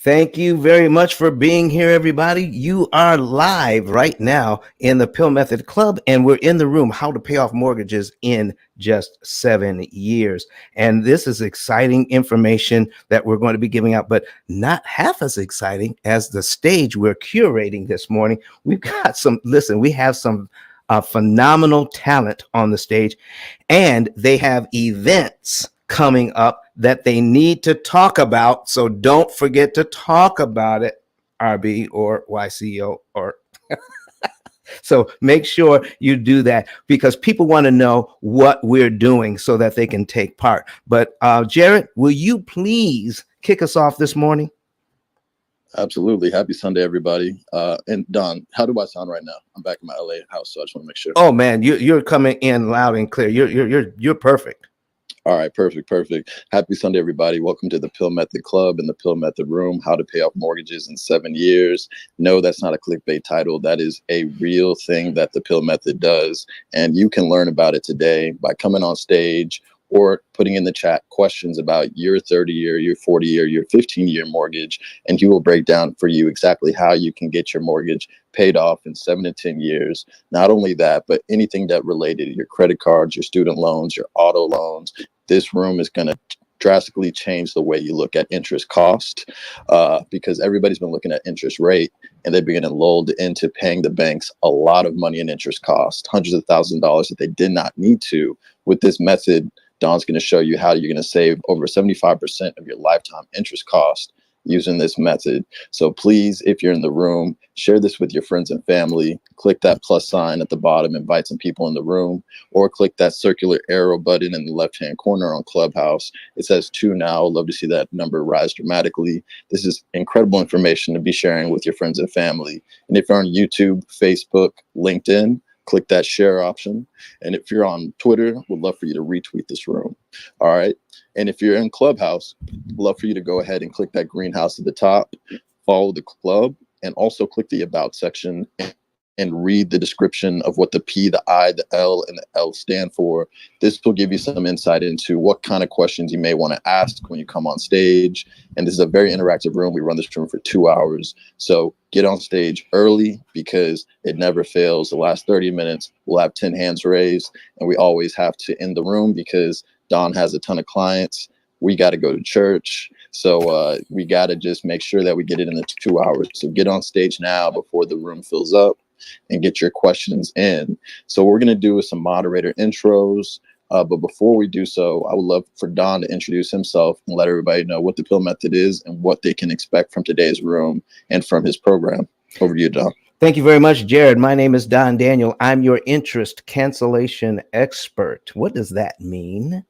Thank you very much for being here, everybody. You are live right now in the Pill Method Club, and we're in the room, How to Pay Off Mortgages in Just 7 Years. And this is exciting information that we're going to be giving out, but not half as exciting as the stage we're curating this morning. We've got we have some phenomenal talent on the stage, and they have events coming up that they need to talk about. So don't forget to talk about it, RB or YCO or so make sure you do that because people want to know what we're doing so that they can take part. But Jared, will you please kick us off this morning? Absolutely. Happy Sunday, everybody. And Don, how do I sound right now? I'm back in my LA house, so I just want to make sure. Oh man, you're coming in loud and clear. You're perfect. All right, perfect. Happy Sunday, everybody. Welcome to the Pill Method Club and the Pill Method Room, How to Pay Off Mortgages in 7 Years. No, that's not a clickbait title. That is a real thing that the Pill Method does. And you can learn about it today by coming on stage or putting in the chat questions about your 30-year, your 40-year, your 15-year mortgage, and he will break down for you exactly how you can get your mortgage paid off in 7 to 10 years. Not only that, but anything that related, your credit cards, your student loans, your auto loans. This room is going to drastically change the way you look at interest cost because everybody's been looking at interest rate and they've been lulled into paying the banks a lot of money in interest cost, hundreds of thousands of dollars that they did not need to. With this method, Don's going to show you how you're going to save over 75% of your lifetime interest cost using this method. So please, if you're in the room, share this with your friends and family. Click that plus sign at the bottom, invite some people in the room, or click that circular arrow button in the left-hand corner on Clubhouse. It says 2 now. Love to see that number rise dramatically. This is incredible information to be sharing with your friends and family. And if you're on YouTube, Facebook, LinkedIn, click that share option. And if you're on Twitter, we'd love for you to retweet this room. All right. And if you're in Clubhouse, love for you to go ahead and click that greenhouse at the top, follow the club, and also click the About section and read the description of what the P, the I, the L, and the L stand for. This will give you some insight into what kind of questions you may want to ask when you come on stage. And this is a very interactive room. We run this room for 2 hours. So get on stage early because it never fails. The last 30 minutes, we'll have 10 hands raised, and we always have to end the room because Don has a ton of clients. We got to go to church. So we got to just make sure that we get it in the 2 hours. So get on stage now before the room fills up and get your questions in. So what we're going to do is some moderator intros. But before we do so, I would love for Don to introduce himself and let everybody know what the Pill Method is and what they can expect from today's room and from his program. Over to you, Don. Thank you very much, Jared. My name is Don Daniel. I'm your interest cancellation expert. What does that mean?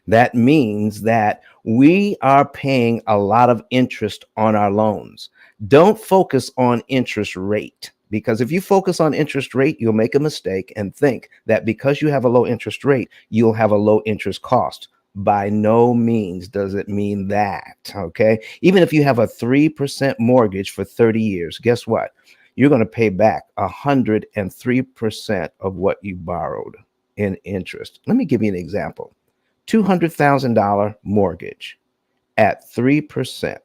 That means that we are paying a lot of interest on our loans. Don't focus on interest rate, because if you focus on interest rate, you'll make a mistake and think that because you have a low interest rate, you'll have a low interest cost. By no means does it mean that, okay? Even if you have a 3% mortgage for 30 years, guess what? You're going to pay back 103% of what you borrowed in interest. Let me give you an example. $200,000 mortgage at 3%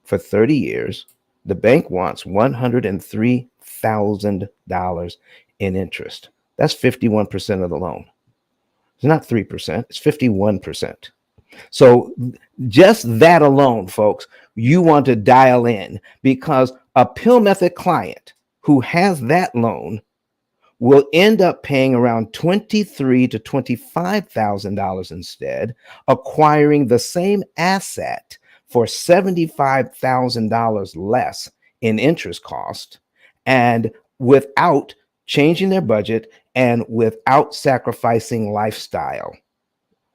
for 30 years. The bank wants $103,000 in interest. That's 51% of the loan. It's not 3%, it's 51%. So just that alone, folks, you want to dial in, because a Pill Method client who has that loan will end up paying around $23,000 to $25,000 instead, acquiring the same asset for $75,000 less in interest cost, and without changing their budget and without sacrificing lifestyle.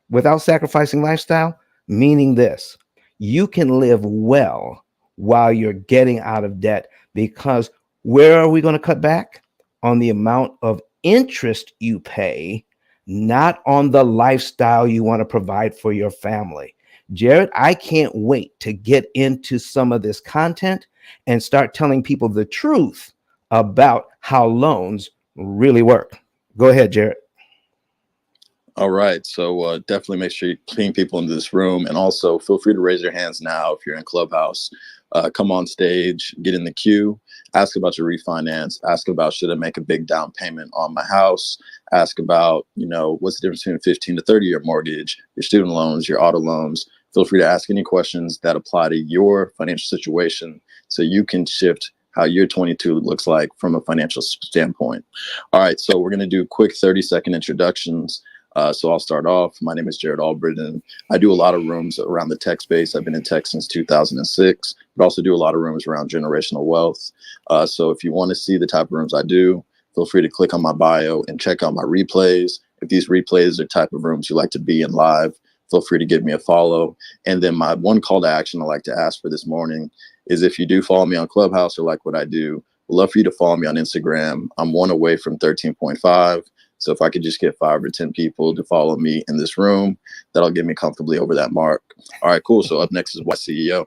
Without sacrificing lifestyle, meaning this: you can live well while you're getting out of debt, because where are we going to cut back? On the amount of interest you pay, not on the lifestyle you want to provide for your family. Jared, I can't wait to get into some of this content and start telling people the truth about how loans really work. Go ahead, Jared. All right. So definitely make sure you ping people into this room. And also feel free to raise your hands now if you're in Clubhouse. Come on stage, get in the queue, ask about your refinance, ask about should I make a big down payment on my house, ask about, what's the difference between a 15 to 30-year mortgage, your student loans, your auto loans. Feel free to ask any questions that apply to your financial situation so you can shift how your 22 looks like from a financial standpoint. All right. So we're going to do quick 30-second introductions. So I'll start off. My name is Jared Albritton. I do a lot of rooms around the tech space. I've been in tech since 2006, but also do a lot of rooms around generational wealth. So if you want to see the type of rooms I do, feel free to click on my bio and check out my replays. If these replays are type of rooms you like to be in live, feel free to give me a follow. And then my one call to action I like to ask for this morning is if you do follow me on Clubhouse or like what I do, I'd love for you to follow me on Instagram. I'm one away from 13.5. So if I could just get 5 or 10 people to follow me in this room, that'll get me comfortably over that mark. All right, cool. So up next is CEO.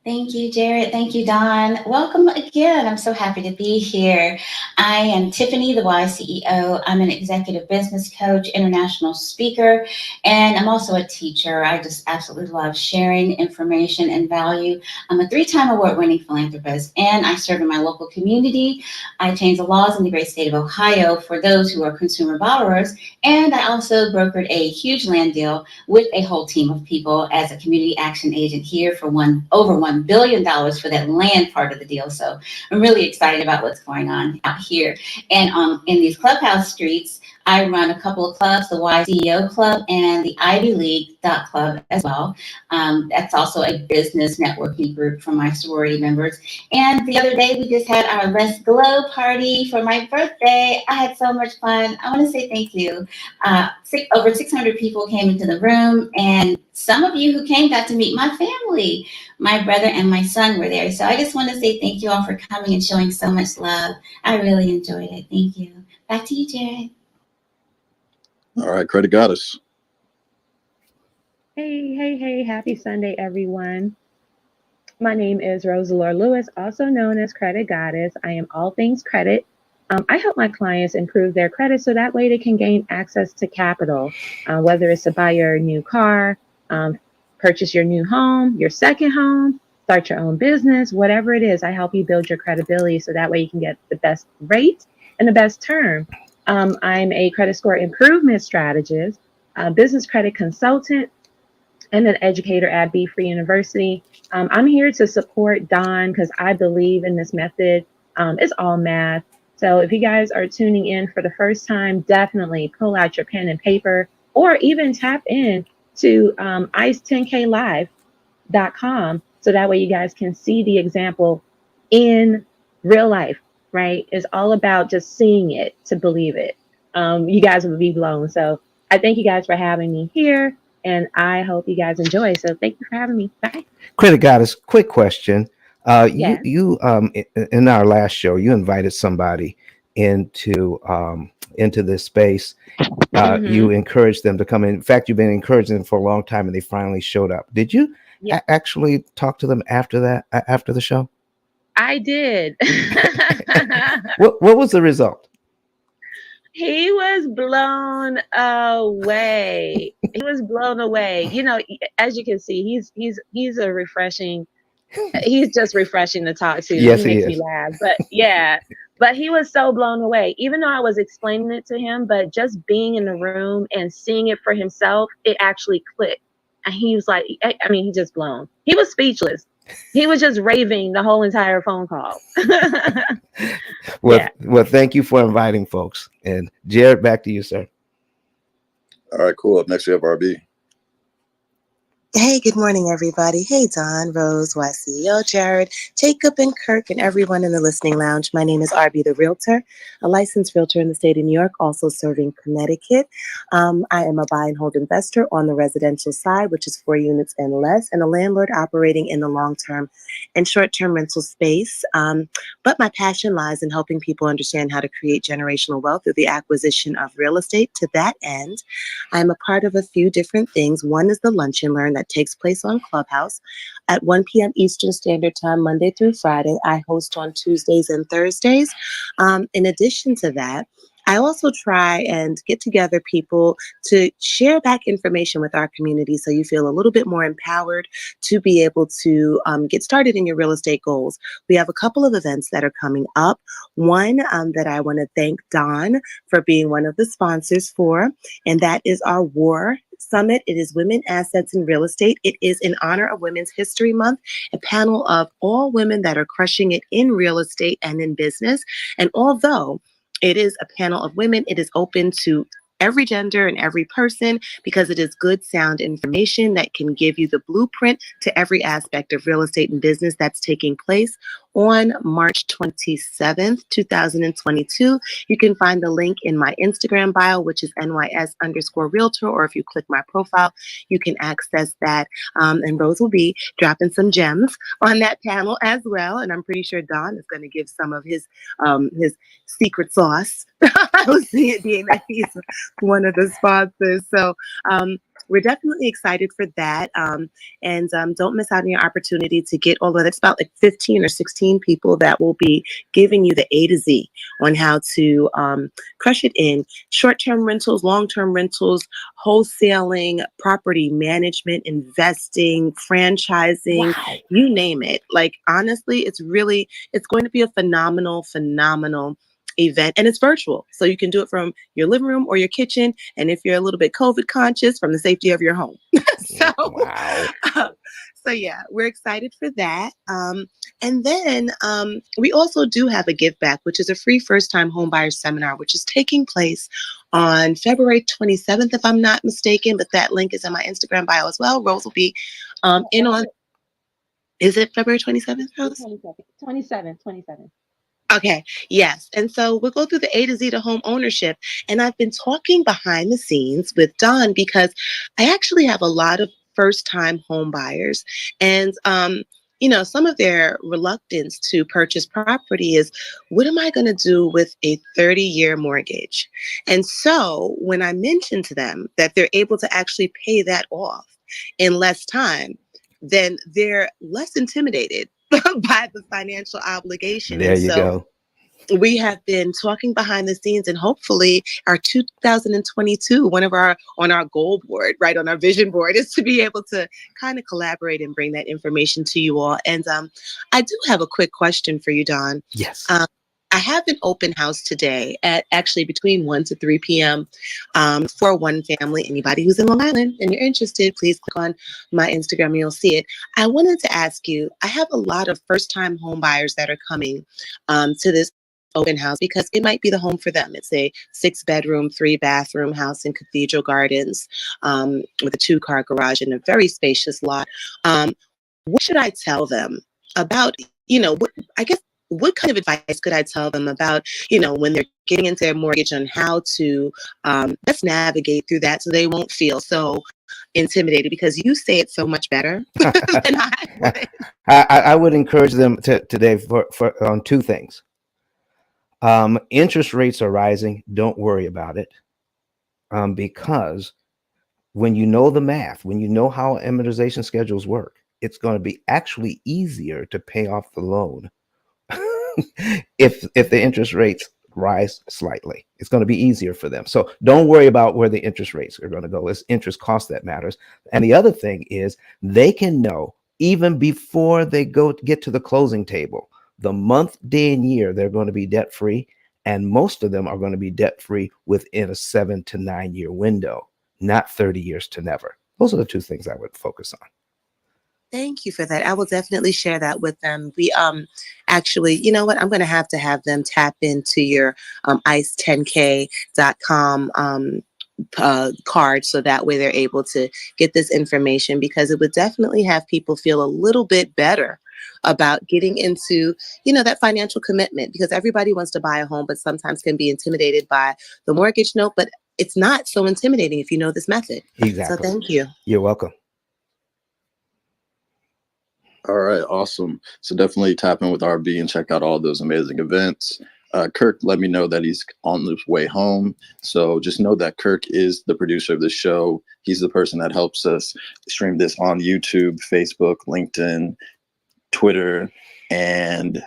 Thank you, Jared. Thank you, Don. Welcome again. I'm so happy to be here. I am Tiffany, the Y CEO. I'm an executive business coach, international speaker, and I'm also a teacher. I just absolutely love sharing information and value. I'm a 3-time award-winning philanthropist, and I serve in my local community. I change the laws in the great state of Ohio for those who are consumer borrowers, and I also brokered a huge land deal with a whole team of people as a community action agent here for over $1 billion for that land part of the deal. So I'm really excited about what's going on out here. And in these clubhouse streets, I run a couple of clubs, the Y CEO Club and the Ivy League Club as well. That's also a business networking group for my sorority members. And the other day, we just had our Let's Glow party for my birthday. I had so much fun. I want to say thank you. Over 600 people came into the room, and some of you who came got to meet my family. My brother and my son were there. So I just want to say thank you all for coming and showing so much love. I really enjoyed it. Thank you. Back to you, Jared. All right, Credit Goddess. Hey, happy Sunday, everyone. My name is Rosalore Lewis, also known as Credit Goddess. I am all things credit. I help my clients improve their credit so that way they can gain access to capital, whether it's to buy your new car, purchase your new home, your second home, start your own business, whatever it is. I help you build your credibility so that way you can get the best rate and the best term. I'm a credit score improvement strategist, a business credit consultant, and an educator at Be Free University. I'm here to support Don because I believe in this method. It's all math. So if you guys are tuning in for the first time, definitely pull out your pen and paper or even tap in to ice10klive.com so that way you guys can see the example in real life, right? It's all about just seeing it to believe it. You guys will be blown. So I thank you guys for having me here, and I hope you guys enjoy. So thank you for having me. Bye. Credit Goddess, quick question. Yeah. You in our last show, you invited somebody into this space. You encouraged them to come in. In fact, you've been encouraging them for a long time, and they finally showed up. Did you actually talk to them after that, after the show? I did. What was the result? He was blown away. He was blown away. You know, as you can see, he's a refreshing. He's just refreshing to talk to. Yes, he makes he is. me laugh. But yeah, but he was so blown away. Even though I was explaining it to him, but just being in the room and seeing it for himself, it actually clicked. And he was like, I mean, he just blown. He was speechless. He was just raving the whole entire phone call. Well, thank you for inviting folks. And Jared, back to you, sir. All right, cool. Up next, we have RB. Hey, good morning, everybody. Hey, Don, Rose, YCEO, Jared, Jacob, and Kirk, and everyone in the listening lounge. My name is RB the Realtor, a licensed realtor in the state of New York, also serving Connecticut. I am a buy and hold investor on the residential side, which is 4 units and less, and a landlord operating in the long-term and short-term rental space. But my passion lies in helping people understand how to create generational wealth through the acquisition of real estate. To that end, I'm a part of a few different things. One is the Lunch and Learn that takes place on Clubhouse at 1 p.m. Eastern Standard Time, Monday through Friday. I host on Tuesdays and Thursdays. In addition to that, I also try and get together people to share back information with our community so you feel a little bit more empowered to be able to get started in your real estate goals. We have a couple of events that are coming up. One that I want to thank Don for being one of the sponsors for, and that is our WAR Summit. It is Women, Assets, and Real Estate. It is in honor of Women's History Month, a panel of all women that are crushing it in real estate and in business. And although it is a panel of women, it is open to every gender and every person because it is good, sound information that can give you the blueprint to every aspect of real estate and business that's taking place on March 27th, 2022. You can find the link in my Instagram bio, which is NYS_realtor, or if you click my profile, you can access that. And Rose will be dropping some gems on that panel as well. And I'm pretty sure Don is going to give some of his secret sauce. I will see it being that he's one of the sponsors. So we're definitely excited for that. And don't miss out on your opportunity to get all of that. It's about like 15 or 16 people that will be giving you the A to Z on how to crush it in short-term rentals, long-term rentals, wholesaling, property management, investing, franchising, you name it. Like, honestly, it's going to be a phenomenal event, and it's virtual, so you can do it from your living room or your kitchen, and if you're a little bit COVID conscious, from the safety of your home. So yeah, we're excited for that. And then we also do have a give back, which is a free first-time homebuyer seminar, which is taking place on February 27th, if I'm not mistaken, but that link is in my Instagram bio as well. Rose will be in on, is it February 27th, Rose? 27th. Okay, yes. And so we'll go through the A to Z to home ownership. And I've been talking behind the scenes with Don because I actually have a lot of first-time home buyers. And, some of their reluctance to purchase property is, what am I going to do with a 30-year mortgage? And so when I mention to them that they're able to actually pay that off in less time, then they're less intimidated by the financial obligation. There you go. We have been talking behind the scenes, and hopefully our 2022, on our goal board, right, on our vision board, is to be able to kind of collaborate and bring that information to you all. And I do have a quick question for you, Don. Yes. I have an open house today at actually between 1 to 3 p.m. For one family. Anybody who's in Long Island and you're interested, please click on my Instagram and you'll see it. I wanted to ask you, I have a lot of first-time home buyers that are coming to this open house because it might be the home for them. It's a 6-bedroom, 3-bathroom house in Cathedral Gardens with a 2-car garage and a very spacious lot. What should I tell them about, what kind of advice could I tell them about, when they're getting into their mortgage, on how to best navigate through that so they won't feel so intimidated? Because you say it so much better than I would. I would encourage them today for on 2 things. Interest rates are rising. Don't worry about it. Because when you know the math, when you know how amortization schedules work, it's going to be actually easier to pay off the loan if the interest rates rise slightly. It's going to be easier for them. So don't worry about where the interest rates are going to go. It's interest cost that matters. And the other thing is, they can know even before they get to the closing table, the month, day, and year they're going to be debt free. And most of them are going to be debt free within a 7 to 9 year window, not 30 years to never. Those are the 2 things I would focus on. Thank you for that. I will definitely share that with them. We actually, you know what? I'm going to have them tap into your ice10k.com card, so that way they're able to get this information, because it would definitely have people feel a little bit better about getting into, that financial commitment, because everybody wants to buy a home, but sometimes can be intimidated by the mortgage note. But it's not so intimidating if you know this method. Exactly. So thank you. You're welcome. All right, awesome. So definitely tap in with RB and check out all those amazing events. Kirk let me know that he's on his way home. So just know that Kirk is the producer of the show. He's the person that helps us stream this on YouTube, Facebook, LinkedIn, Twitter, and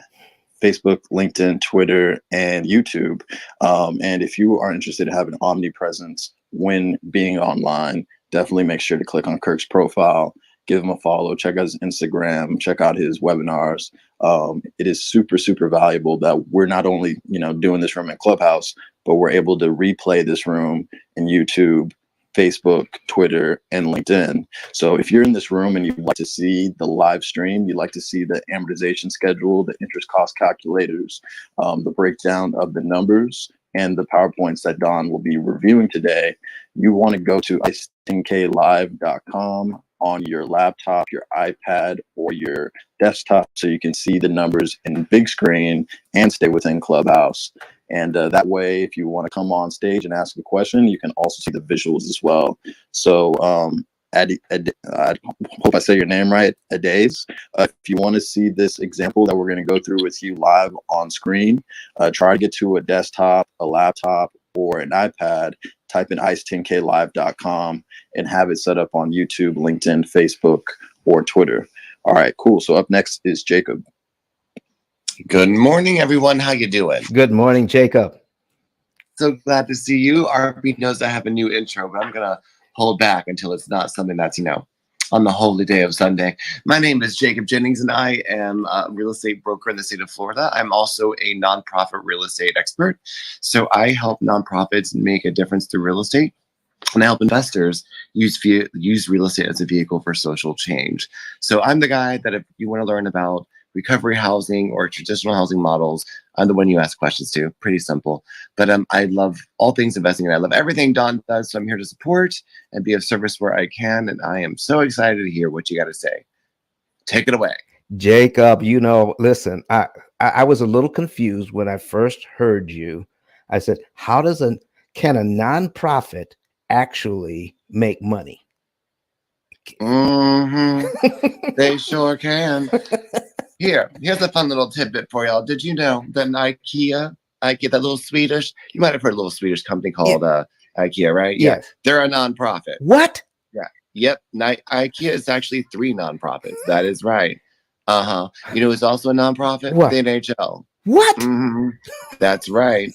Facebook, LinkedIn, Twitter, and YouTube. And if you are interested in having omnipresence when being online, definitely make sure to click on Kirk's profile, give him a follow, check out his Instagram, check out his webinars. It is super, super valuable that we're not only, doing this room in Clubhouse, but we're able to replay this room in YouTube, Facebook, Twitter, and LinkedIn. So if you're in this room and you'd like to see the live stream, you'd like to see the amortization schedule, the interest cost calculators, the breakdown of the numbers, and the PowerPoints that Don will be reviewing today, you want to go to ice10klive.com on your laptop, your iPad, or your desktop so you can see the numbers in big screen and stay within Clubhouse. And that way, if you want to come on stage and ask a question, you can also see the visuals as well. So I hope I say your name right, Adaze. If you want to see this example that we're going to go through with you live on screen, try to get to a desktop, a laptop, or an iPad, type in ice10klive.com and have it set up on YouTube, LinkedIn, Facebook, or Twitter. All right, cool. So up next is Jacob. Good morning, everyone. How you doing? Good morning, Jacob. So glad to see you. RB knows I have a new intro, but I'm going to hold back until it's not something that's, on the holy day of Sunday. My name is Jacob Jennings, and I am a real estate broker in the state of Florida. I'm also a nonprofit real estate expert. So I help nonprofits make a difference through real estate, and I help investors use real estate as a vehicle for social change. So I'm the guy that if you want to learn about recovery housing or traditional housing models, I'm the one you ask questions to. Pretty simple. But I love all things investing, and I love everything Don does. So I'm here to support and be of service where I can. And I am so excited to hear what you got to say. Take it away. Jacob, listen, I was a little confused when I first heard you. I said, can a nonprofit actually make money? They sure can. Here's a fun little tidbit for y'all. Did you know that IKEA, that little Swedish, you might have heard of a little Swedish company called IKEA, right? Yeah. They're a nonprofit. What? Yeah. Yep. IKEA is actually 3 nonprofits. That is right. It's also a nonprofit? What? The NHL. What? That's right.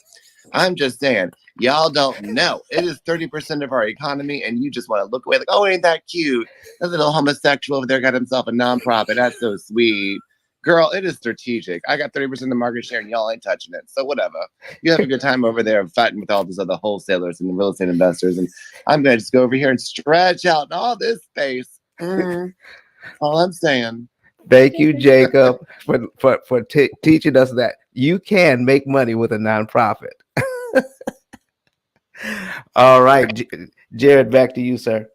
I'm just saying, y'all don't know. It is 30% of our economy, and you just want to look away like, oh, ain't that cute? That little homosexual over there got himself a nonprofit. That's so sweet. Girl, it is strategic. I got 30% of the market share, and y'all ain't touching it. So whatever. You have a good time over there fighting with all these other wholesalers and real estate investors, and I'm going to just go over here and stretch out all this space. All I'm saying. Thank you, Jacob, for teaching us that you can make money with a nonprofit. All right, Jared, back to you, sir.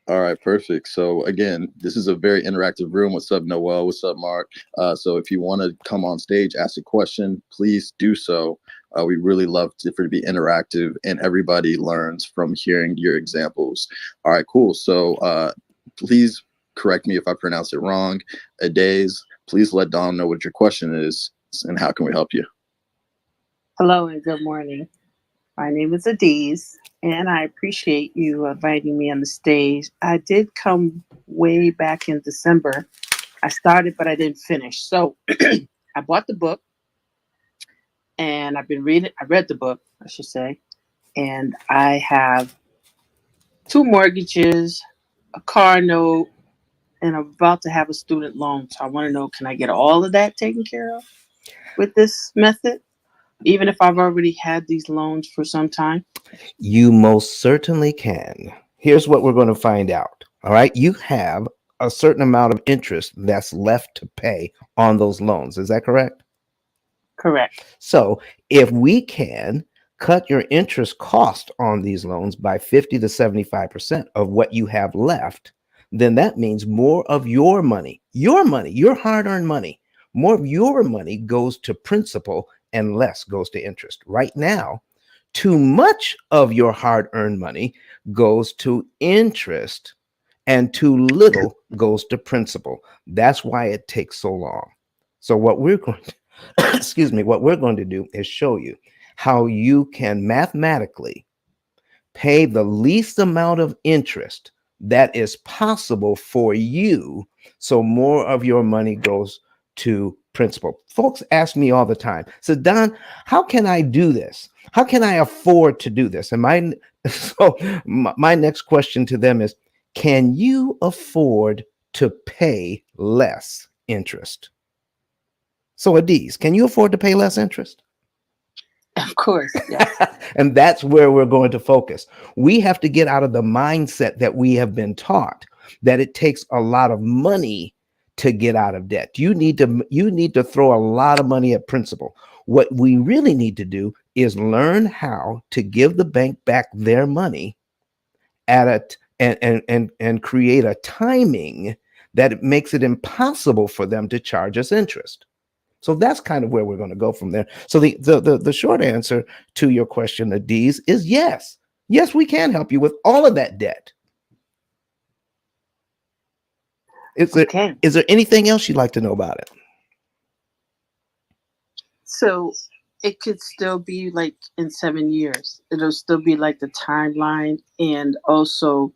All right, perfect. So again, this is a very interactive room. What's up, Noel? What's up, Mark? So if you want to come on stage, ask a question, please do so. We really love for it to be interactive, and everybody learns from hearing your examples. All right, cool. So please correct me if I pronounce it wrong. Adaze, please let Don know what your question is and how can we help you. Hello and good morning. My name is Adaze, and I appreciate you inviting me on the stage. I did come way back in December. I started, but I didn't finish. So I bought the book, and I've been reading. I read the book, I should say, and I have 2 mortgages, a car note, and I'm about to have a student loan. So I want to know, can I get all of that taken care of with this method, even if I've already had these loans for some time? You most certainly can. Here's what we're going to find out. All right. You have a certain amount of interest that's left to pay on those loans. Is that correct? Correct. So if we can cut your interest cost on these loans by 50 to 75% of what you have left, then that means more of your money, your hard-earned money, more of your money goes to principal and less goes to interest. Right now, too much of your hard-earned money goes to interest and too little goes to principal. That's why it takes so long. So what we're going to, what we're going to do is show you how you can mathematically pay the least amount of interest that is possible for you, so more of your money goes to principal. Folks ask me all the time, so Don, how can I do this? How can I afford to do this? And my next question to them is, can you afford to pay less interest? So Adiz, can you afford to pay less interest? Of course, yes. And that's where we're going to focus. We have to get out of the mindset that we have been taught that it takes a lot of money to get out of debt. You need to throw a lot of money at principal. What we really need to do is learn how to give the bank back their money at and create a timing that makes it impossible for them to charge us interest. So that's kind of where we're going to go from there. So the short answer to your question, Adiz, is yes. Yes, we can help you with all of that debt. Is there anything else you'd like to know about it? So it could still be like in 7 years. It'll still be like the timeline, and also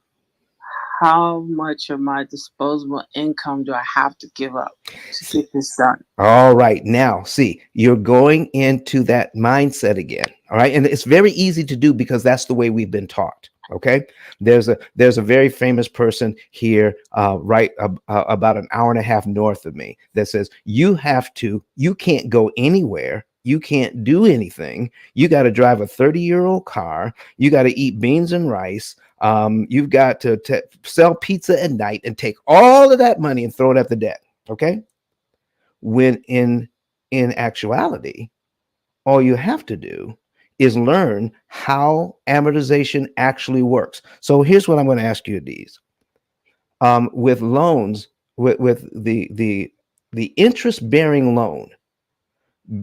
how much of my disposable income do I have to give up to get this done? All right. Now, see, you're going into that mindset again. All right. And it's very easy to do because that's the way we've been taught. Okay. There's a very famous person here, about an hour and a half north of me, that says you can't go anywhere. You can't do anything. You got to drive a 30-year-old car. You got to eat beans and rice. You've got to sell pizza at night and take all of that money and throw it at the debt. Okay. When in actuality, all you have to do is learn how amortization actually works. So here's what I'm going to ask you, Adiz. With loans, with the interest-bearing loan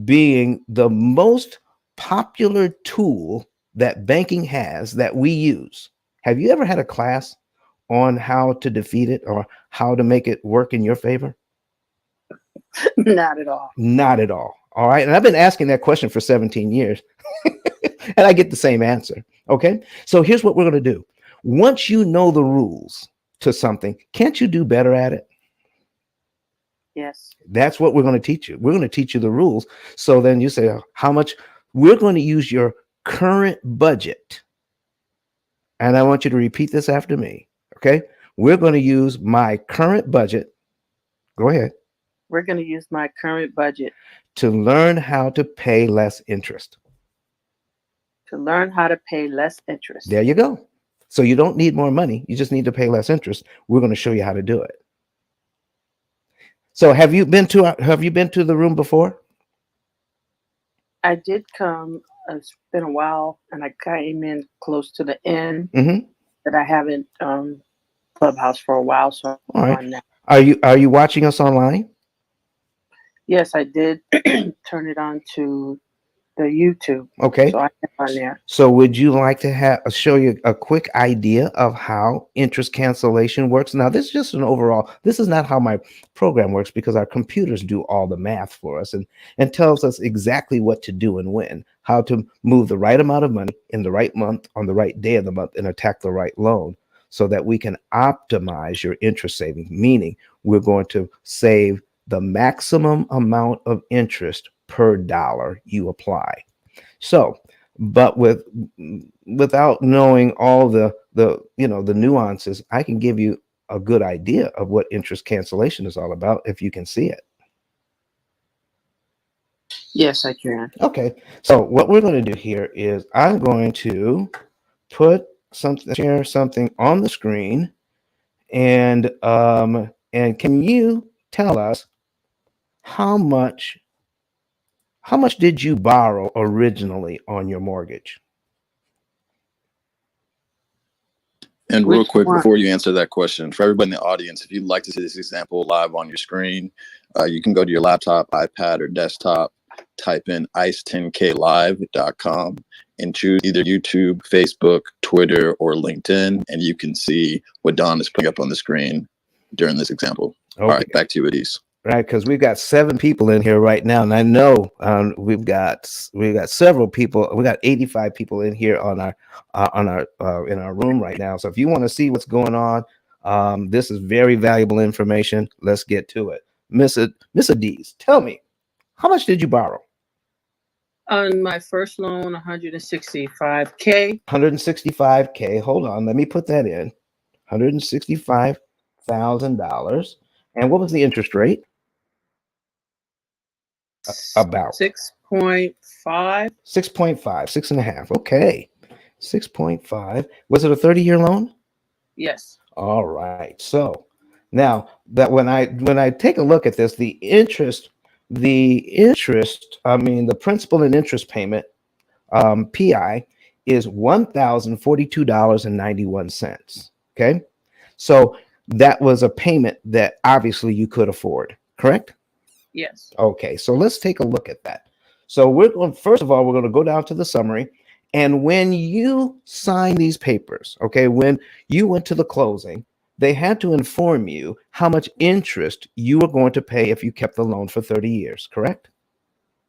being the most popular tool that banking has that we use, have you ever had a class on how to defeat it or how to make it work in your favor? Not at all. Not at all. All right. And I've been asking that question for 17 years and I get the same answer. Okay. So here's what we're going to do. Once you know the rules to something, can't you do better at it? Yes. That's what we're going to teach you. We're going to teach you the rules. So then you say, oh, how much? We're going to use your current budget. And I want you to repeat this after me. Okay. We're going to use my current budget. Go ahead. We're going to use my current budget to learn how to pay less interest. To learn how to pay less interest. There you go. So you don't need more money. You just need to pay less interest. We're going to show you how to do it. So have you been to the room before? I did come. It's been a while, and I came in close to the end. Mm-hmm. But I haven't Clubhouse for a while, so all right. On now. Are you watching us online? Yes, I did turn it on to the YouTube. Okay. So I am on there. So would you like to show you a quick idea of how interest cancellation works? Now, this is just an overall, this is not how my program works because our computers do all the math for us and tells us exactly what to do and when, how to move the right amount of money in the right month on the right day of the month and attack the right loan so that we can optimize your interest savings, meaning we're going to save the maximum amount of interest per dollar you apply. So, but without knowing all the nuances, I can give you a good idea of what interest cancellation is all about if you can see it. Yes, I can. Okay. So what we're going to do here is I'm going to share something on the screen, and can you tell us how much did you borrow originally on your mortgage? And real quick, before you answer that question, for everybody in the audience, if you'd like to see this example live on your screen, you can go to your laptop, iPad, or desktop, type in ice10klive.com and choose either YouTube, Facebook, Twitter, or LinkedIn, and you can see what Don is putting up on the screen during this example. Okay. All right, back to you, Adiz. Right, because we've got 7 people in here right now, and I know we've got several people. We got 85 people in here in our room right now. So if you want to see what's going on, this is very valuable information. Let's get to it. Miss Adiz, tell me, how much did you borrow? On my first loan, 165K. 165K. Hold on, let me put that in. $165,000. And what was the interest rate? About 6.5. 6.5, 6.5. Okay. 6.5. Was it a 30-year loan? Yes. All right. So now that when I take a look at this, the the principal and interest payment, PI, is $1,042.91. Okay. So that was a payment that obviously you could afford, correct? Yes. Okay, so let's take a look at that. So first of all, we're going to go down to the summary. And when you sign these papers, okay, when you went to the closing, they had to inform you how much interest you were going to pay if you kept the loan for 30 years, correct?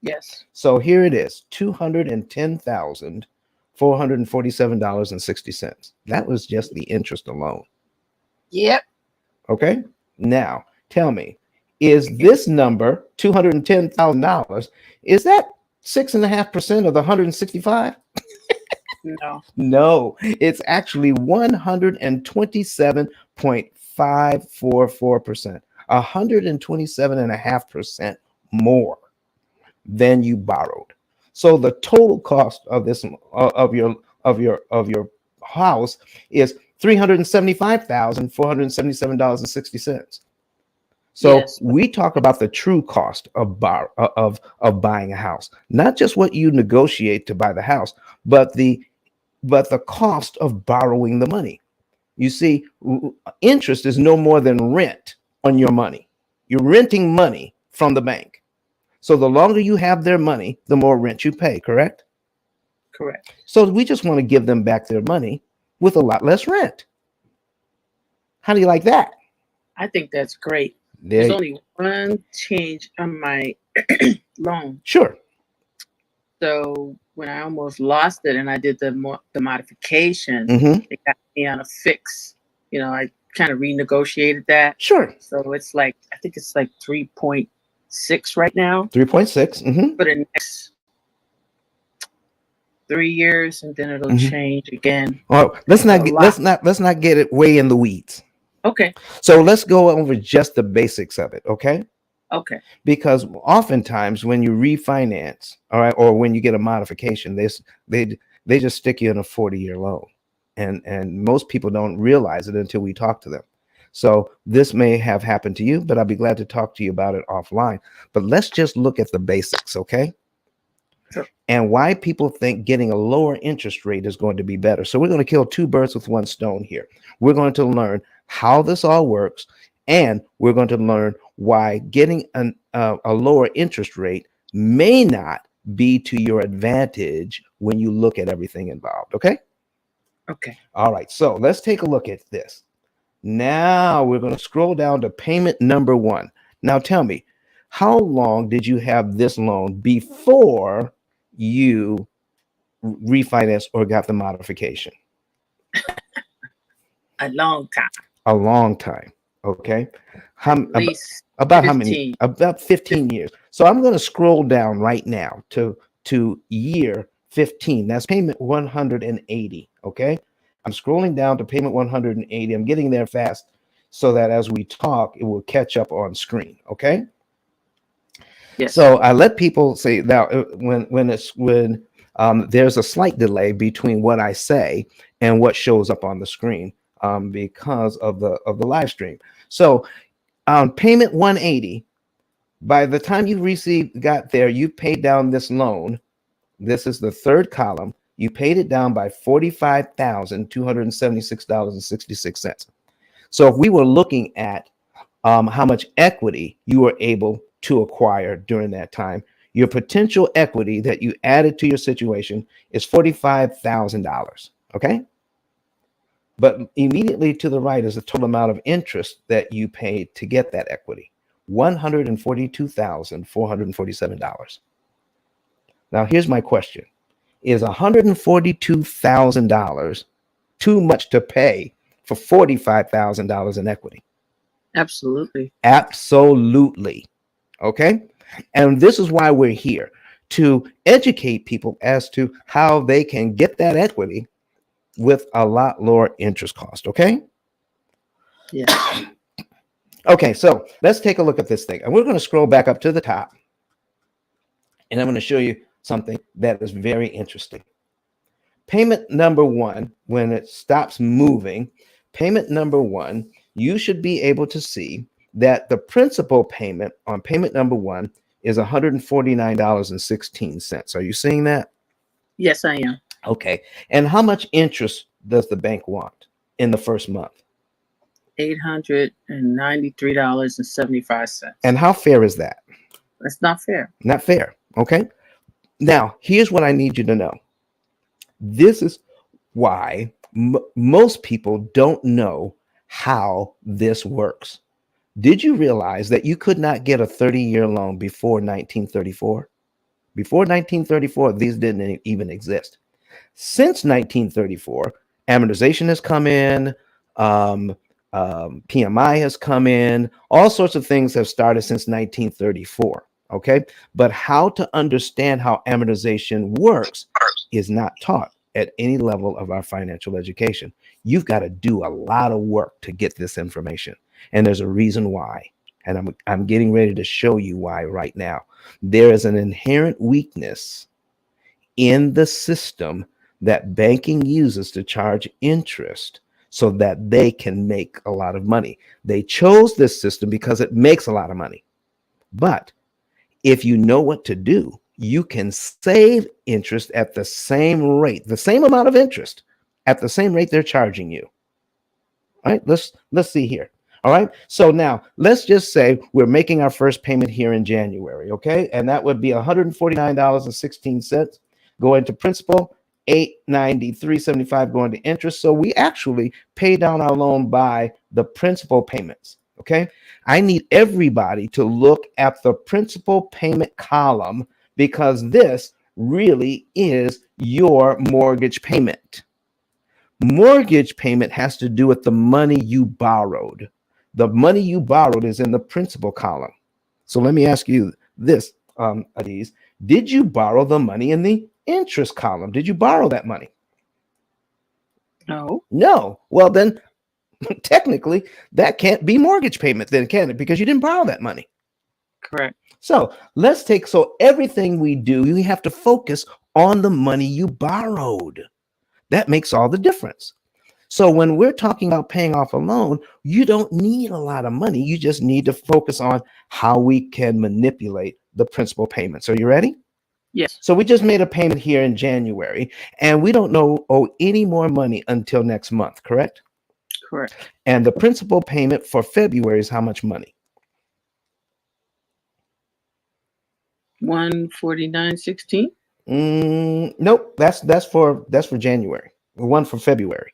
Yes. So here it is, $210,447.60. That was just the interest alone. Yep. Okay. Now tell me, is this number $210,000? Is that 6.5% of the 165? No. No, it's actually 127.544%, 127.5% more than you borrowed. So the total cost of this of your house is $375,477.60. So Yes. we talk about the true cost of buying a house, not just what you negotiate to buy the house, but the cost of borrowing the money. You see, interest is no more than rent on your money. You're renting money from the bank. So the longer you have their money, the more rent you pay, correct? Correct. So we just want to give them back their money with a lot less rent. How do you like that? I think that's great. There, There's only one change on my loan. sure. So when I almost lost it and I did the modification, Mm-hmm. it got me on a fix. I kind of renegotiated that. Sure. So it's like, I think it's like 3.6 right now 3.6. Mm-hmm. for the next 3 years, and then it'll Mhm. change again. Well, let's not get it way in the weeds. Okay. So let's go over just the basics of it, okay? Okay. Because oftentimes when you refinance, all right, or when you get a modification, they just stick you in a 40-year loan, and most people don't realize it until we talk to them. So this may have happened to you, but I'll be glad to talk to you about it offline. But let's just look at the basics, okay? Sure. And why people think getting a lower interest rate is going to be better. So we're going to kill two birds with one stone here. We're going to learn how this all works, and we're going to learn why getting a lower interest rate may not be to your advantage when you look at everything involved. Okay? Okay. All right. So let's take a look at this. Now we're going to scroll down to payment number 1. Now tell me, how long did you have this loan before you refinanced or got the modification? A long time. A long time. Okay. At least About 15. how many? About 15 years. So I'm going to scroll down right now to year 15. That's payment 180. Okay. I'm scrolling down to payment 180. I'm getting there fast so that as we talk, it will catch up on screen. Okay. Yes. So I let people say now when there's a slight delay between what I say and what shows up on the screen because of the live stream. So payment 180, by the time you got there, you paid down this loan. This is the third column. You paid it down by $45,276.66. So if we were looking at how much equity you were able to acquire during that time, your potential equity that you added to your situation is $45,000. Okay. But immediately to the right is the total amount of interest that you paid to get that equity, $142,447. Now, here's my question. Is $142,000 too much to pay for $45,000 in equity? Absolutely. Absolutely. Okay. And this is why we're here, to educate people as to how they can get that equity with a lot lower interest cost. Okay. Yeah. Okay. So let's take a look at this thing. And we're going to scroll back up to the top. And I'm going to show you something that is very interesting. Payment number one, when it stops moving, payment number one, you should be able to see that the principal payment on payment number one is $149.16. Are you seeing that? Yes, I am. Okay. And how much interest does the bank want in the first month? $893.75. And how fair is that? That's not fair. Not fair. Okay. Now, here's what I need you to know. This is why most people don't know how this works. Did you realize that you could not get a 30-year loan before 1934? Before 1934, these didn't even exist. Since 1934, amortization has come in, PMI has come in, all sorts of things have started since 1934. Okay. But how to understand how amortization works is not taught at any level of our financial education. You've got to do a lot of work to get this information. And there's a reason why. And I'm getting ready to show you why right now. There is an inherent weakness in the system that banking uses to charge interest so that they can make a lot of money. They chose this system because it makes a lot of money. But if you know what to do, you can save interest at the same rate, the same amount of interest at the same rate they're charging you. All right, let's see here. All right, so now let's just say we're making our first payment here in January, okay? And that would be $149.16 going to principal, $893.75 going to interest. So we actually pay down our loan by the principal payments, okay? I need everybody to look at the principal payment column because this really is your mortgage payment. Mortgage payment has to do with the money you borrowed. The money you borrowed is in the principal column. So let me ask you this, Adiz. Did you borrow the money in the interest column? Did you borrow that money? No. No. Well, then technically that can't be mortgage payment then, can it? Because you didn't borrow that money. Correct. So so everything we do, you have to focus on the money you borrowed. That makes all the difference. So when we're talking about paying off a loan, you don't need a lot of money. You just need to focus on how we can manipulate the principal payments. Are you ready? Yes. So we just made a payment here in January, and we don't owe any more money until next month, correct? Correct. And the principal payment for February is how much money? $149.16. Nope, that's for January. One for February.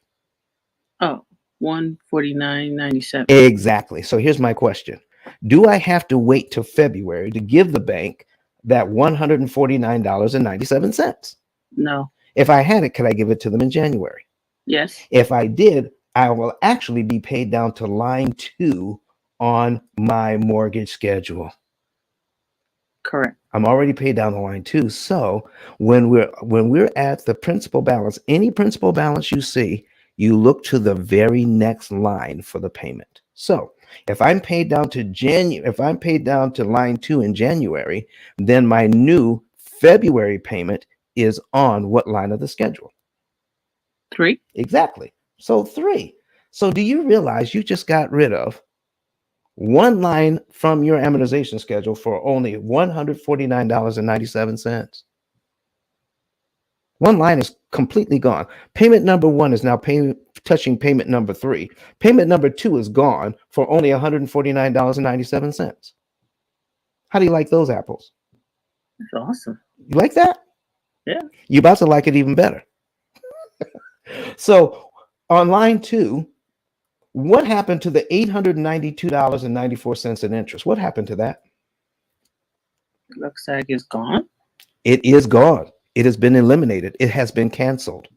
Oh, $149.97. Exactly. So here's my question. Do I have to wait till February to give the bank that $149.97? No. If I had it, could I give it to them in January? Yes. If I did, I will actually be paid down to line 2 on my mortgage schedule. Correct. I'm already paid down to line 2. So when we're at the principal balance, any principal balance you see, you look to the very next line for the payment. So if I'm paid down to line 2 in January, then my new February payment is on what line of the schedule? 3. Exactly. So 3. So do you realize you just got rid of one line from your amortization schedule for only $149.97? One line is completely gone. Payment number 1 is now touching payment number 3. Payment number 2 is gone for only $149.97. How do you like those apples? That's awesome. You like that? Yeah. You're about to like it even better. So on line 2, what happened to the $892.94 in interest? What happened to that? Looks like it's gone. It is gone. It has been eliminated. It has been canceled.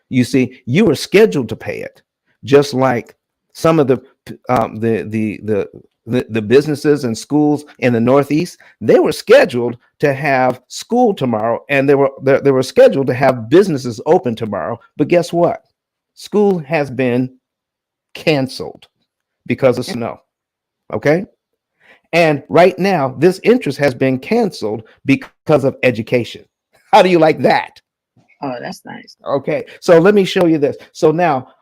You see, you were scheduled to pay it, just like some of the the businesses and schools in the Northeast, they were scheduled to have school tomorrow, and they were scheduled to have businesses open tomorrow. But guess what? School has been canceled because of snow. Okay. And right now, this interest has been canceled because of education. How do you like that? Oh, that's nice. Okay, so let me show you this. So now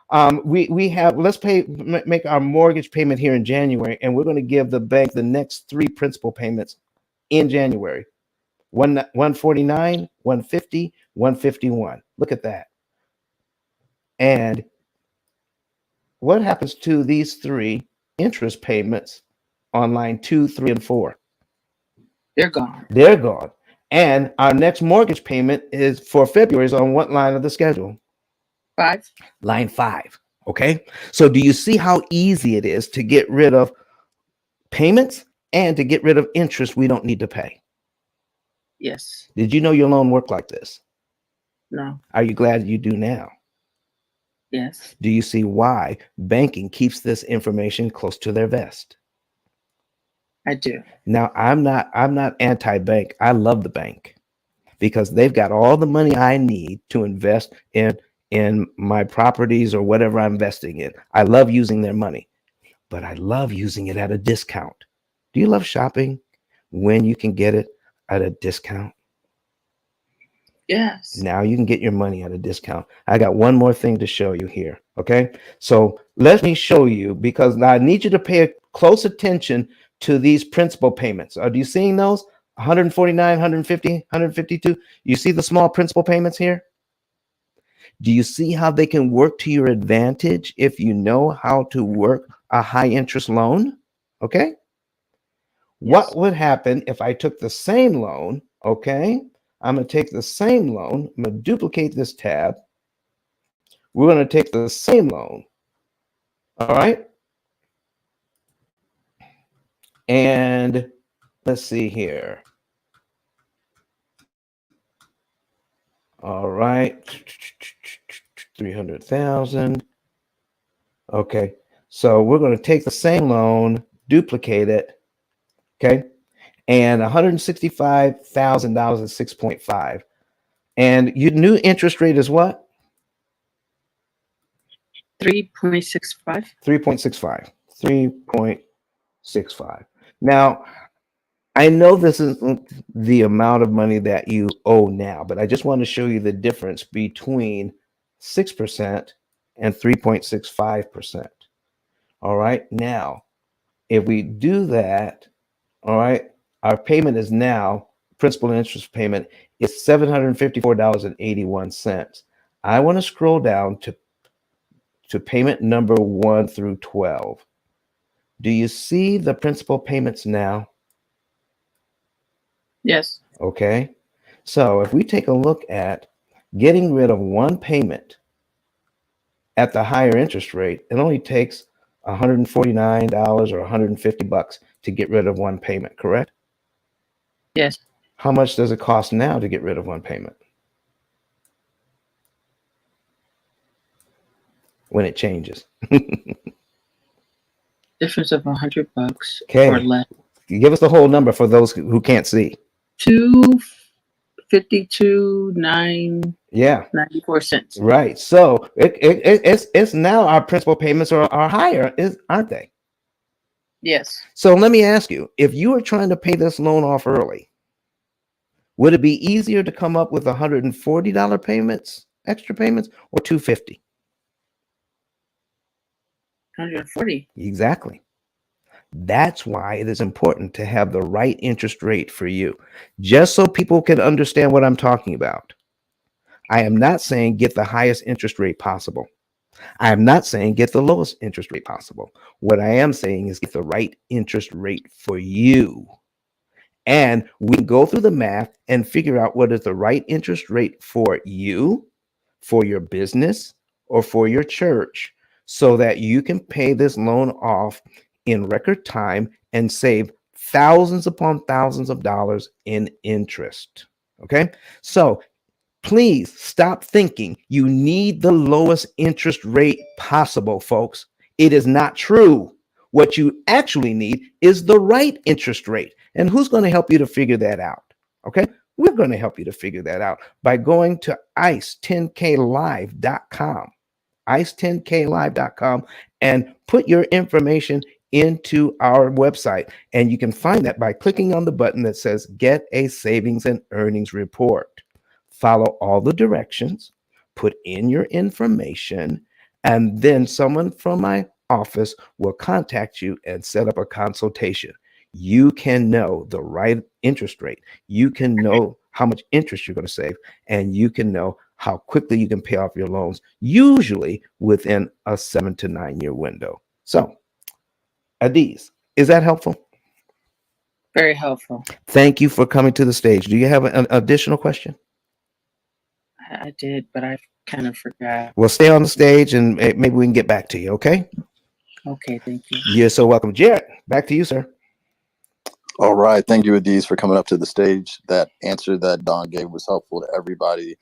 we have, let's make our mortgage payment here in January, and we're going to give the bank the next three principal payments in January. 149, 150, 151. Look at that. And what happens to these three interest payments on line 2, 3, and 4? They're gone. They're gone. And our next mortgage payment is for February is on what line of the schedule? 5. Line 5. Okay. So do you see how easy it is to get rid of payments and to get rid of interest we don't need to pay? Yes. Did you know your loan worked like this? No. Are you glad you do now? Yes. Do you see why banking keeps this information close to their vest? I do. Now, I'm not anti-bank. I love the bank because they've got all the money I need to invest in my properties or whatever I'm investing in. I love using their money, but I love using it at a discount. Do you love shopping when you can get it at a discount? Yes. Now you can get your money at a discount. I got one more thing to show you here. Okay. So let me show you, because now I need you to pay close attention to these principal payments. Are you seeing those? 149, 150, 152. You see the small principal payments here? Do you see how they can work to your advantage if you know how to work a high interest loan? Okay. What would happen if I took the same loan? Okay. I'm going to take the same loan. I'm going to duplicate this tab. We're going to take the same loan. All right. And let's see here. All right. 300,000. Okay. So we're going to take the same loan, duplicate it. Okay. And $165,000 is 6.5. And your new interest rate is what? 3.65. 3.65. 3.65. Now, I know this isn't the amount of money that you owe now, but I just want to show you the difference between 6% and 3.65%. All right. Now, if we do that, all right, our payment is now, principal and interest payment is $754.81. I want to scroll down to payment number 1 through 12. Do you see the principal payments now? Yes. Okay. So if we take a look at getting rid of one payment at the higher interest rate, it only takes $149 or $150 to get rid of one payment, correct? Yes. How much does it cost now to get rid of one payment? When it changes. Difference of $100 Okay. or less. Give us the whole number for those who can't see. 252.94 Yeah. cents. Right. So it's now our principal payments are higher, aren't they? Yes. So let me ask you, if you were trying to pay this loan off early, would it be easier to come up with $140 payments, extra payments, or $250? 140. Exactly. That's why it is important to have the right interest rate for you, just so people can understand what I'm talking about. I am not saying get the highest interest rate possible. I am not saying get the lowest interest rate possible. What I am saying is get the right interest rate for you. And we can go through the math and figure out what is the right interest rate for you, for your business, or for your church, so that you can pay this loan off in record time and save thousands upon thousands of dollars in interest. Okay. So please stop thinking you need the lowest interest rate possible, folks. It is not true. What you actually need is the right interest rate. And who's going to help you to figure that out? Okay. We're going to help you to figure that out by going to ice10klive.com, ice10klive.com, and put your information into our website. And you can find that by clicking on the button that says Get a Savings and Earnings Report. Follow all the directions, put in your information, and then someone from my office will contact you and set up a consultation. You can know the right interest rate. You can know how much interest you're going to save, and you can know how quickly you can pay off your loans, usually within a 7 to 9 year window. So, Adiz, is that helpful? Very helpful. Thank you for coming to the stage. Do you have an additional question? I did, but I kind of forgot. Well, stay on the stage and maybe we can get back to you, okay? Okay, thank you. You're so welcome. Jared, back to you, sir. All right. Thank you, Adiz, for coming up to the stage. That answer that Don gave was helpful to everybody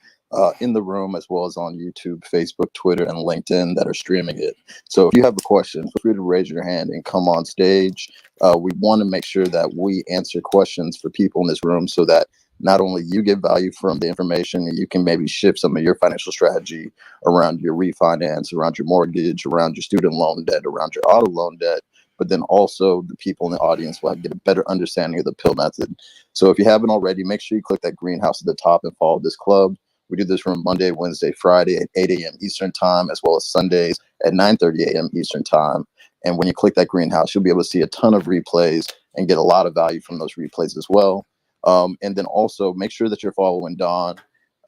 in the room, as well as on YouTube, Facebook, Twitter, and LinkedIn that are streaming it. So if you have a question, feel free to raise your hand and come on stage. We want to make sure that we answer questions for people in this room so that not only you get value from the information, and you can maybe shift some of your financial strategy around your refinance, around your mortgage, around your student loan debt, around your auto loan debt, but then also the people in the audience will get a better understanding of the P.I.L.L method. So if you haven't already, make sure you click that greenhouse at the top and follow this club. We do this from Monday, Wednesday, Friday at 8 a.m. Eastern time, as well as Sundays at 9:30 a.m. Eastern time. And when you click that greenhouse, you'll be able to see a ton of replays and get a lot of value from those replays as well. And then also make sure that you're following Don.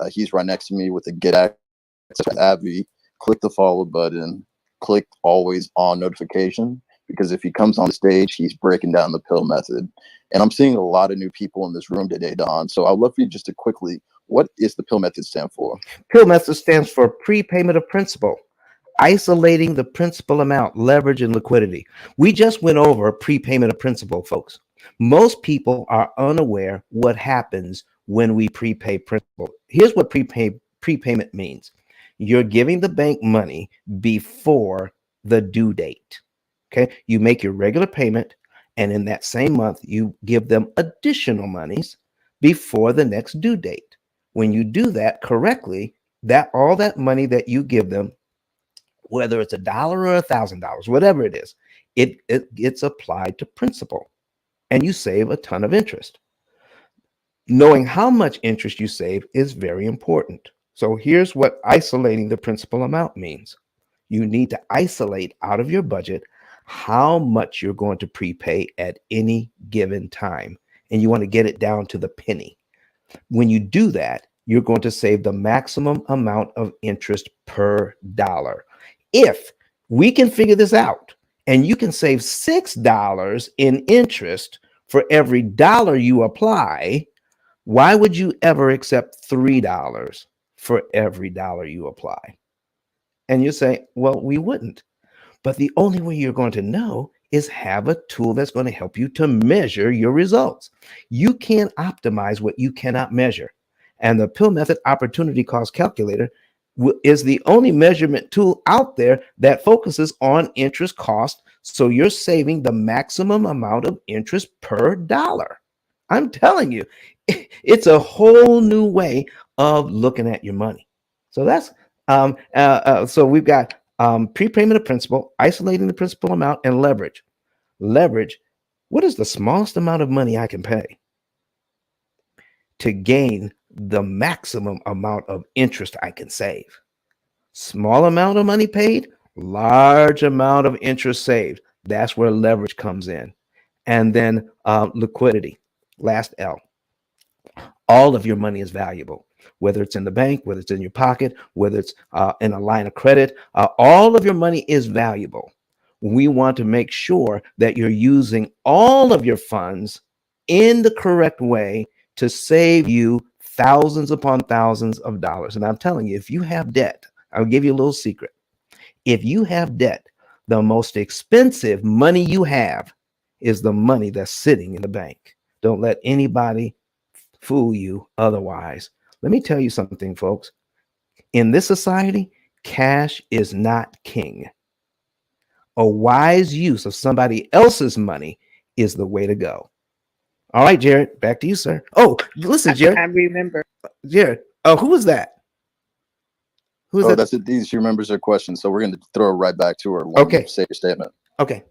He's right next to me with the Get Access with Abby. Click the follow button, click always on notification, because if he comes on stage, he's breaking down the P.I.L.L method. And I'm seeing a lot of new people in this room today, Don. So I'd love for you just to quickly, what is the P.I.L.L method stand for? P.I.L.L method stands for prepayment of principal, isolating the principal amount, leverage, and liquidity. We just went over prepayment of principal, folks. Most people are unaware what happens when we prepay principal. Here's what prepayment means. You're giving the bank money before the due date. Okay, you make your regular payment, and in that same month, you give them additional monies before the next due date. When you do that correctly, that all that money that you give them, whether it's $1 or $1,000, whatever it is, it gets applied to principal, and you save a ton of interest. Knowing how much interest you save is very important. So here's what isolating the principal amount means. You need to isolate out of your budget how much you're going to prepay at any given time. And you want to get it down to the penny. When you do that, you're going to save the maximum amount of interest per dollar. If we can figure this out and you can save $6 in interest for every dollar you apply, why would you ever accept $3 for every dollar you apply? And you say, well, we wouldn't. But the only way you're going to know is have a tool that's going to help you to measure your results. You can't optimize what you cannot measure. And the P.I.L.L method opportunity cost calculator is the only measurement tool out there that focuses on interest cost. So you're saving the maximum amount of interest per dollar. I'm telling you, it's a whole new way of looking at your money. So that's so we've got prepayment of principal, isolating the principal amount, and leverage. Leverage, what is the smallest amount of money I can pay to gain the maximum amount of interest I can save? Small amount of money paid, large amount of interest saved. That's where leverage comes in. And then liquidity, last L. All of your money is valuable, whether it's in the bank, whether it's in your pocket, whether it's in a line of credit. All of your money is valuable. We want to make sure that you're using all of your funds in the correct way to save you thousands upon thousands of dollars. And I'm telling you, if you have debt, I'll give you a little secret. If you have debt, the most expensive money you have is the money that's sitting in the bank. Don't let anybody fool you otherwise. Let me tell you something, folks. In this society, cash is not king. A wise use of somebody else's money is the way to go. All right, Jared, back to you, sir. Oh, listen, I Jared. remember. Jared. Oh, who was that? Who's Oh, that? that's it. She remembers her question, so we're going to throw it right back to her when Okay. you say your statement. Okay.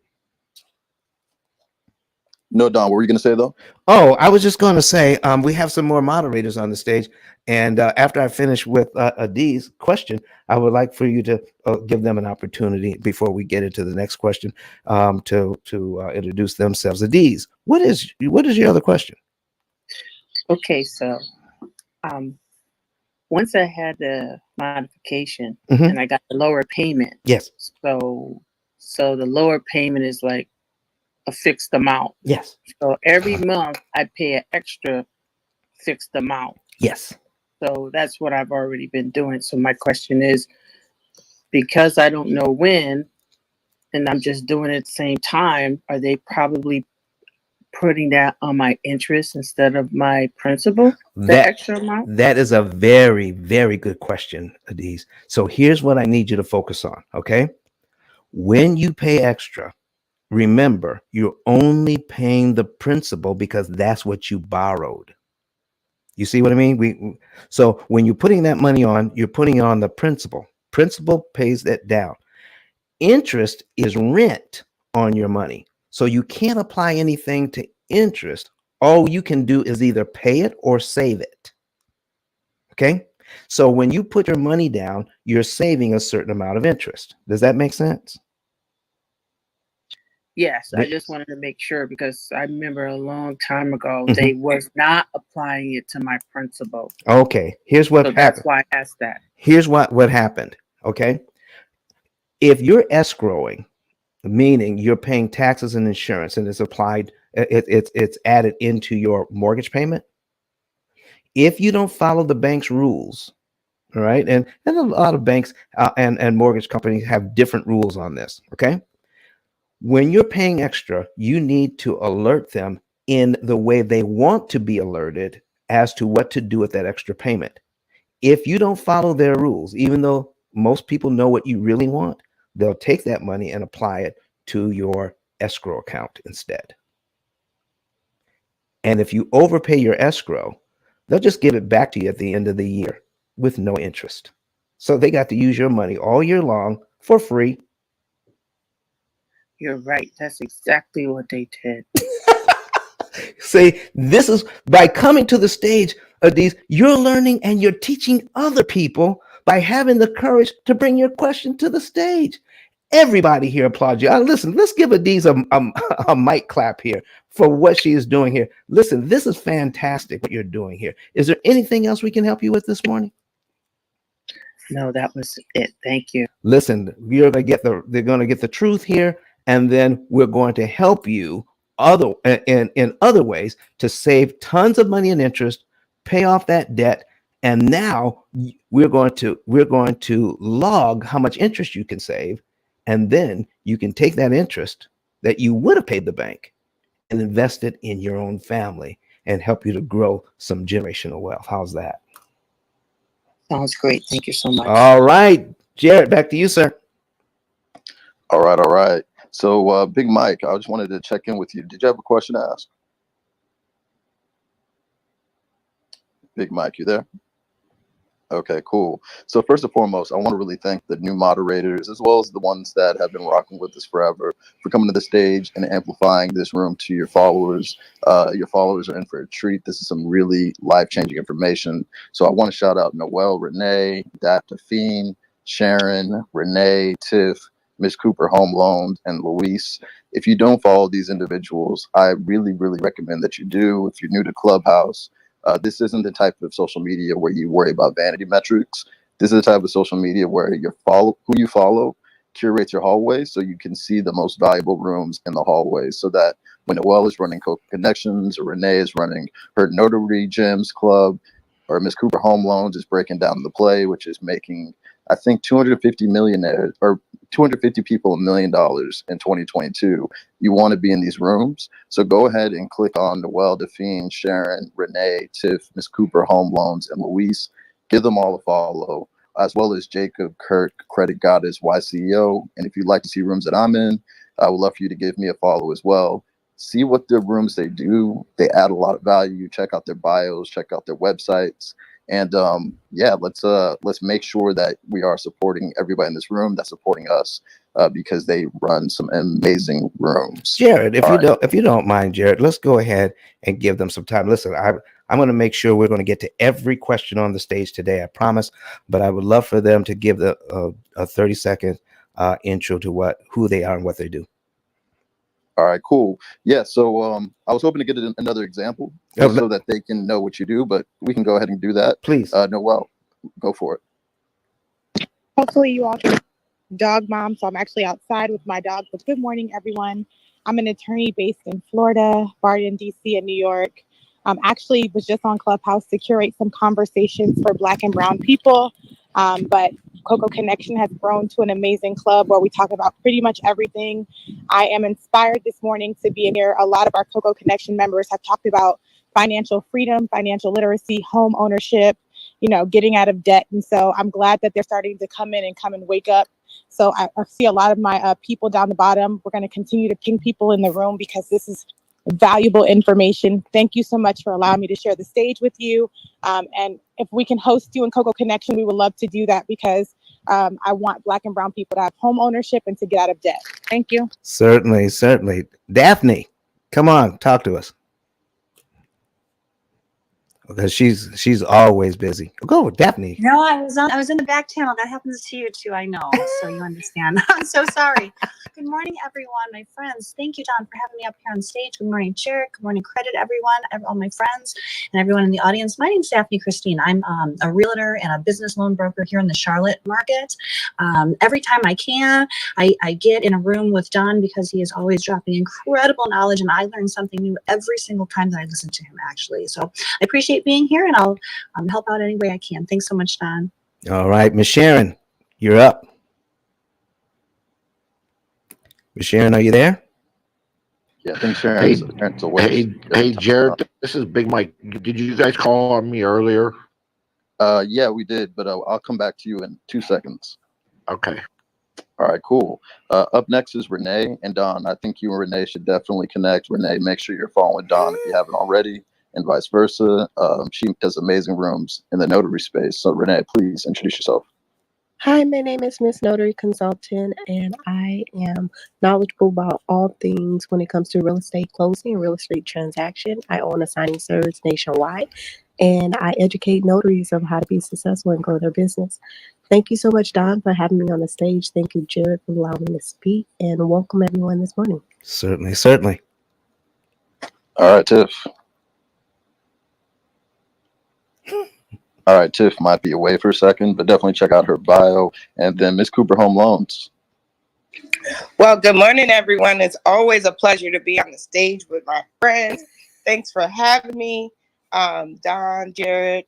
No, Don, what were you going to say, though? Oh, I was just going to say we have some more moderators on the stage, and after I finish with Adie's question, I would like for you to give them an opportunity before we get into the next question to introduce themselves. Adie's, what is your other question? Okay, so once I had the modification Mhm. and I got the lower payment, Yes. so the lower payment is like a fixed amount. Yes. So every month I pay an extra fixed amount. Yes. So that's what I've already been doing. So my question is, because I don't know when, and I'm just doing it at the same time, are they probably putting that on my interest instead of my principal, the extra amount? That is a very, very good question, Adiz. So here's what I need you to focus on, okay? When you pay extra, remember, you're only paying the principal because that's what you borrowed. You see what I mean? So when you're putting that money on, you're putting it on the principal. Principal pays that down. Interest is rent on your money. So you can't apply anything to interest. All you can do is either pay it or save it. Okay? So when you put your money down, you're saving a certain amount of interest. Does that make sense? Yes, I just wanted to make sure because I remember a long time ago Mhm. they was not applying it to my principal. Okay, here's what So happened. that's why I asked that. Here's what happened. Okay, if you're escrowing, meaning you're paying taxes and insurance, and it's applied, it's added into your mortgage payment. If you don't follow the bank's rules, all right, and a lot of banks and mortgage companies have different rules on this. Okay, when you're paying extra, you need to alert them in the way they want to be alerted as to what to do with that extra payment. If you don't follow their rules, even though most people know what you really want, they'll take that money and apply it to your escrow account instead. And if you overpay your escrow, they'll just give it back to you at the end of the year with no interest. So they got to use your money all year long for free. You're right. That's exactly what they did. Say, this is by coming to the stage of these, you're learning and you're teaching other people by having the courage to bring your question to the stage. Everybody here applauds you. Listen, let's give Adiz a mic clap here for what she is doing here. Listen, this is fantastic what you're doing here. Is there anything else we can help you with this morning? No, that was it. Thank you. Listen, they're going to get the truth here, and then we're going to help you in other ways to save tons of money and interest, pay off that debt, and now we're going to log how much interest you can save, and then you can take that interest that you would have paid the bank and invest it in your own family and help you to grow some generational wealth. How's that? Sounds great. Thank you so much. All right, Jared, back to you, sir. All right. So, Big Mike, I just wanted to check in with you. Did you have a question to ask? Big Mike, you there? Okay, cool. So first and foremost, I want to really thank the new moderators as well as the ones that have been rocking with us forever for coming to the stage and amplifying this room to your followers. Your followers are in for a treat. This is some really life-changing information. So I want to shout out Noelle, Renee, Daphne, Sharon, Renee, Tiff, Miss Cooper Home Loans, and Luis. If you don't follow these individuals, I really, really recommend that you do. If you're new to Clubhouse, this isn't the type of social media where you worry about vanity metrics. This is the type of social media where who you follow curates your hallways so you can see the most valuable rooms in the hallways, so that when Noelle is running Connections or Renee is running her Notary Gems Club or Miss Cooper Home Loans is breaking down the play, which is making, I think, 250 millionaires or 250 people $1 million in 2022. You want to be in these rooms. So go ahead and click on Noelle, Daphne, Sharon, Renee, Tiff, Miss Cooper Home Loans, and Luis. Give them all a follow. as well as Jacob, Kirk, Credit Goddess, YCEO. And if you'd like to see rooms that I'm in, I would love for you to give me a follow as well. See what the rooms they do. They add a lot of value. Check out their bios, check out their websites. And yeah, let's make sure that we are supporting everybody in this room that's supporting us because they run some amazing rooms. Jared, if you don't mind, Jared, let's go ahead and give them some time. Listen, I'm going to make sure we're going to get to every question on the stage today. I promise. But I would love for them to give a 30-second intro to who they are and what they do. All right, cool. Yeah, so I was hoping to get another example just so that they can know what you do, but we can go ahead and do that. Please. Noelle, go for it. Hopefully you all can dog mom, so I'm actually outside with my dog. But good morning, everyone. I'm an attorney based in Florida, Barton, DC, and New York. Actually was just on Clubhouse to curate some conversations for Black and Brown people. But Coco Connection has grown to an amazing club where we talk about pretty much everything. I am inspired this morning to be in here. A lot of our Coco Connection members have talked about financial freedom, financial literacy, home ownership, getting out of debt. And so I'm glad that they're starting to come in and wake up. So I see a lot of my people down the bottom. We're going to continue to ping people in the room because this is valuable information. Thank you so much for allowing me to share the stage with you. And if we can host you in Coco Connection, we would love to do that because I want Black and Brown people to have home ownership and to get out of debt. Thank you. Certainly. Daphne, come on, talk to us. Because she's always busy. Go, Daphne. No, I was in the back channel. That happens to you too, I know. So you understand. I'm so sorry. Good morning, everyone, my friends. Thank you, Don, for having me up here on stage. Good morning, Jared. Good morning, Credit, everyone, all my friends, and everyone in the audience. My name is Daphne Christine. I'm a realtor and a business loan broker here in the Charlotte market. Every time I can, I get in a room with Don because he is always dropping incredible knowledge, and I learn something new every single time that I listen to him, actually. So I appreciate being here, and I'll help out any way I can. Thanks so much, Don. All right, Miss Sharon, you're up. Miss Sharon, are you there? Yeah, I think Sharon's away. Hey, Jared, this is Big Mike. Did you guys call on me earlier? Yeah, we did, but I'll come back to you in 2 seconds. Okay. All right, cool. Up next is Renee and Don. I think you and Renee should definitely connect. Renee, make sure you're following Don if you haven't already, and vice versa. She does amazing rooms in the notary space. So Renee, please introduce yourself. Hi, my name is Miss Notary Consultant, and I am knowledgeable about all things when it comes to real estate closing and real estate transaction. I own a signing service nationwide, and I educate notaries on how to be successful and grow their business. Thank you so much, Don, for having me on the stage. Thank you, Jared, for allowing me to speak, and welcome everyone this morning. Certainly. All right, Tiff. All right, Tiff might be away for a second, but definitely check out her bio. And then Miss Cooper Home Loans. Well, good morning, everyone. It's always a pleasure to be on the stage with my friends. Thanks for having me. Don, Jared,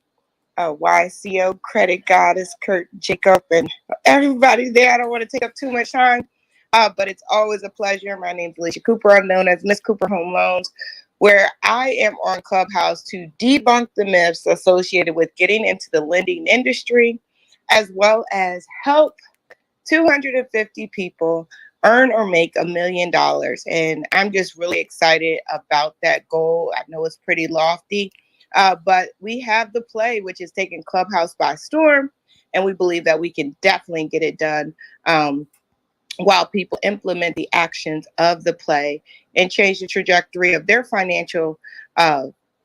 YCO, Credit Goddess, Kurt, Jacob, and everybody there. I don't want to take up too much time, but it's always a pleasure. My name is Alicia Cooper. I'm known as Miss Cooper Home Loans, where I am on Clubhouse to debunk the myths associated with getting into the lending industry, as well as help 250 people earn or make $1 million. And I'm just really excited about that goal. I know it's pretty lofty, but we have the play, which is taking Clubhouse by storm. And we believe that we can definitely get it done while people implement the actions of the play and change the trajectory of their financial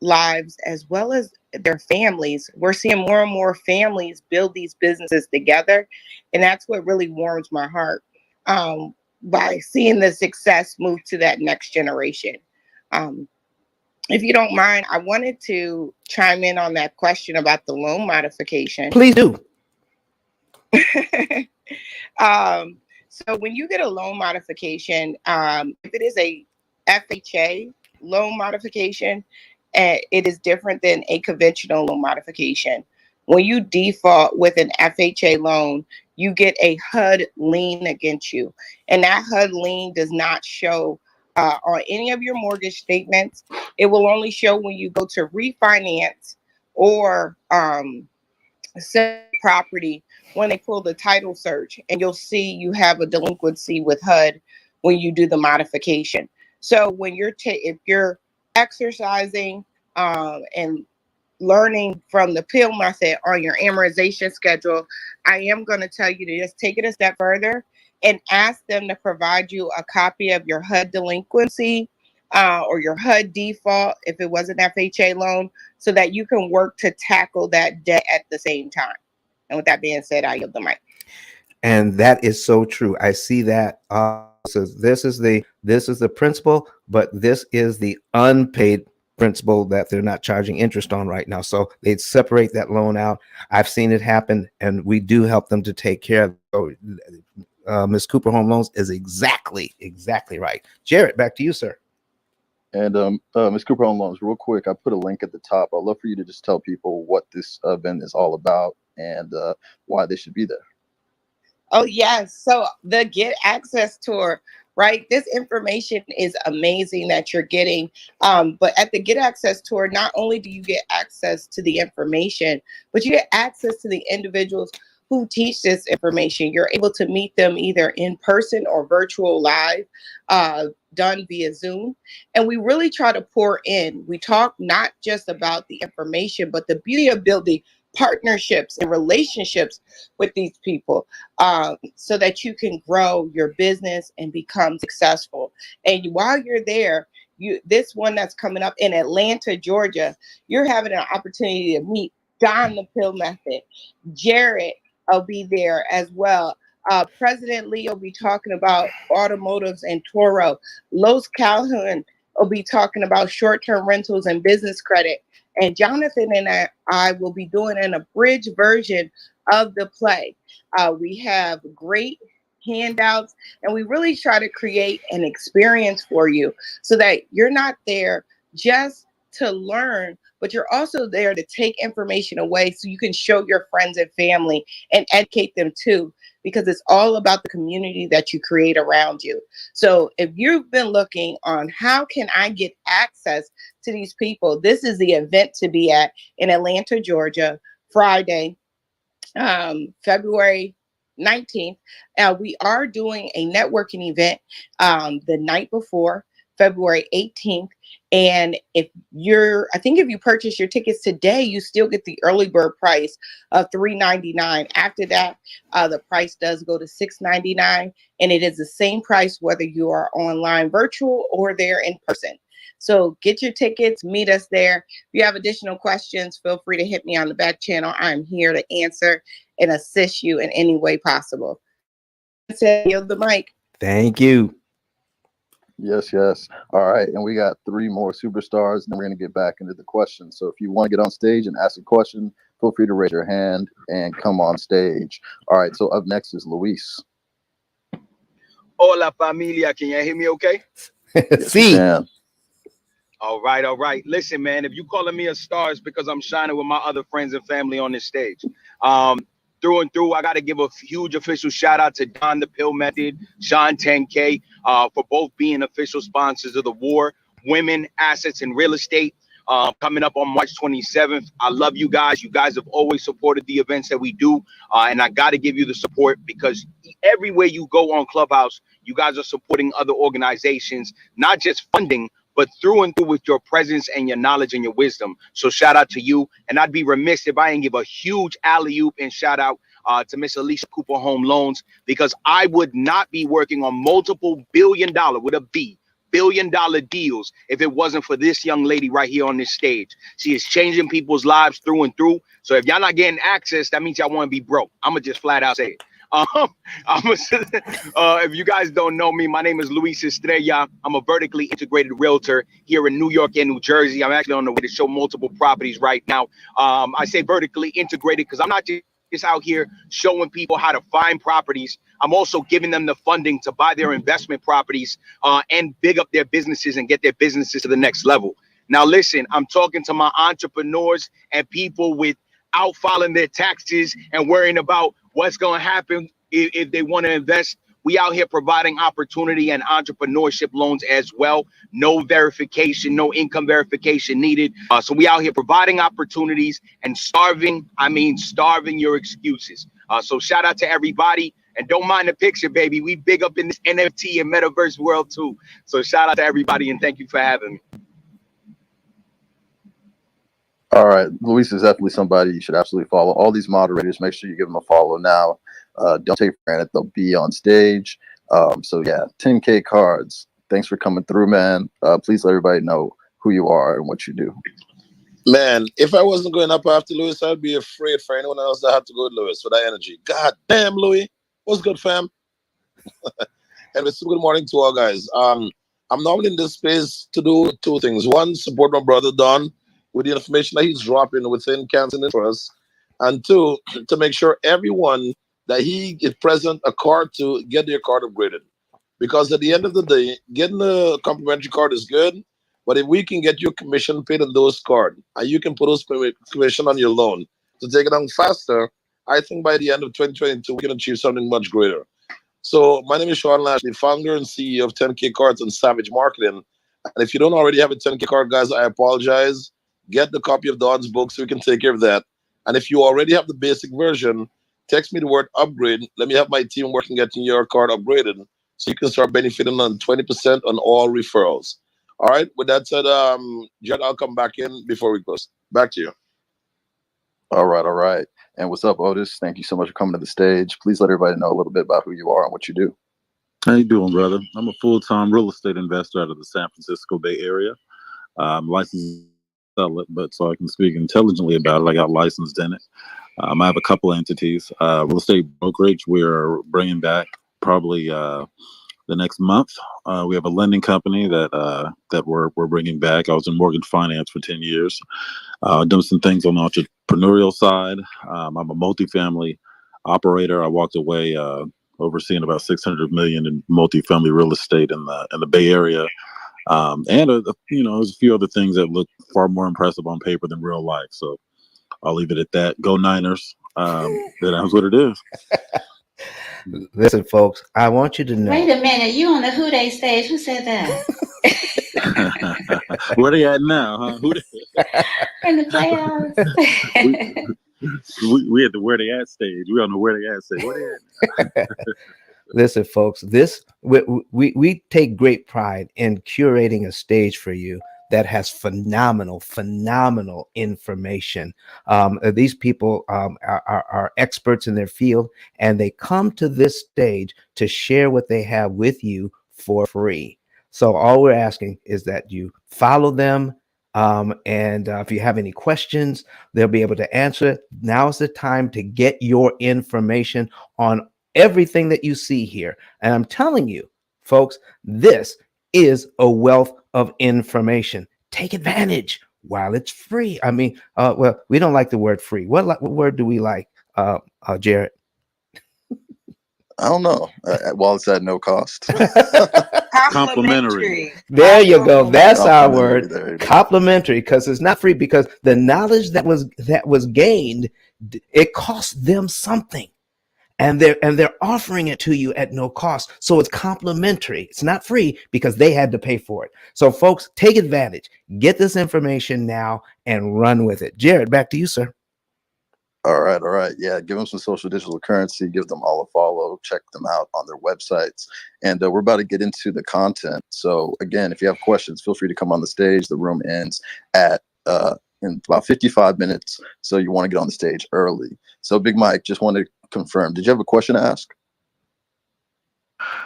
lives as well as their families. We're seeing more and more families build these businesses together. And that's what really warms my heart by seeing the success move to that next generation. If you don't mind, I wanted to chime in on that question about the loan modification. Please do. So when you get a loan modification, if it is a FHA loan modification, it is different than a conventional loan modification. When you default with an FHA loan, you get a HUD lien against you. And that HUD lien does not show on any of your mortgage statements. It will only show when you go to refinance or sell property when they pull the title search, and you'll see you have a delinquency with HUD when you do the modification. So when if you're exercising and learning from the P.I.L.L method on your amortization schedule, I am going to tell you to just take it a step further and ask them to provide you a copy of your HUD delinquency or your HUD default if it was an FHA loan, so that you can work to tackle that debt at the same time. And with that being said, I yield the mic. And that is so true. I see that. So this is the principal, but this is the unpaid principal that they're not charging interest on right now. So they separate that loan out. I've seen it happen, and we do help them to take care of. So, Ms. Cooper Home Loans is exactly right. Jared, back to you, sir. And Ms. Cooper Home Loans, real quick, I put a link at the top. I'd love for you to just tell people what this event is all about and why they should be there. Oh, yes. So the Get Access Tour, right? This information is amazing that you're getting. But at the Get Access Tour, not only do you get access to the information, but you get access to the individuals who teach this information. You're able to meet them either in person or virtual live, done via Zoom. And we really try to pour in. We talk not just about the information, but the beauty of building partnerships and relationships with these people, so that you can grow your business and become successful. And while you're there, this one that's coming up in Atlanta, Georgia, you're having an opportunity to meet Don the P.I.L.L Method. Jared will be there as well. President Lee will be talking about automotives and Toro. Los Calhoun will be talking about short-term rentals and business credit. And Jonathan and I will be doing an abridged version of the play. We have great handouts, and we really try to create an experience for you so that you're not there just to learn, but you're also there to take information away so you can show your friends and family and educate them too, because it's all about the community that you create around you. So if you've been looking on how can I get access to these people, this is the event to be at in Atlanta, Georgia, Friday, February 19th. We are doing a networking event the night before, February 18th. And I think if you purchase your tickets today, you still get the early bird price of $399. After that, the price does go to $699, and it is the same price whether you are online, virtual, or there in person. So get your tickets, meet us there. If you have additional questions, feel free to hit me on the back channel. I'm here to answer and assist you in any way possible. Yield the mic. Thank you. Yes. All right. And we got 3 more superstars, and then we're going to get back into the questions. So if you want to get on stage and ask a question, feel free to raise your hand and come on stage. All right. So up next is Luis. Hola, familia. Can you hear me okay? Yes, we can. All right. Listen, man, if you calling me a star, it's because I'm shining with my other friends and family on this stage. Through and through, I got to give a huge official shout out to Don the P.I.L.L Method, Sean 10K, for both being official sponsors of the War, Women, Assets, and Real Estate. Coming up on March 27th. I love you guys. You guys have always supported the events that we do. And I got to give you the support because everywhere you go on Clubhouse, you guys are supporting other organizations, not just funding, but through and through with your presence and your knowledge and your wisdom. So shout out to you. And I'd be remiss if I didn't give a huge alley-oop and shout out to Miss Alicia Cooper Home Loans, because I would not be working on multiple billion-dollar, with a B, billion-dollar deals if it wasn't for this young lady right here on this stage. She is changing people's lives through and through. So if y'all not getting access, that means y'all want to be broke. I'm going to just flat out say it. If you guys don't know me, my name is Luis Estrella. I'm a vertically integrated realtor here in New York and New Jersey. I'm actually on the way to show multiple properties right now. I say vertically integrated because I'm not just out here showing people how to find properties. I'm also giving them the funding to buy their investment properties and big up their businesses and get their businesses to the next level. Now, listen, I'm talking to my entrepreneurs and people without filing their taxes and worrying about what's going to happen if they want to invest. We out here providing opportunity and entrepreneurship loans as well. No verification, no income verification needed. So we out here providing opportunities and starving your excuses. So shout out to everybody. And don't mind the picture, baby. We big up in this NFT and metaverse world too. So shout out to everybody and thank you for having me. All right, Luis is definitely somebody you should absolutely follow. All these moderators, make sure you give them a follow now. Don't take for granted they'll be on stage. So yeah, 10K cards. Thanks for coming through, man. Please let everybody know who you are and what you do. Man, if I wasn't going up after Lewis, I'd be afraid for anyone else that had to go with Lewis for that energy. God damn, Louis. What's good, fam? Anyway, so good morning to all guys. I'm normally in this space to do two things. One, support my brother Don with the information that he's dropping within Canton for us. And two, to make sure everyone that he is present a card to get their card upgraded. Because at the end of the day, getting a complimentary card is good. But if we can get your commission paid on those cards, and you can put those commission on your loan to take it on faster, I think by the end of 2022, we can achieve something much greater. So my name is Sean Lashley, founder and CEO of 10K Cards and Savage Marketing. And if you don't already have a 10K card, guys, I apologize. Get the copy of Don's book so we can take care of that. And if you already have the basic version, text me the word upgrade. Let me have my team working getting your card upgraded so you can start benefiting on 20% on all referrals. All right. With that said, Jed, I'll come back in before we close. Back to you. All right, all right. And what's up, Otis? Thank you so much for coming to the stage. Please let everybody know a little bit about who you are and what you do. How you doing, brother? I'm a full-time real estate investor out of the San Francisco Bay Area. I'm licensed to sell it, but so I can speak intelligently about it, I got licensed in it. I have a couple of entities. Real estate brokerage, we're bringing back probably the next month. We have a lending company that we're bringing back. I was in mortgage finance for 10 years. Done some things on the entrepreneurial side. I'm a multifamily operator. I walked away overseeing about 600 million in multifamily real estate in the Bay Area. And there's a few other things that look far more impressive on paper than real life. So I'll leave it at that. Go Niners. That's what it is. Listen, folks, I want you to know. Wait a minute, you on the Who Dey stage? Who said that? Where they at now, huh? In the playoffs. we at the Where They At stage. We don't know where they at stage. Where they at? Listen, folks, we take great pride in curating a stage for you that has phenomenal information. These people are experts in their field, and they come to this stage to share what they have with you for free. So all we're asking is that you follow them. And if you have any questions, they'll be able to answer it. Now is the time to get your information on everything that you see here. And I'm telling you, folks, this is a wealth of information. Take advantage while it's free. I mean, well, we don't like the word free. What word do we like, Jared? I don't know. While it's at no cost. Complimentary. There you go. That's our word. Complimentary, because it's not free, because the knowledge that was gained, it cost them something. And they're offering it to you at no cost. So it's complimentary. It's not free because they had to pay for it. So folks, take advantage. Get this information now and run with it. Jared, back to you, sir. All right, all right. Yeah, give them some social digital currency. Give them all a follow. Check them out on their websites. And we're about to get into the content. So again, if you have questions, feel free to come on the stage. The room ends at in about 55 minutes. So you want to get on the stage early. So Big Mike, just wanted to confirm. Did you have a question to ask?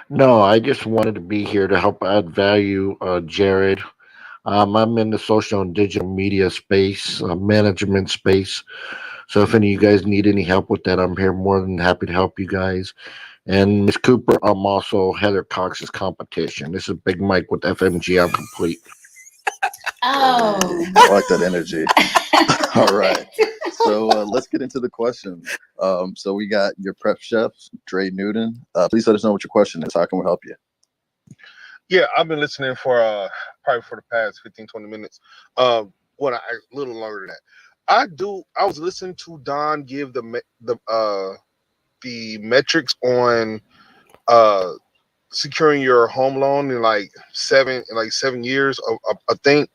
No, I just wanted to be here to help add value, Jared. I'm in the social and digital media space, management space. So if any of you guys need any help with that, I'm here more than happy to help you guys. And Miss Cooper, I'm also Heather Cox's competition. This is Big Mike with FMG. I'm complete. Oh, I like that energy. All right. So let's get into the questions. So we got your prep chef, Dre Newton. Please let us know what your question is. How can we help you? Yeah, I've been listening for probably for the past 15, 20 minutes. A little longer than that. I was listening to Don give the metrics on securing your home loan in like 7 years. I think.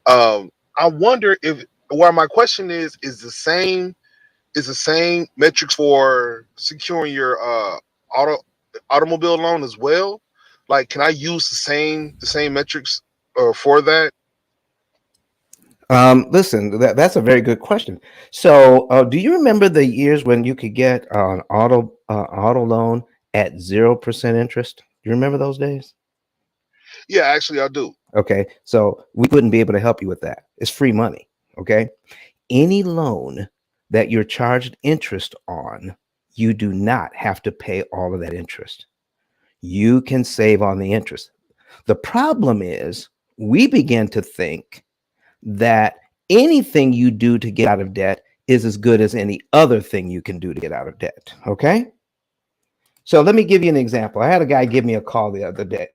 I wonder if my question is the same is the same metrics for securing your automobile loan as well? Like, can I use the same metrics for that? Listen, that's a very good question. So, do you remember the years when you could get an auto loan at 0% interest? Do you remember those days? Yeah, actually, I do. Okay, so we wouldn't be able to help you with that. It's free money. Okay, any loan that you're charged interest on, you do not have to pay all of that interest. You can save on the interest. The problem is we begin to think that anything you do to get out of debt is as good as any other thing you can do to get out of debt. Okay. So let me give you an example. I had a guy give me a call the other day,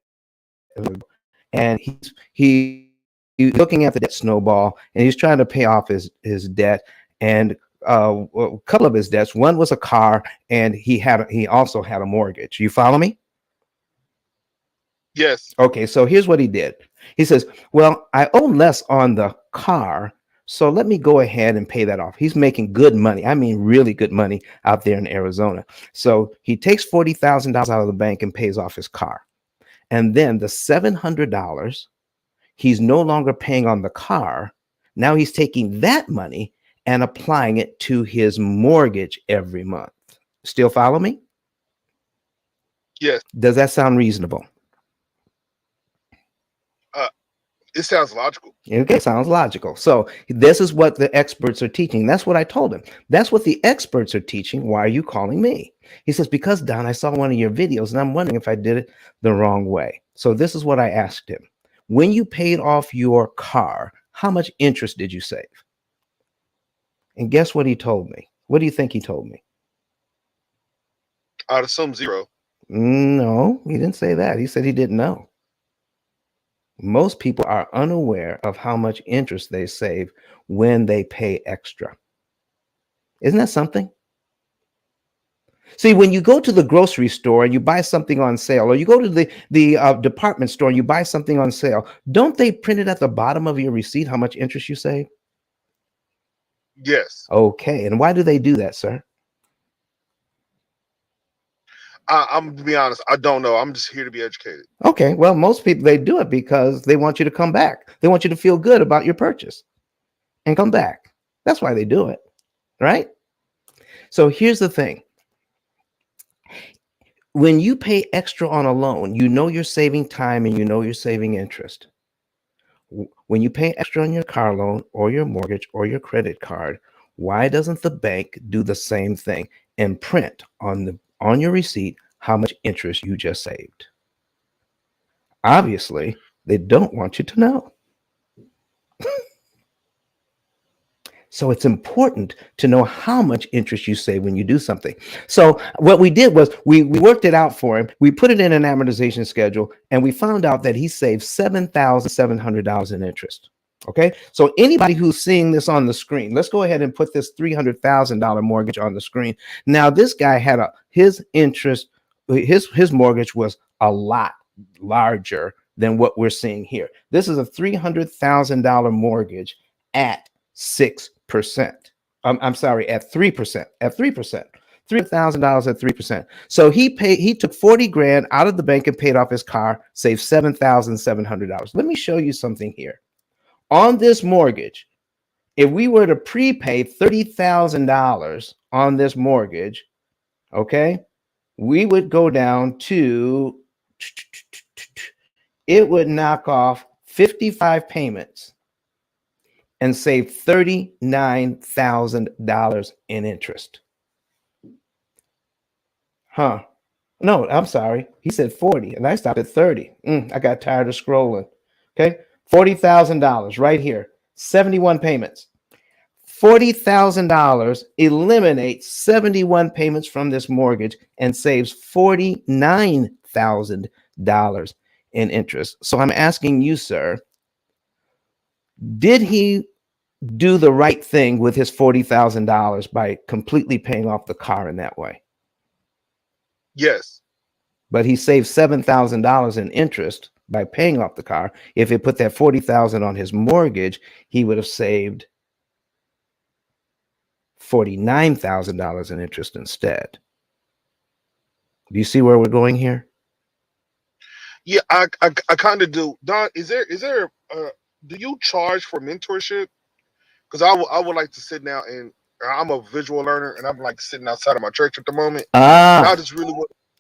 and he's looking at the debt snowball, and he's trying to pay off his debt. And a couple of his debts. One was a car, and he also had a mortgage. You follow me? Yes. Okay, so here's what he did. He says, well, I owe less on the car, so let me go ahead and pay that off. He's making good money. I mean, really good money out there in Arizona. So he takes $40,000 out of the bank and pays off his car. And then the $700 he's no longer paying on the car. Now he's taking that money and applying it to his mortgage every month. Still follow me? Yes. Does that sound reasonable? It sounds logical. Okay, sounds logical. So this is what the experts are teaching. That's what I told him. That's what the experts are teaching. Why are you calling me? He says, because Don, I saw one of your videos and I'm wondering if I did it the wrong way. So this is what I asked him. When you paid off your car, how much interest did you save? And guess what he told me? What do you think he told me? I'd assume 0. No, he didn't say that. He said he didn't know. Most people are unaware of how much interest they save when they pay extra. Isn't that something? See, when you go to the grocery store and you buy something on sale, or you go to the department store and you buy something on sale, don't they print it at the bottom of your receipt how much interest you save? Yes. Okay, and why do they do that, sir? I'm to be honest, I don't know. I'm just here to be educated. Okay, well, most people, they do it because they want you to come back. They want you to feel good about your purchase and come back. That's why they do it, right? So here's the thing. When you pay extra on a loan, you know you're saving time and you know you're saving interest. When you pay extra on your car loan or your mortgage or your credit card, why doesn't the bank do the same thing and print on your receipt how much interest you just saved? Obviously, they don't want you to know. So it's important to know how much interest you save when you do something. So what we did was we worked it out for him. We put it in an amortization schedule, and we found out that he saved $7,700 in interest. Okay, so anybody who's seeing this on the screen, let's go ahead and put this $300,000 mortgage on the screen. Now, this guy had his interest, his mortgage was a lot larger than what we're seeing here. This is a $300,000 mortgage at 6%. I'm sorry, at 3%. At 3%. $3,000 at 3%. So he took 40 grand out of the bank and paid off his car, saved $7,700. Let me show you something here. On this mortgage, if we were to prepay $30,000 on this mortgage, okay, we would go down to, it would knock off 55 payments and save $39,000 in interest. Huh? No, I'm sorry. He said 40 and I stopped at 30. I got tired of scrolling. Okay. $40,000 right here. 71 payments. $40,000 eliminates 71 payments from this mortgage and saves $49,000 in interest. So I'm asking you, sir, did he do the right thing with his $40,000 by completely paying off the car in that way? Yes. But he saved $7,000 in interest by paying off the car. If he put that $40,000 on his mortgage, he would have saved $49,000 in interest instead. Do you see where we're going here? Yeah, I kind of do. Don, is there do you charge for mentorship? Because I would like to sit down and I'm a visual learner and I'm like sitting outside of my church at the moment. And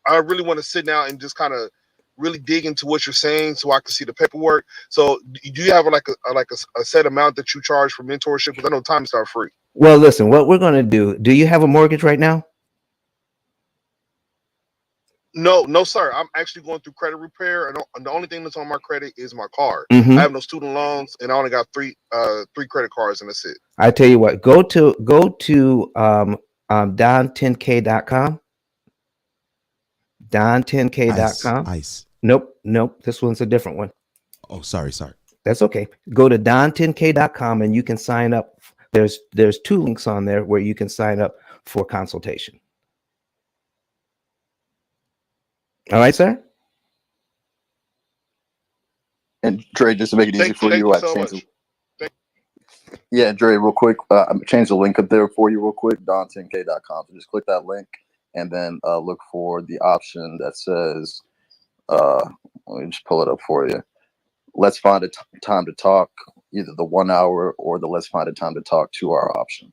I really want to sit down and just kind of really dig into what you're saying so I can see the paperwork. So do you have a set amount that you charge for mentorship? Because I know time is not free. Well, listen, what we're going to do you have a mortgage right now? No, sir. I'm actually going through credit repair, and the only thing that's on my credit is my car. Mhm. I have no student loans, and I only got three credit cards, and that's it. I tell you what, go to don10k.com. don10k.com. Ice. Nope. This one's a different one. Oh, sorry. That's okay. Go to don10k.com and you can sign up. There's 2 links on there where you can sign up for consultation. All right, sir? And Dre, just to make it easy for you, I so changed much. Yeah, Dre, real quick, I'm change the link up there for you real quick, don10k.com. So just click that link and then look for the option that says, let me just pull it up for you. Let's find a time to talk, either the 1 hour or the let's find a time to talk 2 hour option.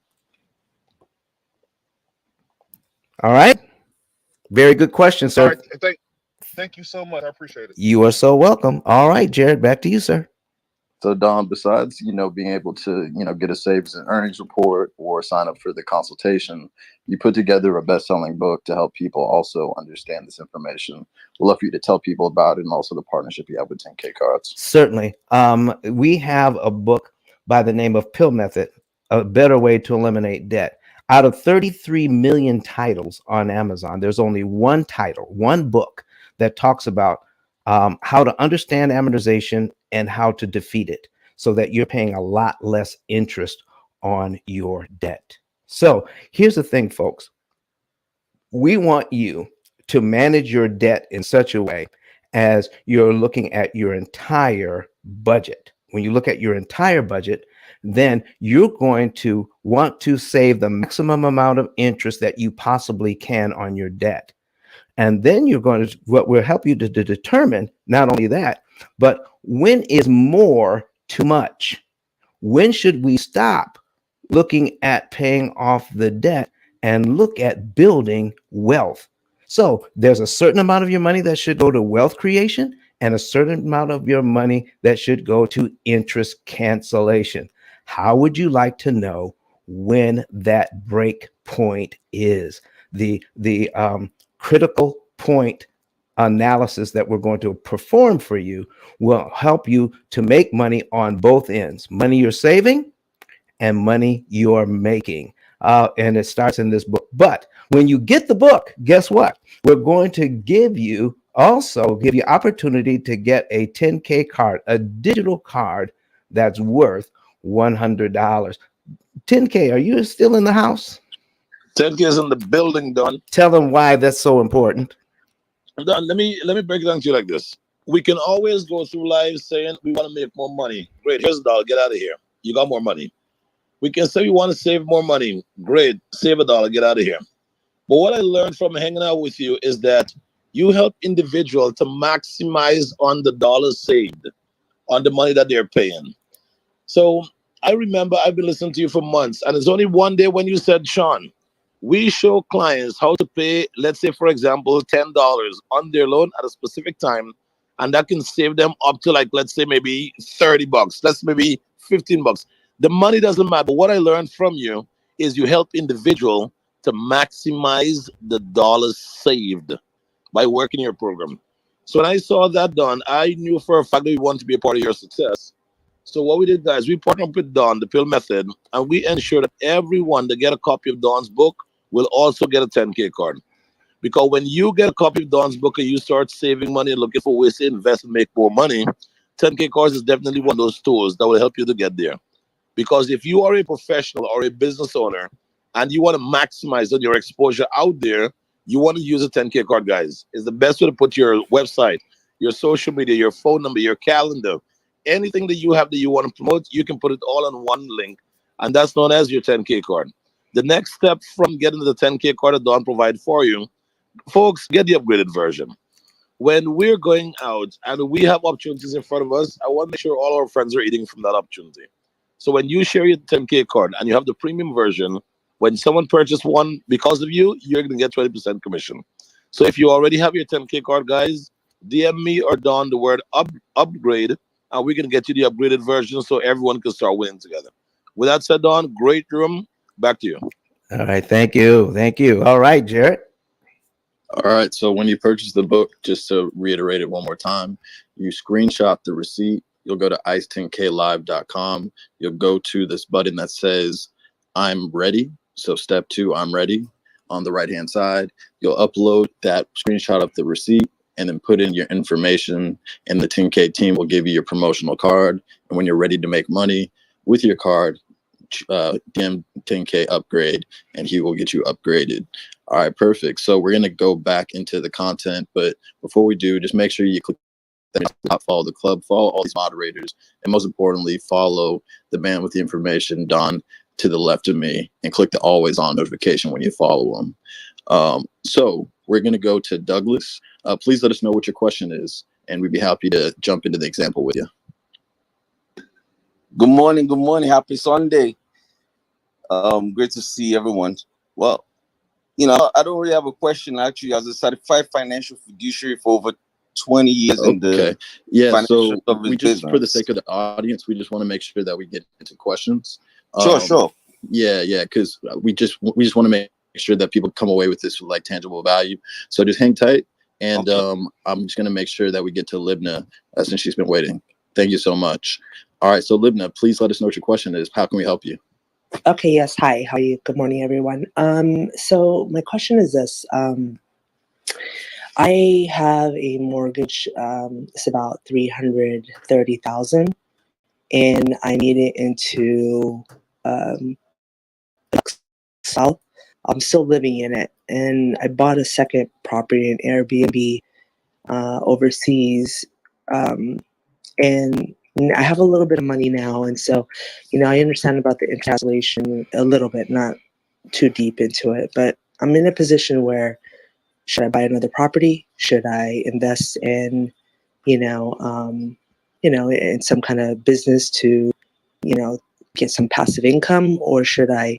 All right. Very good question, sir. All right, thank you so much. I appreciate it. You are so welcome. All right, Jared, back to you, sir. So Don, besides, being able to, get a savings and earnings report or sign up for the consultation, you put together a best-selling book to help people also understand this information. We'd love for you to tell people about it and also the partnership you have with 10K Cards. Certainly. We have a book by the name of P.I.L.L Method, A Better Way to Eliminate Debt. Out of 33 million titles on Amazon, there's only one book that talks about how to understand amortization and how to defeat it so that you're paying a lot less interest on your debt. So here's the thing, folks. We want you to manage your debt in such a way as you're looking at your entire budget. When you look at your entire budget, then you're going to want to save the maximum amount of interest that you possibly can on your debt. And then what will help you to determine not only that, but when is more too much? When should we stop looking at paying off the debt and look at building wealth? So there's a certain amount of your money that should go to wealth creation and a certain amount of your money that should go to interest cancellation. How would you like to know when that break point is? The critical point analysis that we're going to perform for you will help you to make money on both ends, money you're saving and money you're making. And it starts in this book. But when you get the book, guess what? We're going to give you opportunity to get a 10K card, a digital card that's worth $100. 10K, are you still in the house? 10K is in the building, Don. Tell them why that's so important. Don, let me break it down to you like this. We can always go through life saying we want to make more money. Great, here's $1. Get out of here. You got more money. We can say we want to save more money. Great, save $1. Get out of here. But what I learned from hanging out with you is that you help individuals to maximize on the dollars saved, on the money that they're paying. So I remember I've been listening to you for months, and it's only one day when you said, Sean, we show clients how to pay, let's say, for example, $10 on their loan at a specific time, and that can save them up to, like, let's say maybe $30. Let's maybe $15. The money doesn't matter. But what I learned from you is you help individual to maximize the dollars saved by working your program. So when I saw that done, I knew for a fact that we want to be a part of your success. So what we did, guys, we partnered up with Don, the P.I.L.L Method, and we ensure that everyone that get a copy of Don's book will also get a 10K card. Because when you get a copy of Don's book and you start saving money and looking for ways to invest and make more money, 10K cards is definitely one of those tools that will help you to get there. Because if you are a professional or a business owner and you want to maximize on your exposure out there, you want to use a 10K card, guys. It's the best way to put your website, your social media, your phone number, your calendar, anything that you have that you want to promote, you can put it all on one link, and that's known as your 10K card. The next step from getting the 10K card that Don provide for you, folks, get the upgraded version. When we're going out and we have opportunities in front of us, I want to make sure all our friends are eating from that opportunity. So when you share your 10K card and you have the premium version, when someone purchases one because of you, you're going to get 20% commission. So if you already have your 10K card, guys, DM me or Don the word upgrade, and we can get you the upgraded version so everyone can start winning together. With that said, Don, great room. Back to you. All right. Thank you. Thank you. All right, Jared. All right. So when you purchase the book, just to reiterate it one more time, you screenshot the receipt. You'll go to ice10klive.com. You'll go to this button that says, I'm ready. So step 2, I'm ready. On the right-hand side, you'll upload that screenshot of the receipt and then put in your information, and the 10K team will give you your promotional card. And when you're ready to make money with your card, DM 10K upgrade, and he will get you upgraded. All right, perfect. So we're going to go back into the content, but before we do, just make sure you click that, follow the club, follow all these moderators, and most importantly, follow the man with the information, Don, to the left of me, and click the always on notification when you follow him. So we're going to go to Douglas. Please let us know what your question is, and we'd be happy to jump into the example with you. Good morning. Good morning. Happy Sunday. Great to see everyone. Well, I don't really have a question actually. As a certified financial fiduciary for over 20 years in the financial service just for the business. sake of the audience, we just want to make sure that we get into questions. Sure. Yeah, because we just want to make sure that people come away with this with like tangible value. So just hang tight, and I'm just gonna make sure that we get to Libna since she's been waiting. Thank you so much. All right, so Libna, please let us know what your question is. How can we help you? Okay, yes. Hi, how are you? Good morning, everyone. So my question is this. I have a mortgage, it's about $330,000, and I need it into South. I'm still living in it, and I bought a second property in Airbnb overseas, and I have a little bit of money now, and so, I understand about the interest cancellation a little bit, not too deep into it, but I'm in a position where should I buy another property? Should I invest in, in some kind of business to, get some passive income, or should I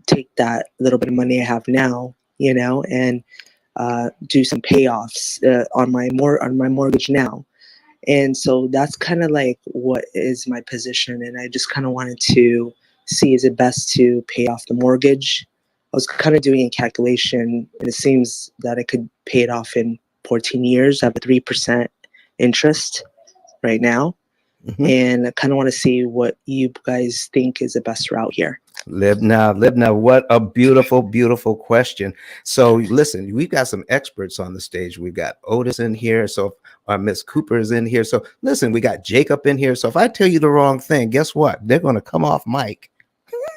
take that little bit of money I have now, and do some payoffs on my mortgage now? And so that's kind of like what is my position. And I just kind of wanted to see, is it best to pay off the mortgage? I was kind of doing a calculation, and it seems that I could pay it off in 14 years. I have a 3% interest right now. Mm-hmm. And I kind of want to see what you guys think is the best route here. Libna, what a beautiful, beautiful question. So listen, we've got some experts on the stage. We've got Otis in here. So Miss Cooper is in here. So listen, we got Jacob in here. So if I tell you the wrong thing, guess what? They're going to come off mic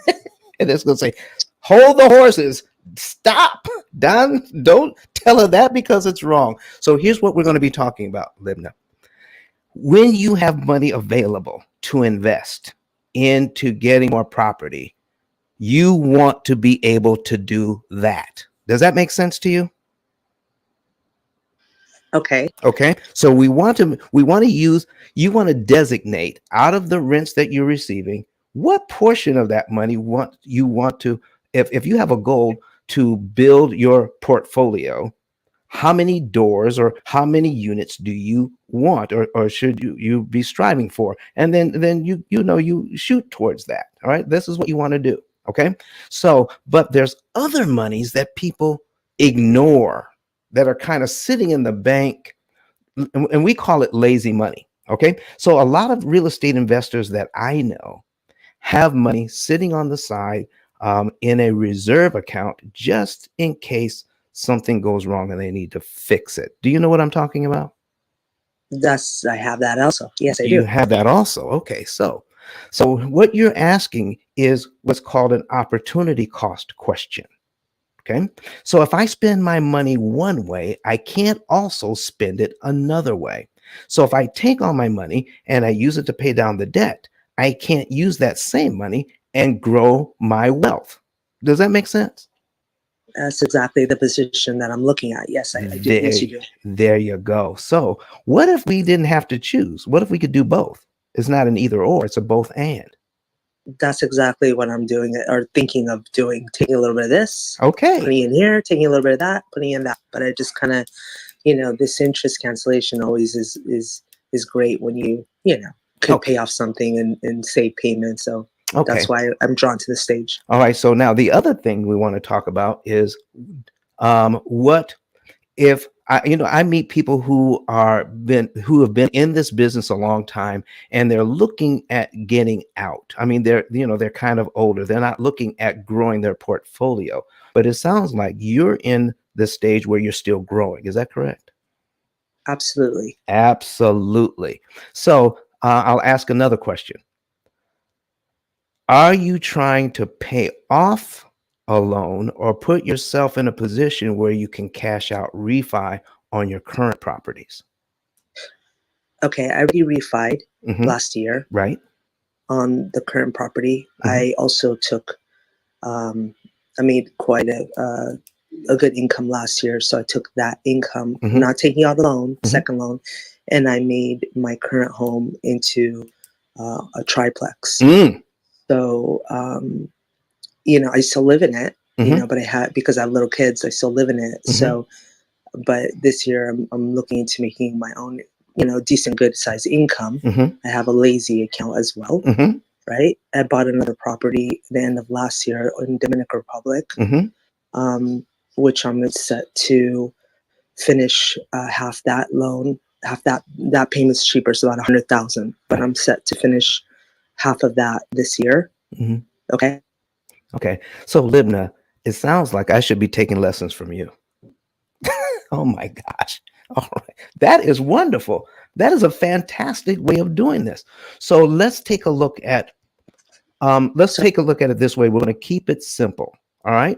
and it's going to say, hold the horses. Stop. Don, don't tell her that because it's wrong. So here's what we're going to be talking about, Libna. When you have money available to invest into getting more property, you want to be able to do that. Does that make sense to you? Okay. So you want to designate out of the rents that you're receiving, what portion of that money you want to, if you have a goal to build your portfolio, how many doors or how many units do you want or should you be striving for? And then you shoot towards that. All right. This is what you want to do. Okay. So, but there's other monies that people ignore that are kind of sitting in the bank, and we call it lazy money. Okay. So a lot of real estate investors that I know have money sitting on the side in a reserve account just in case something goes wrong and they need to fix it. Do you know what I'm talking about? I have that also. Yes, I do. You have that also. Okay. So what you're asking is what's called an opportunity cost question. Okay. So if I spend my money one way, I can't also spend it another way. So if I take all my money and I use it to pay down the debt, I can't use that same money and grow my wealth. Does that make sense? That's exactly the position that I'm looking at. Yes, I do. Yes, you do. There you go. So what if we didn't have to choose? What if we could do both? It's not an either or, it's a both and. That's exactly what I'm doing or thinking of doing. Taking a little bit of this, okay, putting in here, taking a little bit of that, putting in that. But I just kind of, this interest cancellation always is great when you could pay off something and save payment. So that's why I'm drawn to the stage. All right. So now the other thing we want to talk about is what if I meet people who have been in this business a long time and they're looking at getting out. I mean, they're kind of older. They're not looking at growing their portfolio, but it sounds like you're in the stage where you're still growing. Is that correct? Absolutely. Absolutely. So I'll ask another question. Are you trying to pay off a loan or put yourself in a position where you can cash out refi on your current properties? Okay, I already refied last year. Right. On the current property. I also took, I made quite a good income last year. So I took that income, not taking out the loan, second loan, and I made my current home into a triplex. So, I still live in it, but because I have little kids, I still live in it. So, but this year I'm looking into making my own, decent, good size income. I have a lazy account as well, right? I bought another property at the end of last year in Dominican Republic, which I'm set to finish half that loan. Half that payment's cheaper, so about $100,000. But I'm set to finish half of that this year. Okay. Okay. So Libna, it sounds like I should be taking lessons from you. Oh my gosh. All right. That is wonderful. That is a fantastic way of doing this. So let's take a look at it this way. We're going to keep it simple. All right.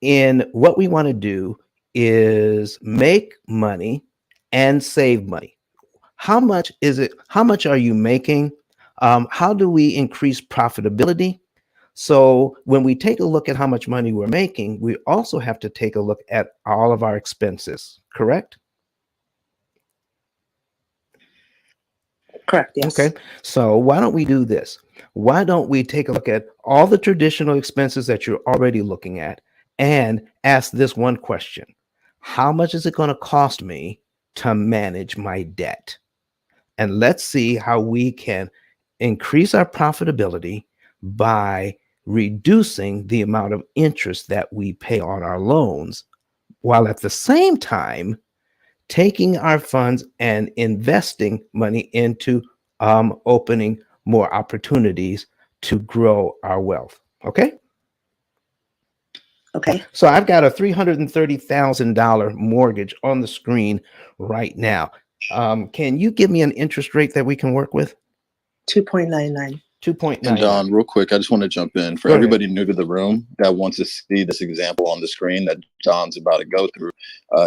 And what we want to do is make money and save money. How much is it? How much are you making? How do we increase profitability? So when we take a look at how much money we're making, we also have to take a look at all of our expenses, correct? Correct, yes. Okay, so why don't we do this? Why don't we take a look at all the traditional expenses that you're already looking at and ask this one question. How much is it going to cost me to manage my debt? And let's see how we can increase our profitability by reducing the amount of interest that we pay on our loans, while at the same time taking our funds and investing money into opening more opportunities to grow our wealth. Okay. Okay. So I've got a $330,000 mortgage on the screen right now. Can you give me an interest rate that we can work with? 2.99. 2.99. And Don, real quick, I just want to jump in for everybody new to the room that wants to see this example on the screen that John's about to go through.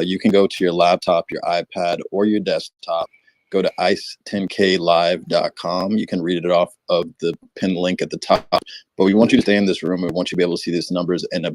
You can go to your laptop, your iPad, or your desktop. Go to ice10klive.com. You can read it off of the pinned link at the top. But we want you to stay in this room. We want you to be able to see these numbers on a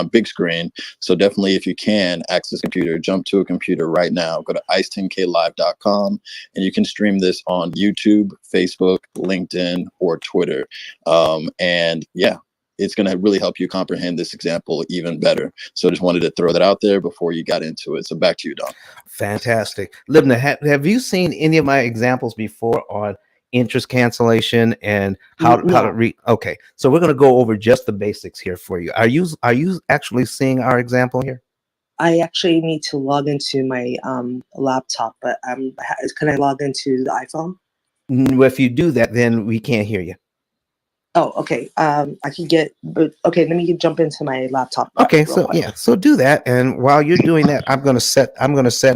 big screen. So definitely, if you can, access a computer, jump to a computer right now. Go to ice10klive.com, and you can stream this on YouTube, Facebook, LinkedIn, or Twitter. And yeah, it's going to really help you comprehend this example even better. So just wanted to throw that out there before you got into it. So back to you, Don. Fantastic. Libna, have you seen any of my examples before on interest cancellation and how to read? Okay, so we're going to go over just the basics here for you. Are you actually seeing our example here? I actually need to log into my laptop, but can I log into the iPhone? Well, if you do that, then we can't hear you. Oh, okay. I can get, but okay, let me jump into my laptop. Okay, so yeah, so do that, and while you're doing that, I'm gonna set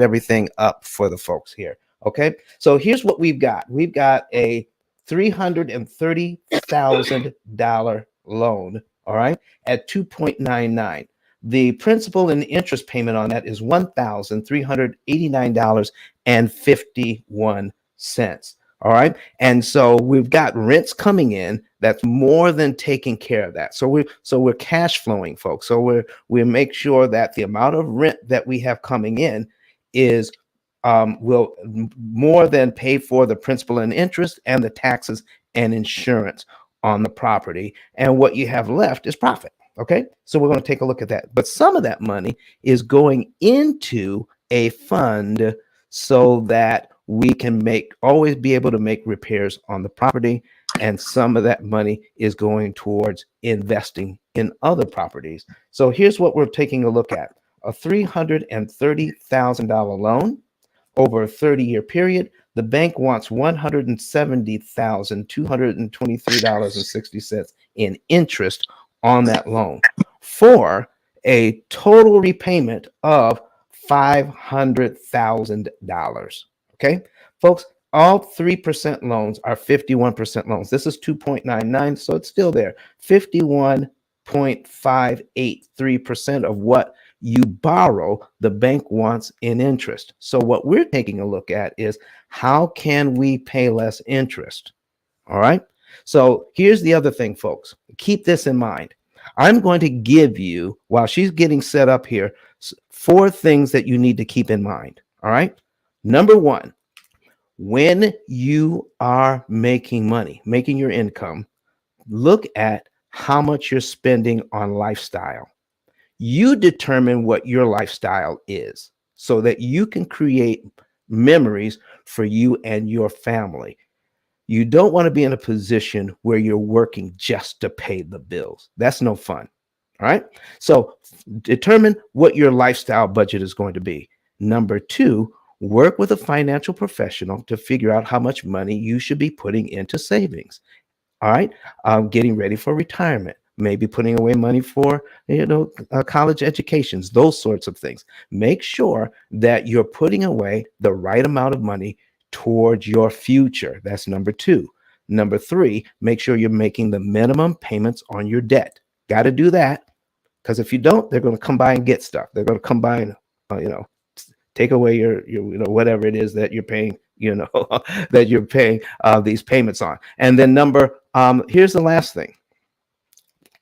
everything up for the folks here. Okay, so here's what we've got. We've got a $330,000 loan. All right, at 2.99. The principal and interest payment on that is $1,389.51. All right. And so we've got rents coming in that's more than taking care of that. So we're cash flowing, folks. So we make sure that the amount of rent that we have coming in is will more than pay for the principal and interest and the taxes and insurance on the property. And what you have left is profit. Okay, so we're going to take a look at that. But some of that money is going into a fund so that we can always be able to make repairs on the property. And some of that money is going towards investing in other properties. So here's what we're taking a look at. A $330,000 loan over a 30-year period. The bank wants $170,223.60 in interest on that loan for a total repayment of $500,000. Okay, folks, all 3% loans are 51% loans. This is 2.99, so it's still there. 51.583% of what you borrow, the bank wants in interest. So what we're taking a look at is how can we pay less interest? All right. So here's the other thing, folks. Keep this in mind. I'm going to give you, while she's getting set up here, 4 things that you need to keep in mind. All right. Number 1, when you are making money, making your income, look at how much you're spending on lifestyle. You determine what your lifestyle is so that you can create memories for you and your family. You don't want to be in a position where you're working just to pay the bills. That's no fun. All right. So determine what your lifestyle budget is going to be. Number 2, work with a financial professional to figure out how much money you should be putting into savings. All right. Getting ready for retirement, maybe putting away money for, college educations, those sorts of things. Make sure that you're putting away the right amount of money towards your future. That's number 2. Number 3, make sure you're making the minimum payments on your debt. Got to do that, because if you don't, they're going to come by and get stuff. They're going to come by and, take away your whatever it is that you're paying, that you're paying these payments on. And then here's the last thing.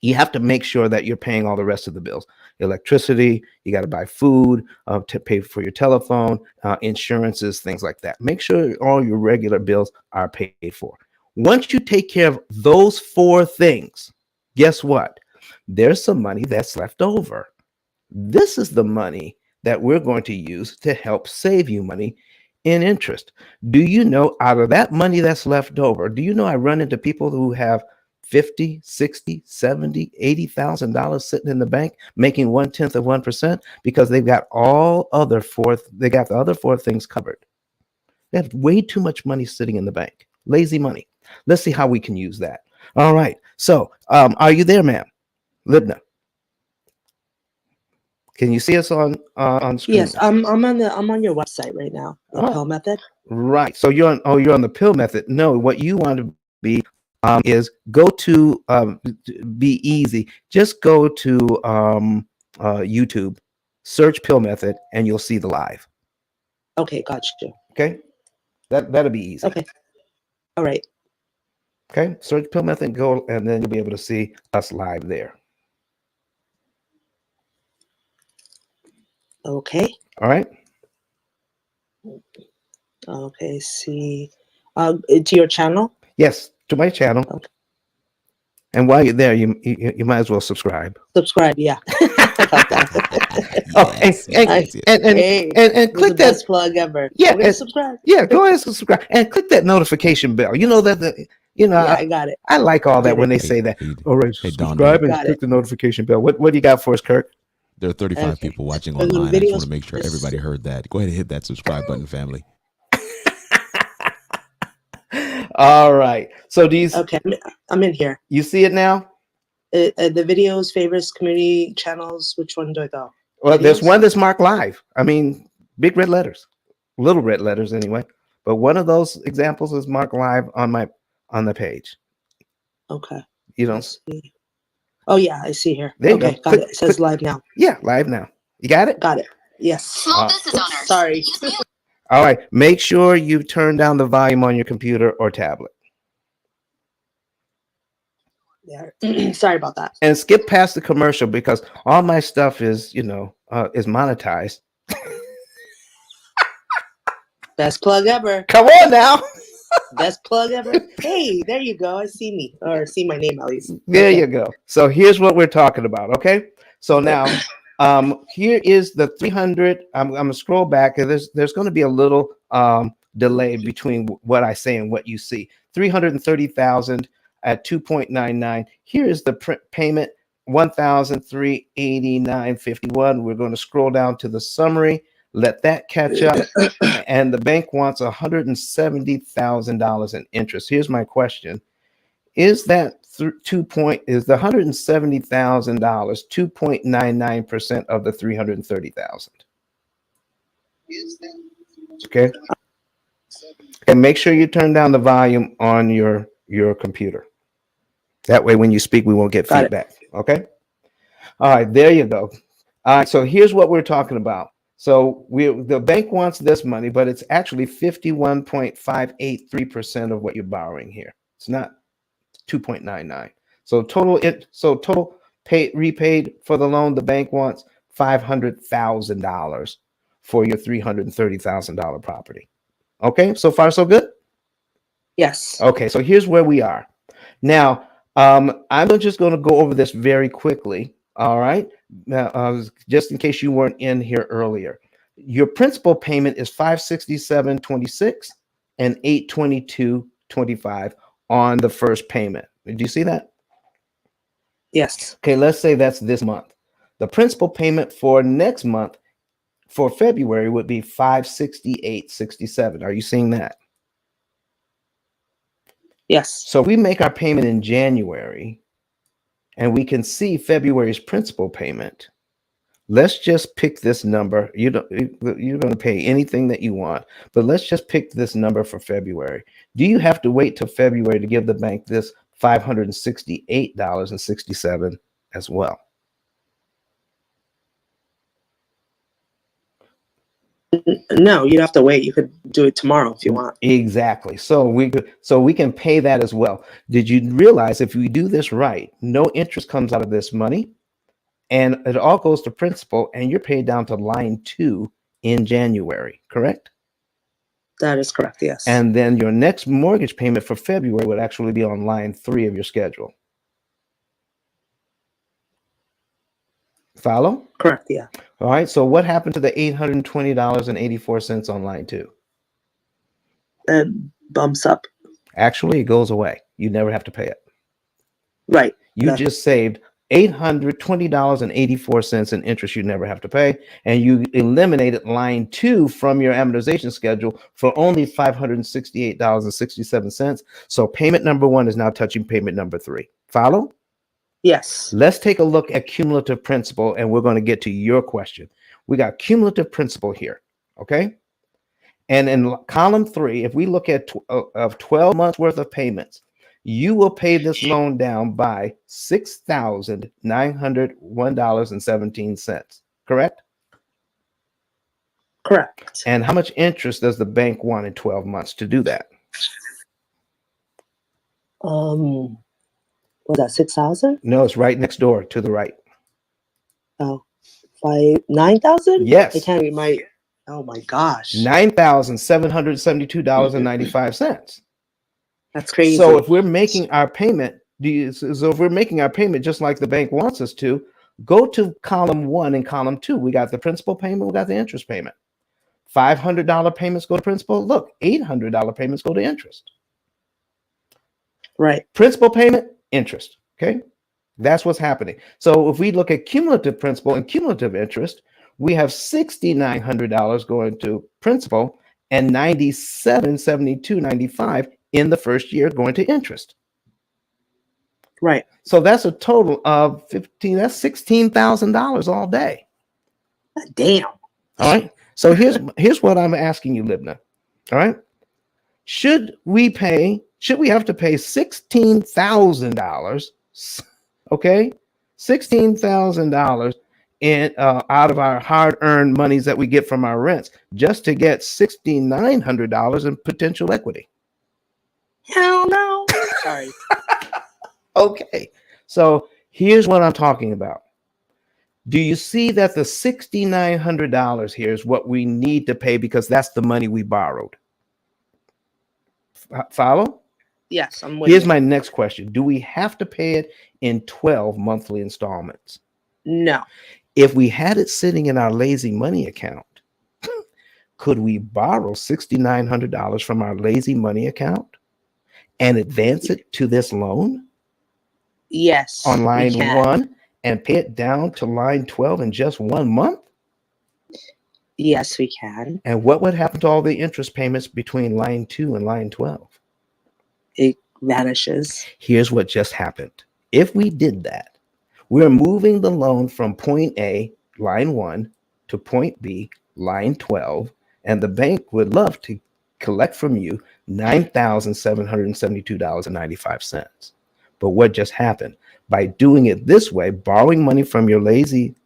You have to make sure that you're paying all the rest of the bills. Electricity, you got to buy food, to pay for your telephone, insurances, things like that. Make sure all your regular bills are paid for. Once you take care of those 4 things, guess what? There's some money that's left over. This is the money that we're going to use to help save you money in interest. Do you know, out of that money that's left over, do you know I run into people who have $50, $60, $70, $80,000 sitting in the bank making 0.1% because they've got the other 4 things covered. They have way too much money sitting in the bank. Lazy money. Let's see how we can use that. All right. So are you there, ma'am? Libna. Can you see us on screen? Yes, I'm on your website right now. The P.I.L.L method. Right. So you're on the P.I.L.L method. No, what you want to be is go to be easy. Just go to YouTube, search P.I.L.L method, and you'll see the live. Okay, gotcha. Okay, that'll be easy. Okay. All right. Okay, search P.I.L.L method, go, and then you'll be able to see us live there. Okay. All right. Okay. See, to your channel. Yes, to my channel. Okay. And while you're there, you might as well subscribe. Subscribe, yeah. And click that best plug ever. Yeah, and subscribe. Yeah, go ahead and subscribe and click that notification bell. You know that yeah, I got it. I like all that when they say that. All right, subscribe and click the notification bell. What do you got for us, Kirk? There are 35 people watching online. I just want to make sure everybody heard that. Go ahead and hit that subscribe button, family. All right. So Okay, I'm in here. You see it now? The videos, favorites, community channels. Which one do I go? Well, Videos? there's one that's marked live. I mean, big red letters, little red letters anyway. But one of those examples is marked live on the page. Okay. You don't see. Oh yeah, I see here. There you okay, go. Got it. It says live now. Yeah, live now. You got it? Got it. Yes. Small business owners. Sorry. All right. Make sure you turn down the volume on your computer or tablet. Yeah. Sorry about that. And skip past the commercial because all my stuff is, is monetized. Best plug ever. Come on now. Best plug ever. Hey, there you go. I see me, or see my name at least. There Okay. you go. So here's what we're talking about. Okay. So now, here is the 300. I'm going to scroll back, and there's going to be a little delay between what I say and what you see. 330,000 at 2.99. Here is the payment, 1,389.51. We're going to scroll down to the summary. Let that catch up. And the bank wants $170,000 in interest. Here's my question. Is that is the $170,000 2.99% of the 330,000? Okay. And make sure you turn down the volume on your computer. That way when you speak, we won't get feedback. Okay. All right, there you go. All right, so here's what we're talking about. So the bank wants this money, but it's actually 51.583% of what you're borrowing here. It's not 2.99. So total repaid for the loan, the bank wants $500,000 for your $330,000 property. Okay, so far so good? Yes. Okay, so here's where we are. Now, I'm just going to go over this very quickly. All right, now, just in case you weren't in here earlier, your principal payment is $567.26 and $822.25 on the first payment. Did you see that? Yes. Okay, let's say that's this month. The principal payment for next month, for February, would be $568.67. Are you seeing that? Yes. So if we make our payment in January and we can see February's principal payment, let's just pick this number. You're going to pay anything that you want, but let's just pick this number for February. Do you have to wait till February to give the bank this $568.67 as well? No, you'd have to wait. You could do it tomorrow if you want. Exactly. So we can pay that as well. Did you realize if we do this right, no interest comes out of this money, and it all goes to principal, and you're paid down to line 2 in January, correct? That is correct, yes. And then your next mortgage payment for February would actually be on line 3 of your schedule. Follow? Correct, yeah. All right. So what happened to the $820.84 on line 2? It bumps up. Actually, it goes away. You never have to pay it. Right. You just saved $820.84 in interest you never have to pay, and you eliminated line 2 from your amortization schedule for only $568.67. So payment number 1 is now touching payment number 3. Follow? Yes. Let's take a look at cumulative principal, and we're going to get to your question. We got cumulative principal here, okay? And in column 3, if we look at 12 months worth of payments, you will pay this loan down by $6,901.17, correct? Correct. And how much interest does the bank want in 12 months to do that? Was that 6,000? No, it's right next door to the right. Oh, 9,000? Yes. I can't read my. Oh my gosh. $9,772.95. That's crazy. So if we're making our payment, just like the bank wants us to, go to column 1 and column 2. We got the principal payment, we got the interest payment. $500 payments go to principal. Look, $800 payments go to interest. Right. Principal payment, interest. Okay. That's what's happening. So if we look at cumulative principal and cumulative interest, we have $6,900 going to principal and $97.72.95 in the first year going to interest. Right. So that's a total of that's $16,000 all day. Damn. All right. So here's what I'm asking you, Libna. All right. Should we have to pay $16,000? Okay, $16,000 in out of our hard-earned monies that we get from our rents just to get $6,900 in potential equity? Hell no. Sorry. Okay. So here's what I'm talking about. Do you see that the $6,900 here is what we need to pay because that's the money we borrowed? Follow? Yes, I'm with Here's you. my next question. Do we have to pay it in 12 monthly installments? No. If we had it sitting in our lazy money account, could we borrow $6,900 from our lazy money account and advance it to this loan Yes, on we line can. 1 and pay it down to line 12 in just 1 month? Yes, we can. And what would happen to all the interest payments between line 2 and line 12? It vanishes. Here's what just happened. If we did that, we're moving the loan from point A, line 1, to point B, line 12, and the bank would love to collect from you $9,772.95. But what just happened? By doing it this way, borrowing money from your lazy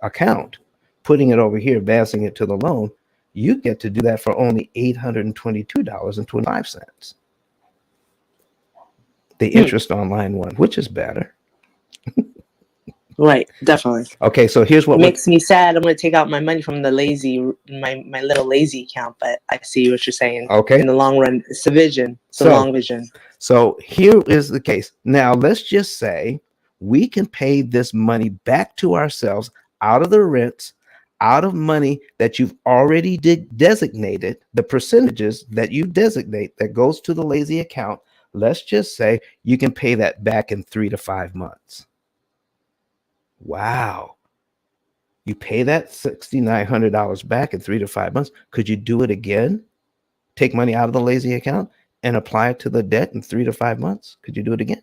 account, putting it over here, advancing it to the loan, you get to do that for only $822.25. The interest on line 1, which is better. Right, definitely. Okay, so here's what it makes me sad. I'm going to take out my money from the my little lazy account, but I see what you're saying. Okay. In the long run, it's a vision. It's a long vision. So here is the case. Now let's just say we can pay this money back to ourselves out of the rents, out of money that you've already designated, the percentages that you designate that goes to the lazy account. Let's just say you can pay that back in 3 to 5 months. Wow. You pay that $6,900 back in 3 to 5 months. Could you do it again? Take money out of the lazy account and apply it to the debt in 3 to 5 months? Could you do it again?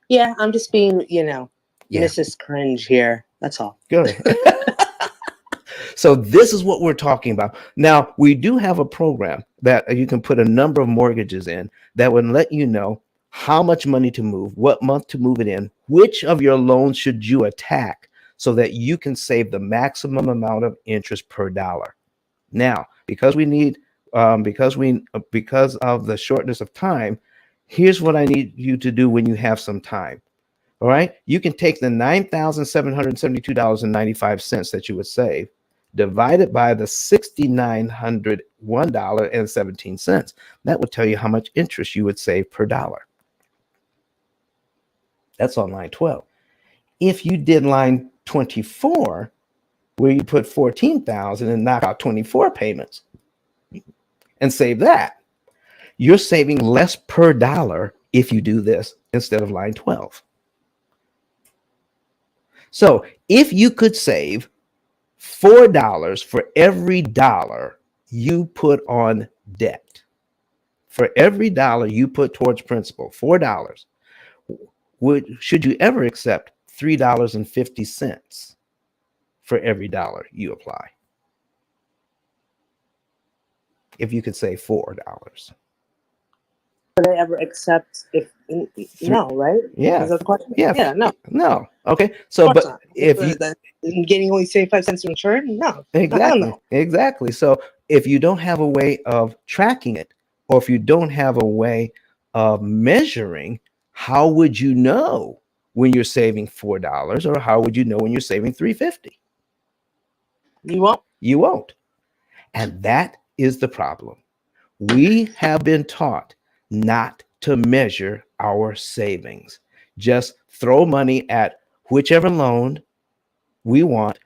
Yeah, I'm just being, Mrs. Cringe here. That's all. Good. So this is what we're talking about. Now, we do have a program that you can put a number of mortgages in that would let you know how much money to move, what month to move it in, which of your loans should you attack so that you can save the maximum amount of interest per dollar. Now, because we need, because of the shortness of time, here's what I need you to do when you have some time. All right, you can take the $9,772.95 that you would save, divide it by the $6,901.17. That would tell you how much interest you would save per dollar. That's on line 12. If you did line 24, where you put 14,000 and knock out 24 payments and save that, you're saving less per dollar if you do this instead of line 12. So if you could save $4 for every dollar you put on debt, for every dollar you put towards principal, $4, should you ever accept $3.50 for every dollar you apply? If you could save $4. Would I ever accept no, right? Yeah. Is that the question? Yeah. Yeah, no. No. Okay. So, but if you getting only 75 cents to insure, no. Exactly. Exactly. So if you don't have a way of tracking it, or if you don't have a way of measuring, how would you know when you're saving $4, or how would you know when you're saving $3.50? You won't. You won't. And that is the problem. We have been taught not to measure our savings. Just throw money at whichever loan we want,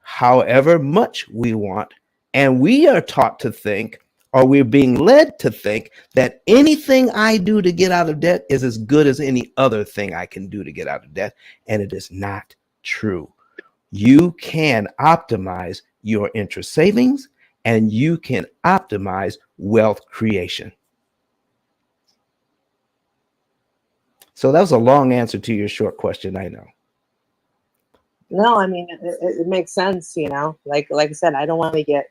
however much we want, and we are taught to think, or we're being led to think, that anything I do to get out of debt is as good as any other thing I can do to get out of debt, and it is not true. You can optimize your interest savings, and you can optimize wealth creation. So that was a long answer to your short question, I know. No, I mean, it makes sense, Like I said, I don't want to get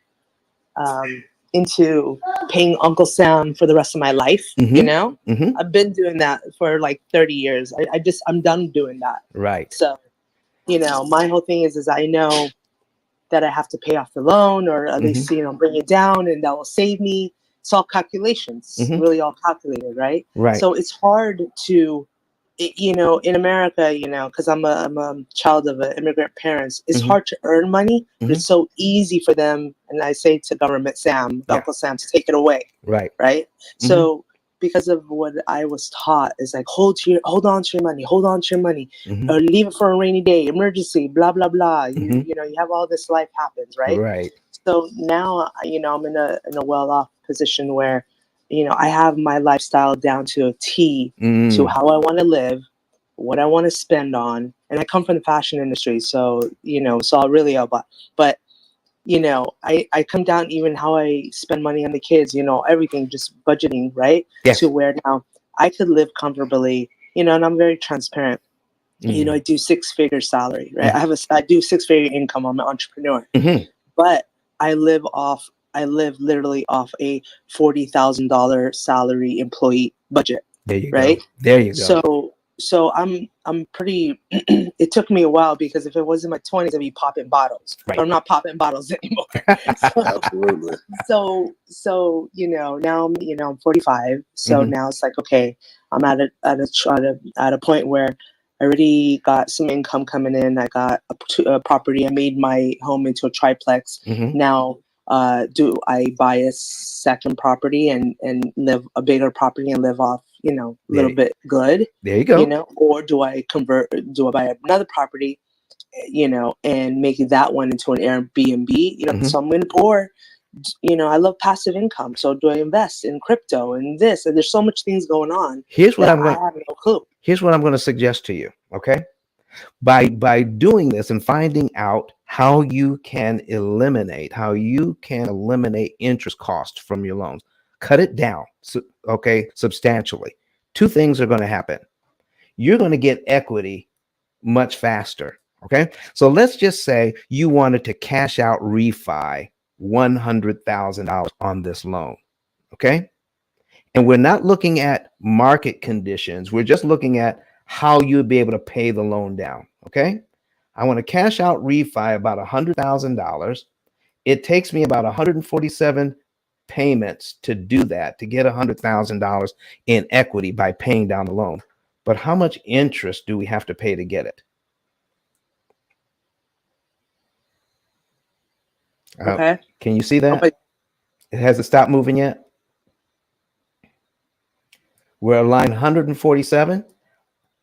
into paying Uncle Sam for the rest of my life, I've been doing that for like 30 years. I'm done doing that. Right. So, my whole thing is I know that I have to pay off the loan, or at least, bring it down, and that will save me. It's all calculations, really all calculated, right? Right. So it's hard to in America, because I'm a child of immigrant parents, it's Mhm. hard to earn money, but Mhm. it's so easy for them. And I say to government Sam, Yeah. Uncle Sam, to take it away. Right. Right. Mhm. So because of what I was taught is like, hold on to your money, Mhm. or leave it for a rainy day, emergency, blah, blah, blah. Mhm. You have all this life happens, right? Right. So now, I'm in a well-off position where, I have my lifestyle down to a T to how I want to live, what I want to spend on. And I come from the fashion industry. So, so I'll really help out. But, I come down even how I spend money on the kids, everything, just budgeting, right? Yes. To where now I could live comfortably, and I'm very transparent. I do 6-figure salary, right? I do 6-figure income. I'm an entrepreneur, but I live literally off a $40,000 salary employee budget. There you Right. go. There you go. So I'm pretty. It took me a while because if it was in my 20s, I'd be popping bottles. Right. But I'm not popping bottles anymore. Absolutely. So now I'm 45. So now it's like, okay, I'm at a point where I already got some income coming in. I got a property. I made my home into a triplex. Now, do I buy a second property and live a bigger property and live off, a little bit good? There you go. Or do I buy another property, and make that one into an Airbnb? So I'm going to, or, I love passive income. So do I invest in crypto and this? And there's so much things going on. Here's what that I'm going. I have no clue. Here's what I'm going to suggest to you. Okay. By doing this and finding out how you can eliminate interest costs from your loans, cut it down, substantially. Two things are going to happen. You're going to get equity much faster. Okay. So let's just say you wanted to cash out refi $100,000 on this loan. Okay. And we're not looking at market conditions. We're just looking at how you'd be able to pay the loan down. Okay. I want to cash out refi about $100,000. It takes me about 147 payments to do that, to get $100,000 in equity by paying down the loan. But how much interest do we have to pay to get it? Okay. Can you see that? Has it stopped moving yet? We're at line 147.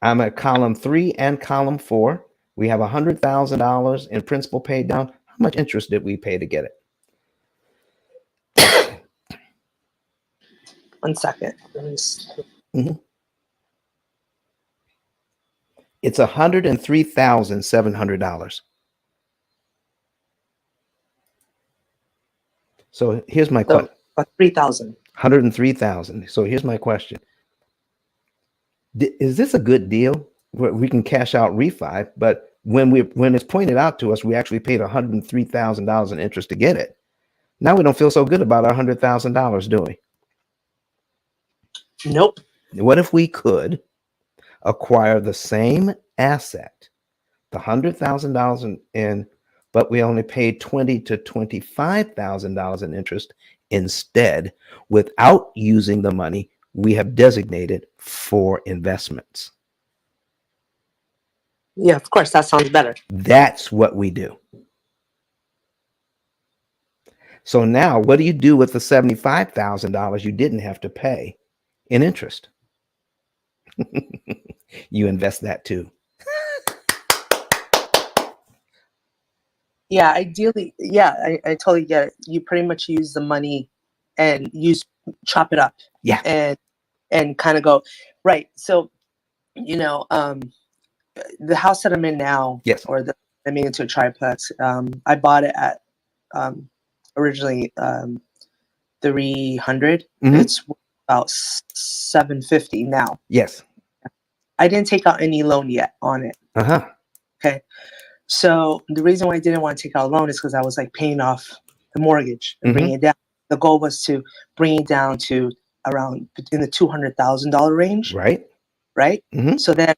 I'm at column 3 and column 4. We have $100,000 in principal paid down. How much interest did we pay to get it? 1 second. It's $103,700. So here's my question. 3,000. 103,000. So here's my question. Is this a good deal where we can cash out refi, but when it's pointed out to us, we actually paid $103,000 in interest to get it. Now we don't feel so good about our $100,000, do we? Nope. What if we could acquire the same asset, the $100,000 in, but we only paid $20,000 to $25,000 in interest instead, without using the money we have designated for investments? Yeah, of course, that sounds better. That's what we do. So now, what do you do with the $75,000 you didn't have to pay in interest? You invest that too. Yeah, ideally, yeah, I totally get it. You pretty much use the money and chop it up. Yeah. And kind of go, right. So, the house that I'm in now, yes, or I made into a triplex. I bought it at originally 300. It's about 750 now. Yes. I didn't take out any loan yet on it. Okay. So the reason why I didn't want to take out a loan is because I was like paying off the mortgage and bringing it down. The goal was to bring it down to around in the $200,000 range. Right. Right. So then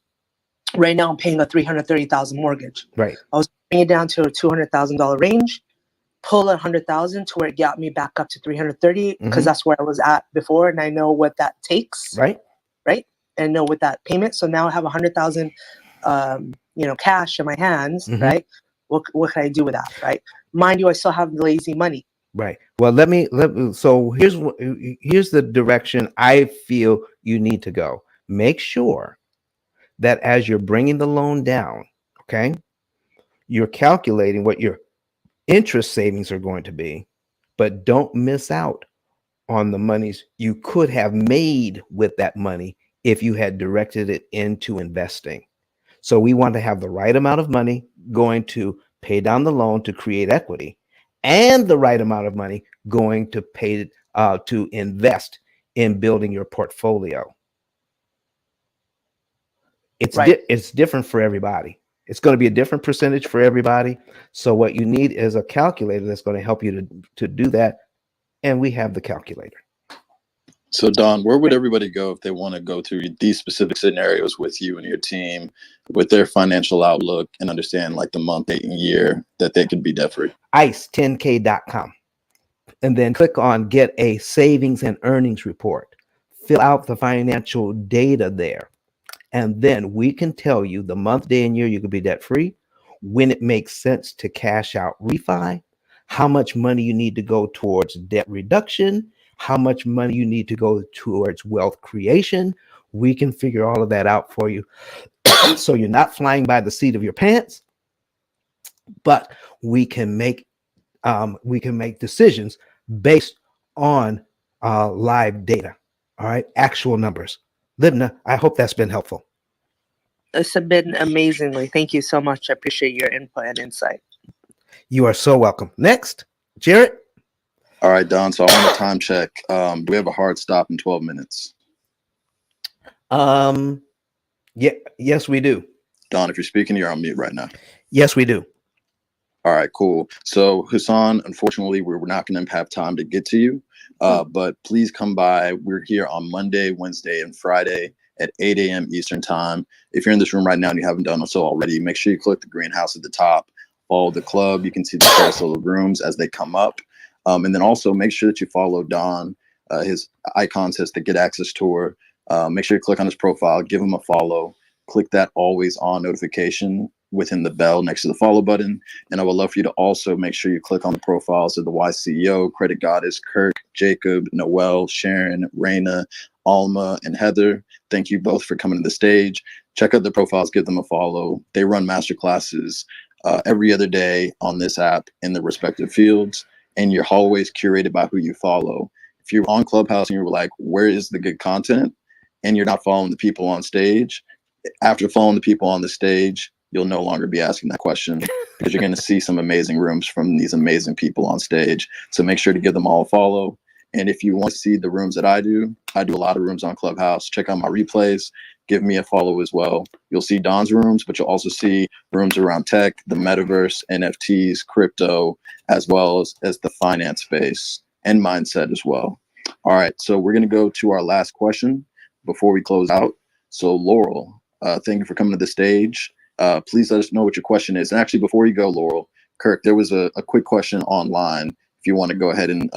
right now I'm paying a $330,000 mortgage. Right. I was bringing it down to a $200,000 range, pull $100,000 to where it got me back up to 330 because that's where I was at before. And I know what that takes. Right. Right. and know with that payment. So now I have 100,000, cash in my hands, right? What can I do with that, right? Mind you, I still have lazy money. Right. Well, let me. So here's the direction I feel you need to go. Make sure that as you're bringing the loan down, okay, you're calculating what your interest savings are going to be, but don't miss out on the monies you could have made with that money if you had directed it into investing. So we want to have the right amount of money going to pay down the loan to create equity, and the right amount of money going to pay to invest in building your portfolio. It's different for everybody. It's going to be a different percentage for everybody. So what you need is a calculator that's going to help you to do that, and we have the calculator. So Don, where would everybody go if they want to go through these specific scenarios with you and your team, with their financial outlook, and understand like the month, date, and year that they could be debt free? ICE10K.com, and then click on Get a Savings and Earnings Report. Fill out the financial data there, and then we can tell you the month, day, and year you could be debt free, when it makes sense to cash out refi, how much money you need to go towards debt reduction, how much money you need to go towards wealth creation. We can figure all of that out for you. So you're not flying by the seat of your pants, but we can make decisions based on live data. All right, actual numbers. Libna, I hope that's been helpful. It's been amazingly. Thank you so much. I appreciate your input and insight. You are so welcome. Next, Jared. All right, Don. So I want a time check. Do we have a hard stop in 12 minutes? Yes, we do. Don, if you're speaking, you're on mute right now. Yes, we do. All right, cool. So Hassan, unfortunately, we're not going to have time to get to you, but please come by. We're here on Monday, Wednesday, and Friday at 8 a.m. Eastern time. If you're in this room right now and you haven't done so already, make sure you click the greenhouse at the top, follow the club. You can see the carousel of rooms as they come up. And then also make sure that you follow Don. His icon says the Get Access Tour. Make sure you click on his profile, give him a follow, click that always on notification within the bell next to the follow button. And I would love for you to also make sure you click on the profiles of the YCEO, Credit Goddess, Kirk, Jacob, Noel, Sharon, Raina, Alma, and Heather. Thank you both for coming to the stage. Check out the profiles, give them a follow. They run masterclasses every other day on this app in the respective fields. And you're always curated by who you follow. If you're on Clubhouse and you're like, where is the good content? And you're not following the people on stage, after following the people on the stage, you'll no longer be asking that question because you're going to see some amazing rooms from these amazing people on stage. So make sure to give them all a follow. And if you want to see the rooms that I do a lot of rooms on Clubhouse. Check out my replays. Give me a follow as well. You'll see Don's rooms, but you'll also see rooms around tech, the metaverse, NFTs, crypto, as well as the finance space and mindset as well. All right, so we're going to go to our last question before we close out. So Laurel, thank you for coming to the stage. Please let us know what your question is. And actually, before you go, Laurel, Kirk, there was a quick question online. If you want to go ahead and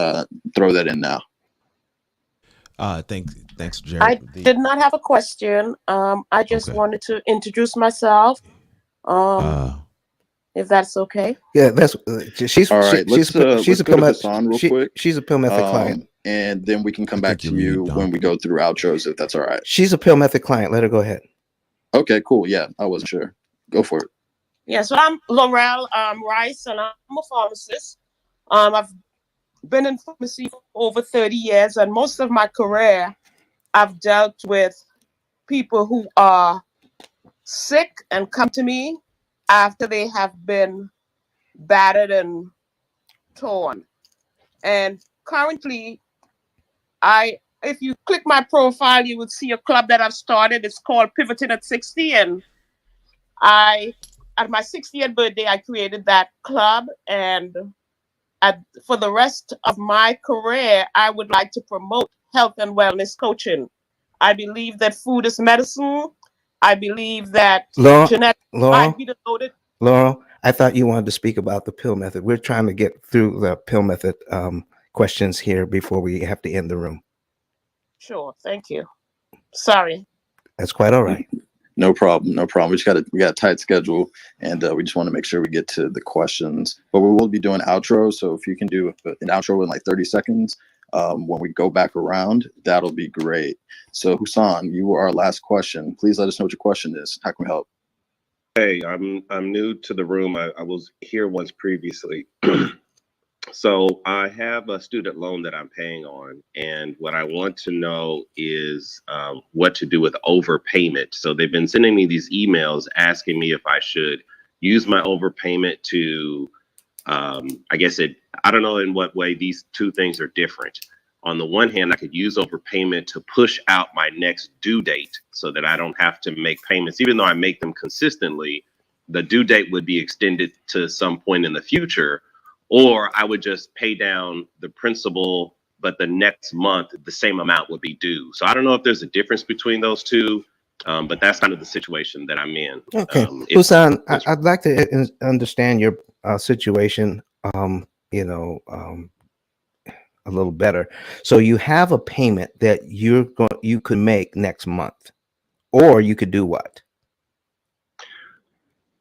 throw that in now. Thanks, Jared. I did not have a question. I just wanted to introduce myself. If that's okay. Yeah, that's she's all right. She's a Pill Method real quick. She's a Pill Method client, and then we can come back to you when we go through outros, if that's all right. She's a Pill Method client. Let her go ahead. Okay, cool. Yeah, I wasn't sure. Go for it. Yeah, so I'm Laurel Rice, and I'm a pharmacist. I've been in pharmacy for over 30 years, and most of my career, I've dealt with people who are sick and come to me after they have been battered and torn. And currently, if you click my profile, you would see a club that I've started. It's called Pivoting at 60. And at my 60th birthday, I created that club. And for the rest of my career, I would like to promote health and wellness coaching. I believe that food is medicine. I believe that genetics might be the loaded. Laurel, I thought you wanted to speak about the Pill Method. We're trying to get through the Pill Method questions here before we have to end the room. Sure, thank you. Sorry. That's quite all right. No problem. No problem. We got a tight schedule, and we just want to make sure we get to the questions. But we will be doing outros. So if you can do an outro in like 30 seconds when we go back around, that'll be great. So Husan, you are our last question. Please let us know what your question is. How can we help? Hey, I'm new to the room. I was here once previously. So I have a student loan that I'm paying on, and what I want to know is what to do with overpayment. So they've been sending me these emails asking me if I should use my overpayment to, I don't know in what way these two things are different. On the one hand, I could use overpayment to push out my next due date so that I don't have to make payments. Even though I make them consistently, the due date would be extended to some point in the future. Or I would just pay down the principal, but the next month, the same amount would be due. So I don't know if there's a difference between those two, but that's kind of the situation that I'm in. Okay. Husan, I'd like to understand your situation, a little better. So you have a payment that you could make next month, or you could do what?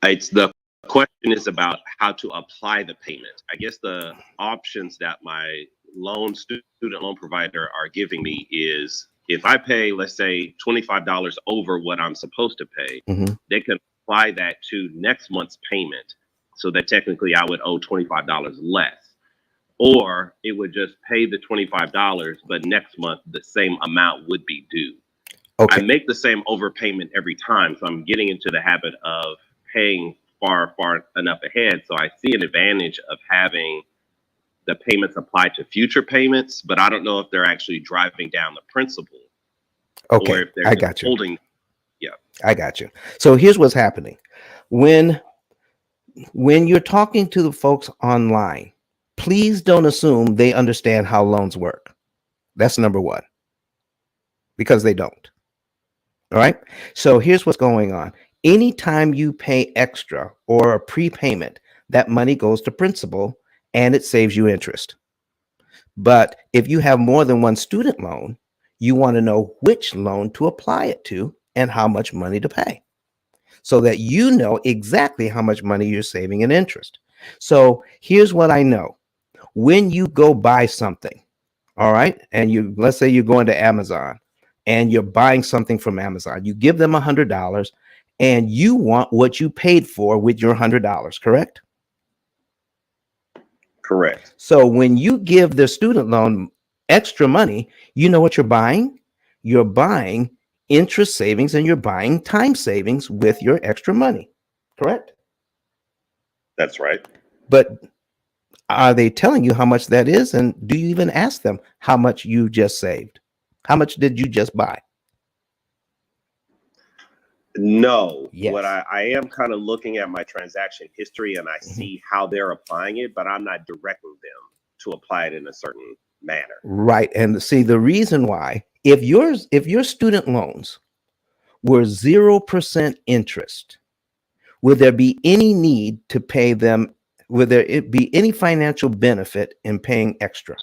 It's the question is about how to apply the payment. I guess the options that my student loan provider are giving me is if I pay, let's say $25 over what I'm supposed to pay, they can apply that to next month's payment. So that technically I would owe $25 less. Or it would just pay the $25, but next month the same amount would be due. Okay. I make the same overpayment every time. So I'm getting into the habit of paying far enough ahead. So I see an advantage of having the payments applied to future payments, but I don't know if they're actually driving down the principal. Okay, or if they're I got you. Holding, yeah. I got you. So here's what's happening. When you're talking to the folks online, please don't assume they understand how loans work. That's number one, because they don't. All right. So here's what's going on. Anytime you pay extra or a prepayment, that money goes to principal and it saves you interest. But if you have more than one student loan, you want to know which loan to apply it to and how much money to pay, so that you know exactly how much money you're saving in interest. So here's what I know. When you go buy something, all right, and let's say you're going to Amazon and you're buying something from Amazon, you give them $100 and you want what you paid for with your $100, correct? Correct. So when you give the student loan extra money, you know what you're buying? You're buying interest savings and you're buying time savings with your extra money, correct? That's right. But are they telling you how much that is? And do you even ask them how much you just saved? How much did you just buy? No. Yes. What I am kind of looking at my transaction history and I see how they're applying it, but I'm not directing them to apply it in a certain manner. Right. And see, the reason why, if your student loans were 0% interest, would there be any need to pay them? Would there be any financial benefit in paying extra?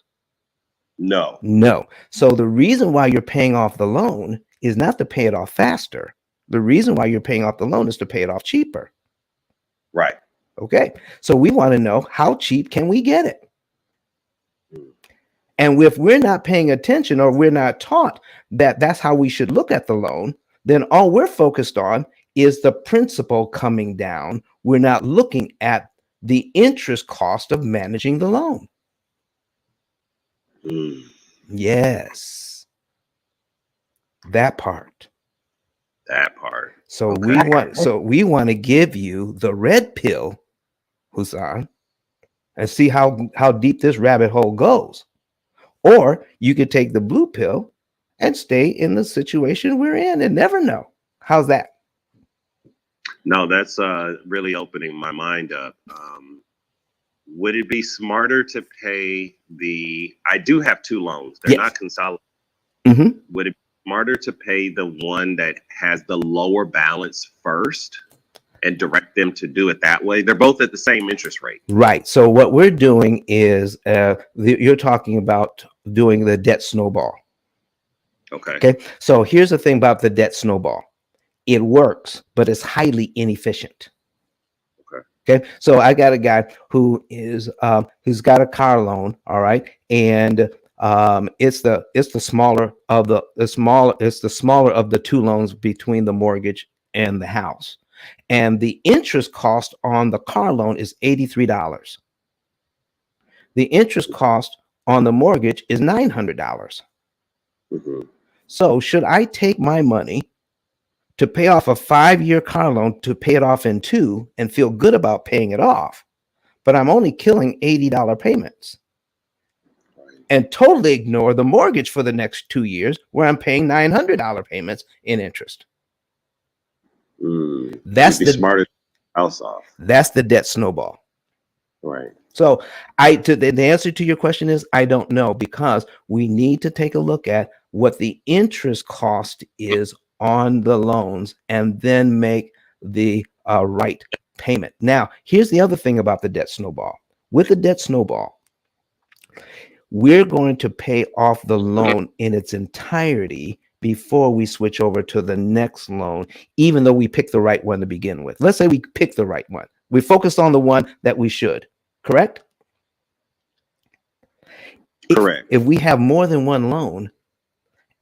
No. No. So the reason why you're paying off the loan is not to pay it off faster. The reason why you're paying off the loan is to pay it off cheaper. Right. Okay. So we want to know, how cheap can we get it? And if we're not paying attention, or we're not taught that that's how we should look at the loan, then all we're focused on is the principal coming down. We're not looking at the interest cost of managing the loan. Yes. That part. That part. So we want to give you the red pill, Husan, and see how deep this rabbit hole goes. Or you could take the blue pill and stay in the situation we're in and never know. How's that? No, that's really opening my mind up. Would it be smarter to pay I do have two loans. They're not consolidated. Would it be smarter to pay the one that has the lower balance first and direct them to do it that way? They're both at the same interest rate. Right. So what we're doing is you're talking about doing the debt snowball. Okay. Okay. So here's the thing about the debt snowball. It works, but it's highly inefficient. Okay. So I got a guy who is who's got a car loan. All right. And it's the smaller of the smaller of the two loans between the mortgage and the house. And the interest cost on the car loan is $83. The interest cost on the mortgage is $900. So should I take my money to pay off a 5-year car loan to pay it off in 2 and feel good about paying it off, but I'm only killing $80 payments, and totally ignore the mortgage for the next 2 years where I'm paying $900 payments in interest? That's You'd be smarter house off. That's the debt snowball. Right. So the answer to your question is I don't know, because we need to take a look at what the interest cost is on the loans and then make the right payment. Now, here's the other thing about the debt snowball. With the debt snowball, we're going to pay off the loan in its entirety before we switch over to the next loan, even though we pick the right one to begin with. Let's say we pick the right one. We focus on the one that we should. Correct? Correct. If we have more than one loan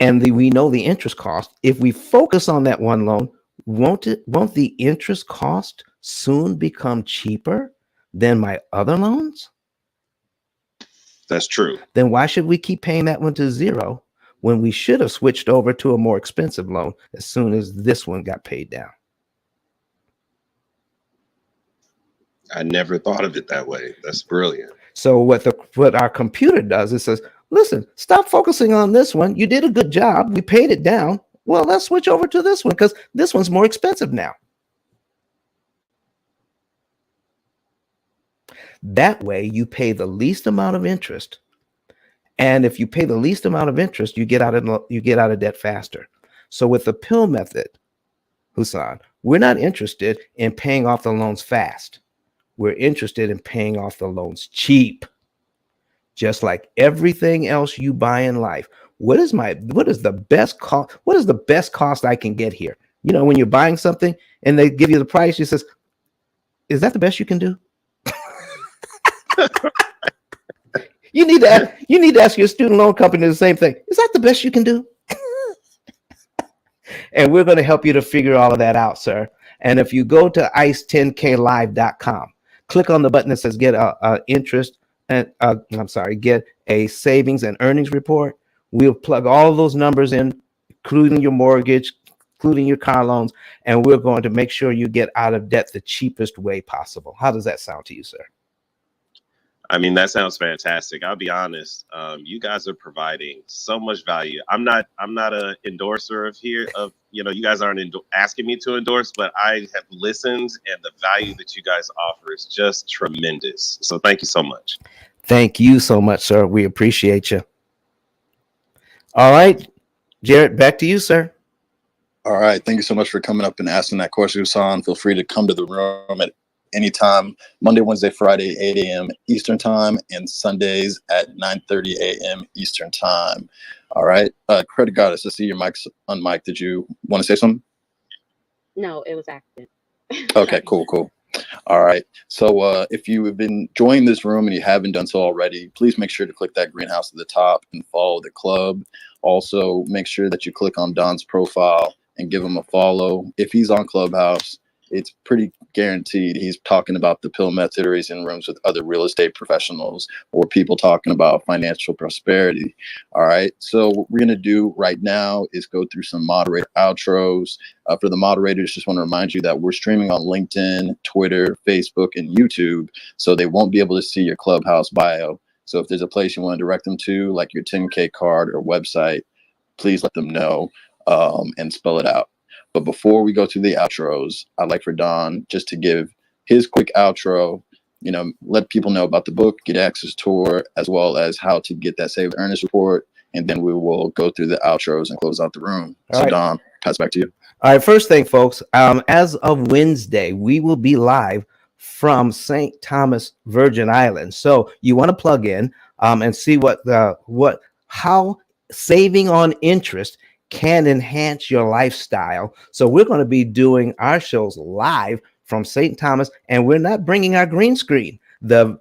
and we know the interest cost, if we focus on that one loan, won't the interest cost soon become cheaper than my other loans? That's true. Then why should we keep paying that one to zero when we should have switched over to a more expensive loan as soon as this one got paid down? I never thought of it that way. That's brilliant. So what our computer does is says, listen, stop focusing on this one. You did a good job. We paid it down. Well, let's switch over to this one because this one's more expensive now. That way you pay the least amount of interest. And if you pay the least amount of interest, you get out of debt faster. So with the P.I.L.L method, Husan, we're not interested in paying off the loans fast. We're interested in paying off the loans cheap. Just like everything else you buy in life. What is the best cost? What is the best cost I can get here? You know, when you're buying something and they give you the price, you says, is that the best you can do? You need to ask your student loan company the same thing. Is that the best you can do? And we're going to help you to figure all of that out, sir. And if you go to ice10klive.com, click on the button that says get get a savings and earnings report. We'll plug all of those numbers in, including your mortgage, including your car loans, and we're going to make sure you get out of debt the cheapest way possible. How does that sound to you, sir? I mean, that sounds fantastic. I'll be honest. You guys are providing so much value. I'm not a endorser of you guys aren't asking me to endorse, but I have listened, and the value that you guys offer is just tremendous. So thank you so much. Thank you so much, sir. We appreciate you. All right, Jared, back to you, sir. All right. Thank you so much for coming up and asking that question, Husan. Feel free to come to the room at anytime, Monday, Wednesday, Friday, 8 a.m. Eastern time, and Sundays at 9:30 a.m. Eastern time. All right. Credit Goddess, I see your mic's unmiked. Did you want to say something? No, it was accident. Okay, cool. All right. So if you have been joining this room and you haven't done so already, please make sure to click that greenhouse at the top and follow the club. Also, make sure that you click on Don's profile and give him a follow. If he's on Clubhouse, it's pretty guaranteed he's talking about the P.I.L.L method, or he's in rooms with other real estate professionals or people talking about financial prosperity. All right. So what we're going to do right now is go through some moderator outros. For the moderators, just want to remind you that we're streaming on LinkedIn, Twitter, Facebook, and YouTube, so they won't be able to see your Clubhouse bio. So if there's a place you want to direct them to, like your 10K card or website, please let them know and spell it out. But before we go to the outros, I'd like for Don just to give his quick outro, let people know about the book, get access to it, as well as how to get that saved earnings report. And then we will go through the outros and close out the room. So Don, pass back to you. All right. First thing, folks, as of Wednesday, we will be live from St. Thomas, Virgin Islands. So you want to plug in and see how saving on interest can enhance your lifestyle. So we're going to be doing our shows live from St. Thomas, and we're not bringing our green screen. The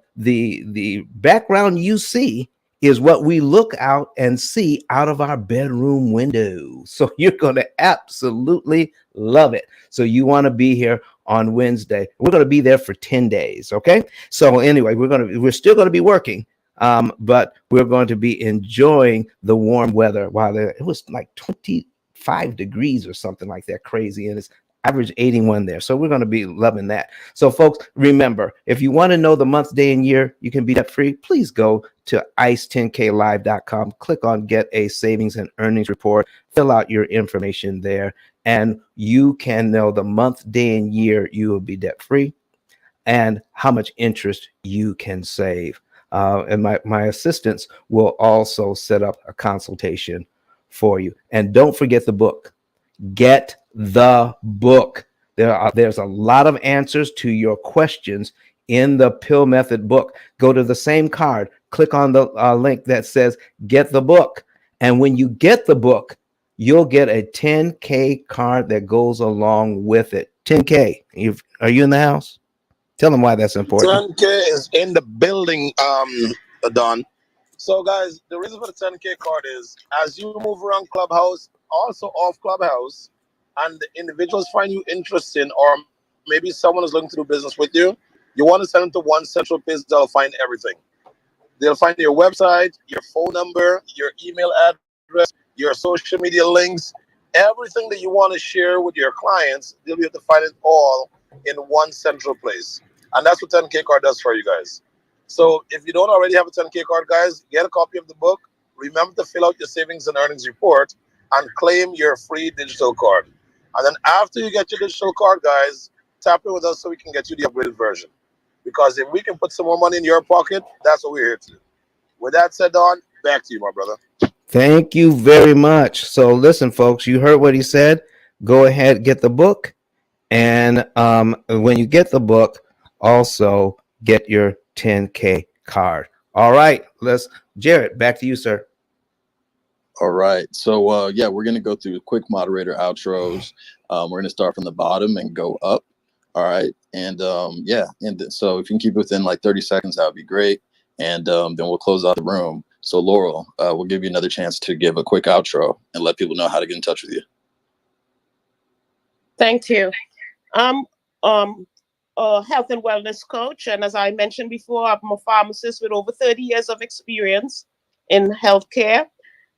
background you see is what we look out and see out of our bedroom window. So you're going to absolutely love it. So you want to be here on Wednesday. We're going to be there for 10 days. Okay. So anyway, we're still going to be working, but we're going to be enjoying the warm weather. While it was like 25 degrees or something like that, crazy, and it's average 81 there. So we're going to be loving that. So folks, remember, if you want to know the month, day, and year you can be debt free, please go to ice10klive.com, click on get a savings and earnings report, fill out your information there, and you can know the month, day, and year you will be debt free and how much interest you can save. And my assistants will also set up a consultation for you. And don't forget the book. Get the book. There's a lot of answers to your questions in the P.I.L.L Method book. Go to the same card, click on the link that says get the book. And when you get the book, you'll get a 10K card that goes along with it. 10K. Are you in the house? Tell them why that's important. 10K is in the building, Don. So, guys, the reason for the 10K card is as you move around Clubhouse, also off Clubhouse, and the individuals find you interesting, or maybe someone is looking to do business with you, you want to send them to one central place that'll find everything. They'll find your website, your phone number, your email address, your social media links, everything that you want to share with your clients. They'll be able to find it all in one central place. And that's what 10K card does for you guys. So if you don't already have a 10K card, guys, get a copy of the book. Remember to fill out your savings and earnings report and claim your free digital card. And then after you get your digital card, guys, tap in with us so we can get you the upgraded version. Because if we can put some more money in your pocket, that's what we're here to do. With that said, Don, back to you, my brother. Thank you very much. So listen, folks, you heard what he said. Go ahead, get the book. And when you get the book, also get your 10K card. All right, Jared, back to you, sir. All right. So, yeah, we're going to go through quick moderator outros. We're going to start from the bottom and go up. All right. And yeah. And so if you can keep it within like 30 seconds, that would be great. And then we'll close out the room. So, Laurel, we'll give you another chance to give a quick outro and let people know how to get in touch with you. Thank you. I'm a health and wellness coach. And as I mentioned before, I'm a pharmacist with over 30 years of experience in healthcare.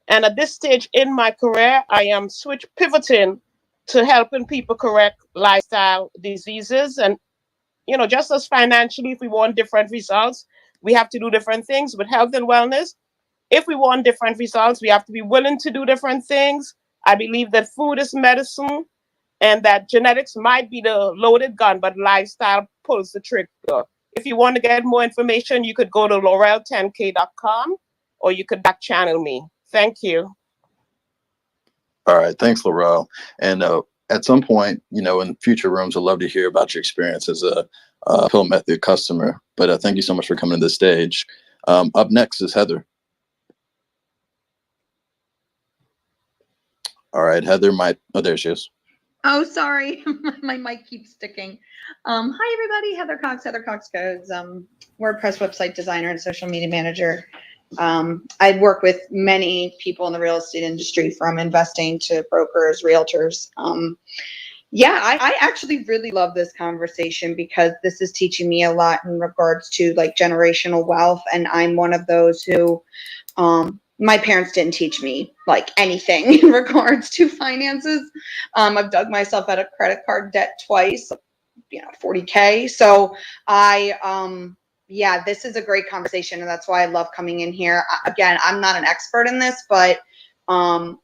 And at this stage in my career, I am pivoting to helping people correct lifestyle diseases. And, just as financially, if we want different results, we have to do different things with health and wellness. If we want different results, we have to be willing to do different things. I believe that food is medicine and that genetics might be the loaded gun, but lifestyle pulls the trigger. If you want to get more information, you could go to laurel10k.com or you could back channel me. Thank you. All right. Thanks, Laurel. And at some point, in future rooms, I'd love to hear about your experience as a P.I.L.L Method customer. But thank you so much for coming to the stage. Up next is Heather. All right, Heather, there she is. Oh, sorry. My mic keeps sticking. Hi, everybody. Heather Cox Codes, WordPress website designer and social media manager. I work with many people in the real estate industry, from investing to brokers, realtors. I actually really love this conversation because this is teaching me a lot in regards to like generational wealth. And I'm one of those who, my parents didn't teach me like anything in regards to finances. I've dug myself out of credit card debt twice, 40K. So this is a great conversation, and that's why I love coming in here. Again, I'm not an expert in this, but I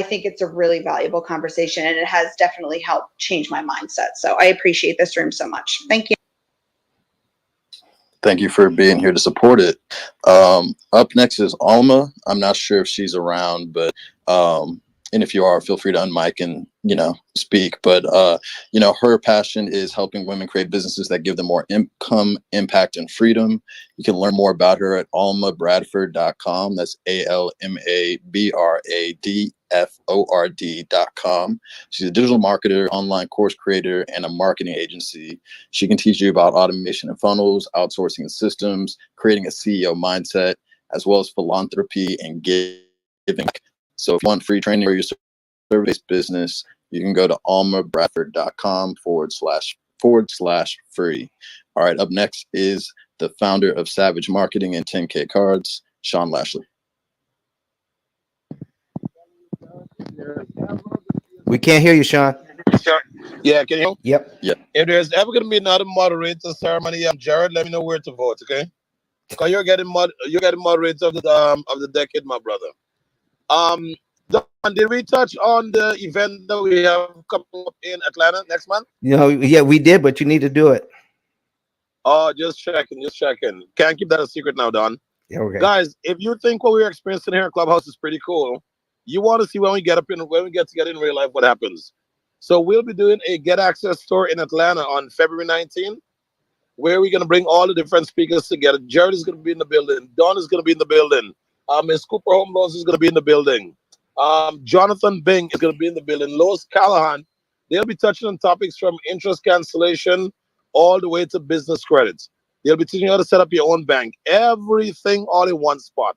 think it's a really valuable conversation, and it has definitely helped change my mindset. So I appreciate this room so much. Thank you. Thank you for being here to support it. Up next is Alma. I'm not sure if she's around, but And if you are, feel free to unmic and, speak. But, her passion is helping women create businesses that give them more income, impact, and freedom. You can learn more about her at almabradford.com. That's ALMABRADFORD.com. She's a digital marketer, online course creator, and a marketing agency. She can teach you about automation and funnels, outsourcing and systems, creating a CEO mindset, as well as philanthropy and giving. So if you want free training for your service business, you can go to almabradford.com/free. All right, up next is the founder of Savage Marketing and 10K Cards, Sean Lashley. We can't hear you, Sean. Yeah, can you? Yep. Yeah. If there's ever going to be another moderator ceremony, I'm Jared. Let me know where to vote, okay? Because you're getting moderator of the decade, my brother. Don, did we touch on the event that we have coming up in Atlanta next month? Yeah, we did, but you need to do it. Oh, just checking. Can't keep that a secret now, Don. Yeah, okay. Guys, if you think what we're experiencing here in Clubhouse is pretty cool, you want to see when we get together in real life what happens. So we'll be doing a Get Access tour in Atlanta on February 19th, where we're going to bring all the different speakers together. Jared is going to be in the building. Don is going to be in the building. Ms. Cooper Holmes is going to be in the building. Jonathan Bing is going to be in the building. Lois Callahan. They'll be touching on topics from interest cancellation all the way to business credits. They'll be teaching you how to set up your own bank. Everything all in one spot.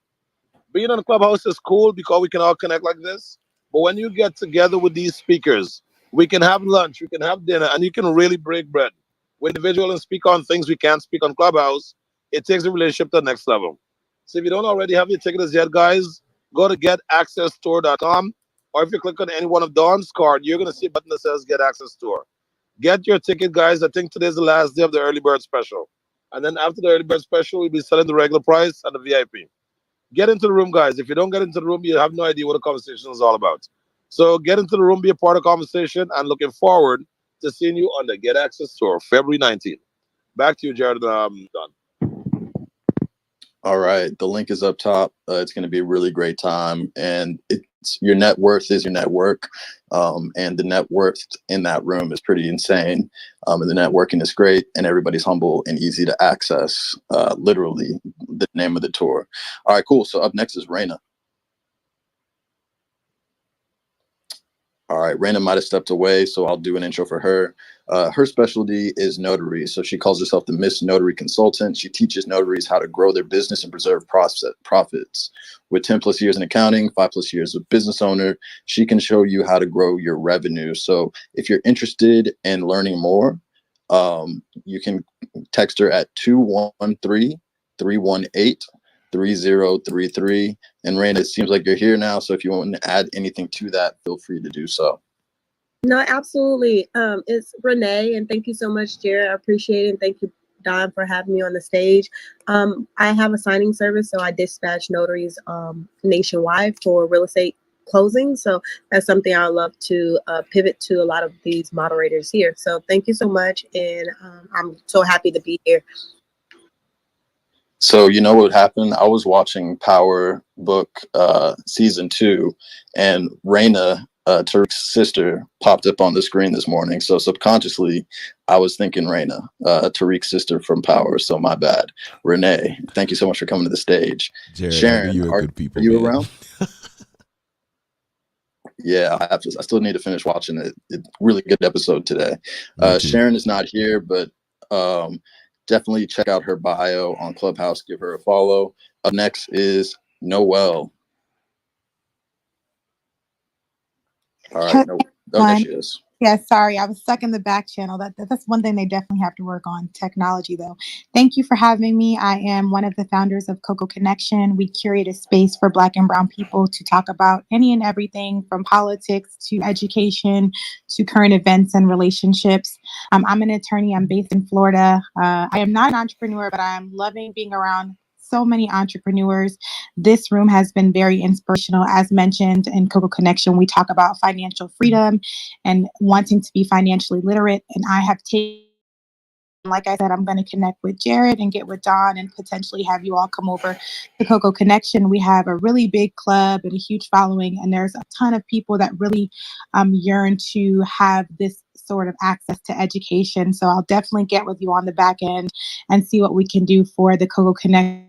Being on the Clubhouse is cool because we can all connect like this. But when you get together with these speakers, we can have lunch, we can have dinner, and you can really break bread with individuals and speak on things we can't speak on Clubhouse. It takes the relationship to the next level. So if you don't already have your tickets yet, guys, go to getaccesstour.com, or if you click on any one of Dawn's card, you're going to see a button that says Get Access Tour. Get your ticket, guys. I think today's the last day of the early bird special. And then after the early bird special, we'll be selling the regular price and the VIP. Get into the room, guys. If you don't get into the room, you have no idea what the conversation is all about. So get into the room, be a part of the conversation, and looking forward to seeing you on the Get Access Tour, February 19th. Back to you, Jared. Done. All right, the link is up top. It's going to be a really great time, and your net worth is your network, and the net worth in that room is pretty insane. And the networking is great, and everybody's humble and easy to access. Literally, the name of the tour. All right, cool. So up next is Raina. All right, Raina might have stepped away, so I'll do an intro for her. Her specialty is notary, so she calls herself the Miss Notary Consultant. She teaches notaries how to grow their business and preserve profits. With 10 plus years in accounting, 5 plus years as a business owner, she can show you how to grow your revenue. So if you're interested in learning more, you can text her at 213-318-3033. And Raina, it seems like you're here now, so if you want to add anything to that, feel free to do so. No, absolutely. It's Renee, and thank you so much, Jared. I appreciate it, and thank you, Don, for having me on the stage. I have a signing service, so I dispatch notaries nationwide for real estate closing. So that's something I would love to pivot to a lot of these moderators here. So thank you so much, and I'm so happy to be here. So you know what happened? I was watching Power Book season 2, and Raina, Tariq's sister, popped up on the screen this morning. So subconsciously, I was thinking Raina, Tariq's sister from Power. So my bad. Renee, thank you so much for coming to the stage. Jared, Sharon, are you man. around? Yeah, I still need to finish watching it. Really good episode today. Sharon is not here, but definitely check out her bio on Clubhouse. Give her a follow. Up next is Noelle. All right. There she is. Yeah, sorry, I was stuck in the back channel. That's one thing they definitely have to work on, technology, though. Thank you for having me. I am one of the founders of Coco Connection. We curate a space for Black and Brown people to talk about any and everything from politics to education to current events and relationships. I'm an attorney. I'm based in Florida. I am not an entrepreneur, but I'm loving being around so many entrepreneurs. This room has been very inspirational. As mentioned in Coco Connection, we talk about financial freedom and wanting to be financially literate. And I have taken Like I said, I'm going to connect with Jared and get with Don and potentially have you all come over to Coco Connection. We have a really big club and a huge following, and there's a ton of people that really yearn to have this sort of access to education. So I'll definitely get with you on the back end and see what we can do for the Coco Connect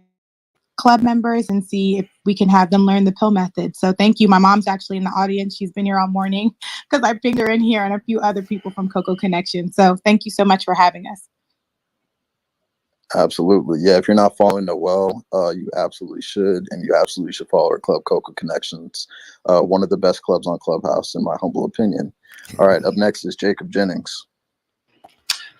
club members and see if we can have them learn the pill method. So thank you. My mom's actually in the audience. She's been here all morning because I pinged her in here and a few other people from Coco Connection. So thank you so much for having us. Absolutely. Yeah, if you're not following Noelle, you absolutely should. And you absolutely should follow our club, Coco Connections. One of the best clubs on Clubhouse, in my humble opinion. All right, up next is Jacob Jennings.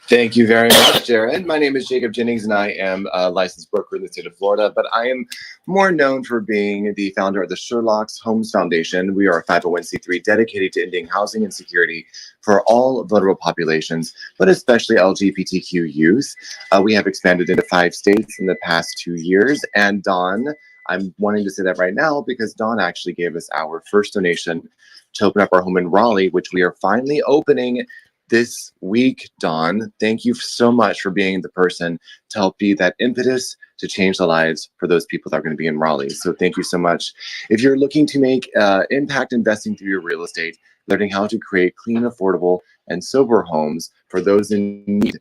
Thank you very much, Jared. My name is Jacob Jennings, and I am a licensed broker in the state of Florida, but I am more known for being the founder of the Sherlock's Homes Foundation. We are a 501c3 dedicated to ending housing insecurity for all vulnerable populations, but especially LGBTQ youth. We have expanded into 5 states in the past 2 years, and Dawn, I'm wanting to say that right now because Dawn actually gave us our first donation to open up our home in Raleigh, which we are finally opening this week. Dawn, thank you so much for being the person to help be that impetus to change the lives for those people that are going to be in Raleigh. So thank you so much. If you're looking to make impact investing through your real estate, learning how to create clean, affordable, and sober homes for those in need,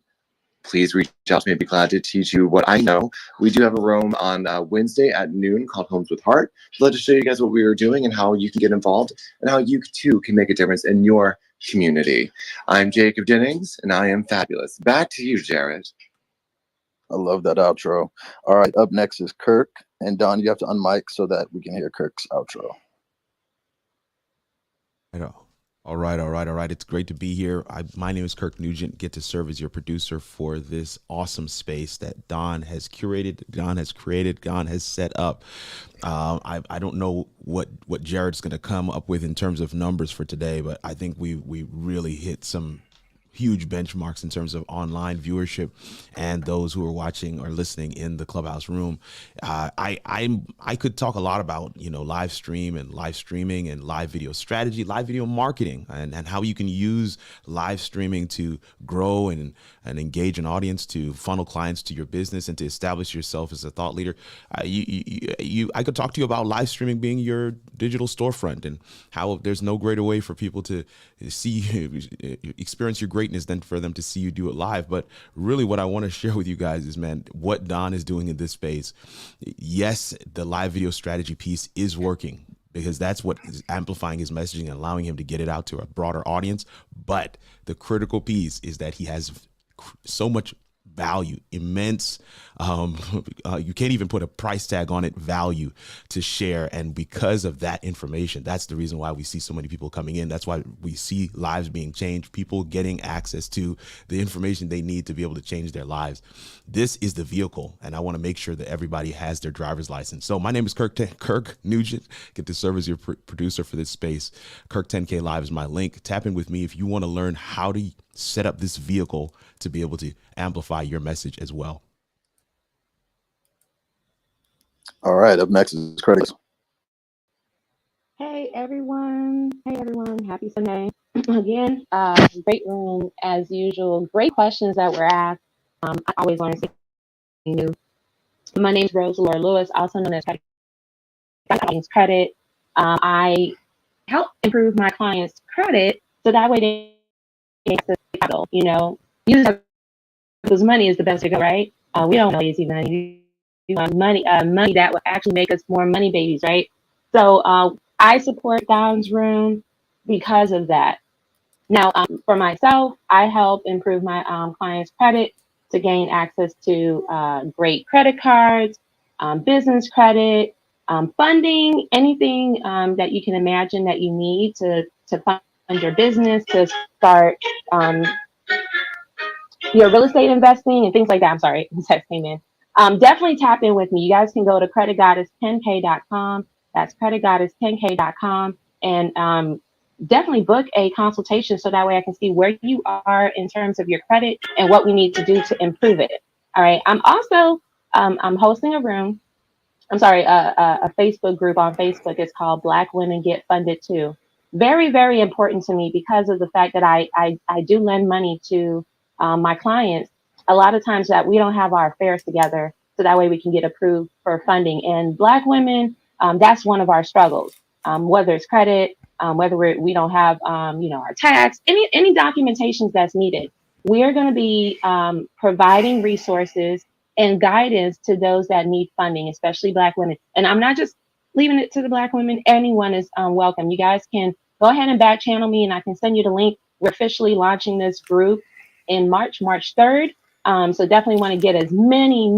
please reach out to me. I'd be glad to teach you what I know. We do have a room on Wednesday at noon called Homes with Heart. I'd love to show you guys what we are doing and how you can get involved and how you too can make a difference in your community. I'm Jacob Jennings, and I am fabulous. Back to you, Jared. I love that outro. All right, up next is Kirk. And Don, you have to unmic so that we can hear Kirk's outro. All right. It's great to be here. My name is Kirk Nugent. Get to serve as your producer for this awesome space that Don has curated, Don has created, Don has set up. I don't know what Jared's going to come up with in terms of numbers for today, but I think we really hit some huge benchmarks in terms of online viewership and those who are watching or listening in the Clubhouse room. I could talk a lot about, live stream and live streaming and live video strategy, live video marketing, and how you can use live streaming to grow and engage an audience, to funnel clients to your business and to establish yourself as a thought leader. I could talk to you about live streaming being your digital storefront and how there's no greater way for people to see, experience your greatness than for them to see you do it live. But really what I want to share with you guys is, man, what Don is doing in this space. Yes, the live video strategy piece is working because that's what is amplifying his messaging and allowing him to get it out to a broader audience. But the critical piece is that he has so much value, immense, you can't even put a price tag on it, value to share. And because of that information, that's the reason why we see so many people coming in. That's why we see lives being changed, people getting access to the information they need to be able to change their lives. This is the vehicle, and I want to make sure that everybody has their driver's license. So my name is Kirk Nugent. Get to serve as your producer for this space. Kirk 10K Live is my link. Tap in with me if you want to learn how to set up this vehicle to be able to amplify your message as well. All right, up next is Credit. Hey everyone. Happy Sunday. Again, great room as usual. Great questions that were asked. I always learn something new. My name is Rosalora Lewis, also known as Credit. I help improve my clients' credit so that way they get access to capital. Using because money is the best to go, right? We don't want easy money. We want money that will actually make us more money babies, right? So I support Don's Room because of that. Now, for myself, I help improve my clients' credit to gain access to great credit cards, business credit, funding, anything that you can imagine that you need to fund your business, to start your real estate investing and things like that. I'm sorry, the text came in. Definitely tap in with me. You guys can go to creditgoddess10k.com. That's creditgoddess10k.com and definitely book a consultation so that way I can see where you are in terms of your credit and what we need to do to improve it. All right. I'm also I'm hosting a room. I'm sorry, a Facebook group on Facebook. It's called Black Women Get Funded Too. Very, very important to me because of the fact that I do lend money to my clients a lot of times that we don't have our affairs together, so that way we can get approved for funding. And Black women, that's one of our struggles, whether it's credit, whether we don't have, our tax, any documentations that's needed. We are going to be providing resources and guidance to those that need funding, especially Black women. And I'm not just leaving it to the Black women. Anyone is welcome. You guys can go ahead and back channel me, and I can send you the link. We're officially launching this group in March 3rd. So definitely want to get as many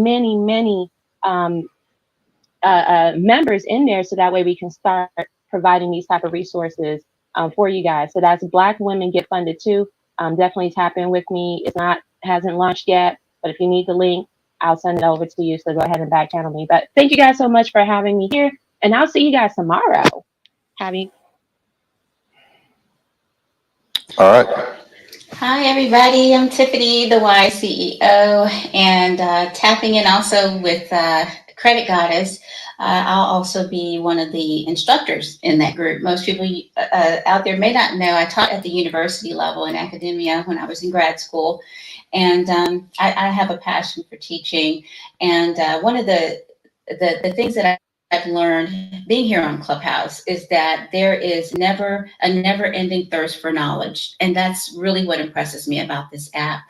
members in there, so that way we can start providing these type of resources for you guys. So that's Black Women Get Funded Too. Definitely tap in with me. Hasn't launched yet, but if you need the link, I'll send it over to you. So go ahead and back channel me. But thank you guys so much for having me here, and I'll see you guys tomorrow. All right. Hi, everybody. I'm Tiffany, the Y CEO, and tapping in also with Credit Goddess. I'll also be one of the instructors in that group. Most people out there may not know I taught at the university level in academia when I was in grad school, and I have a passion for teaching. And one of the things that I've learned being here on Clubhouse is that there is a never ending thirst for knowledge. And that's really what impresses me about this app.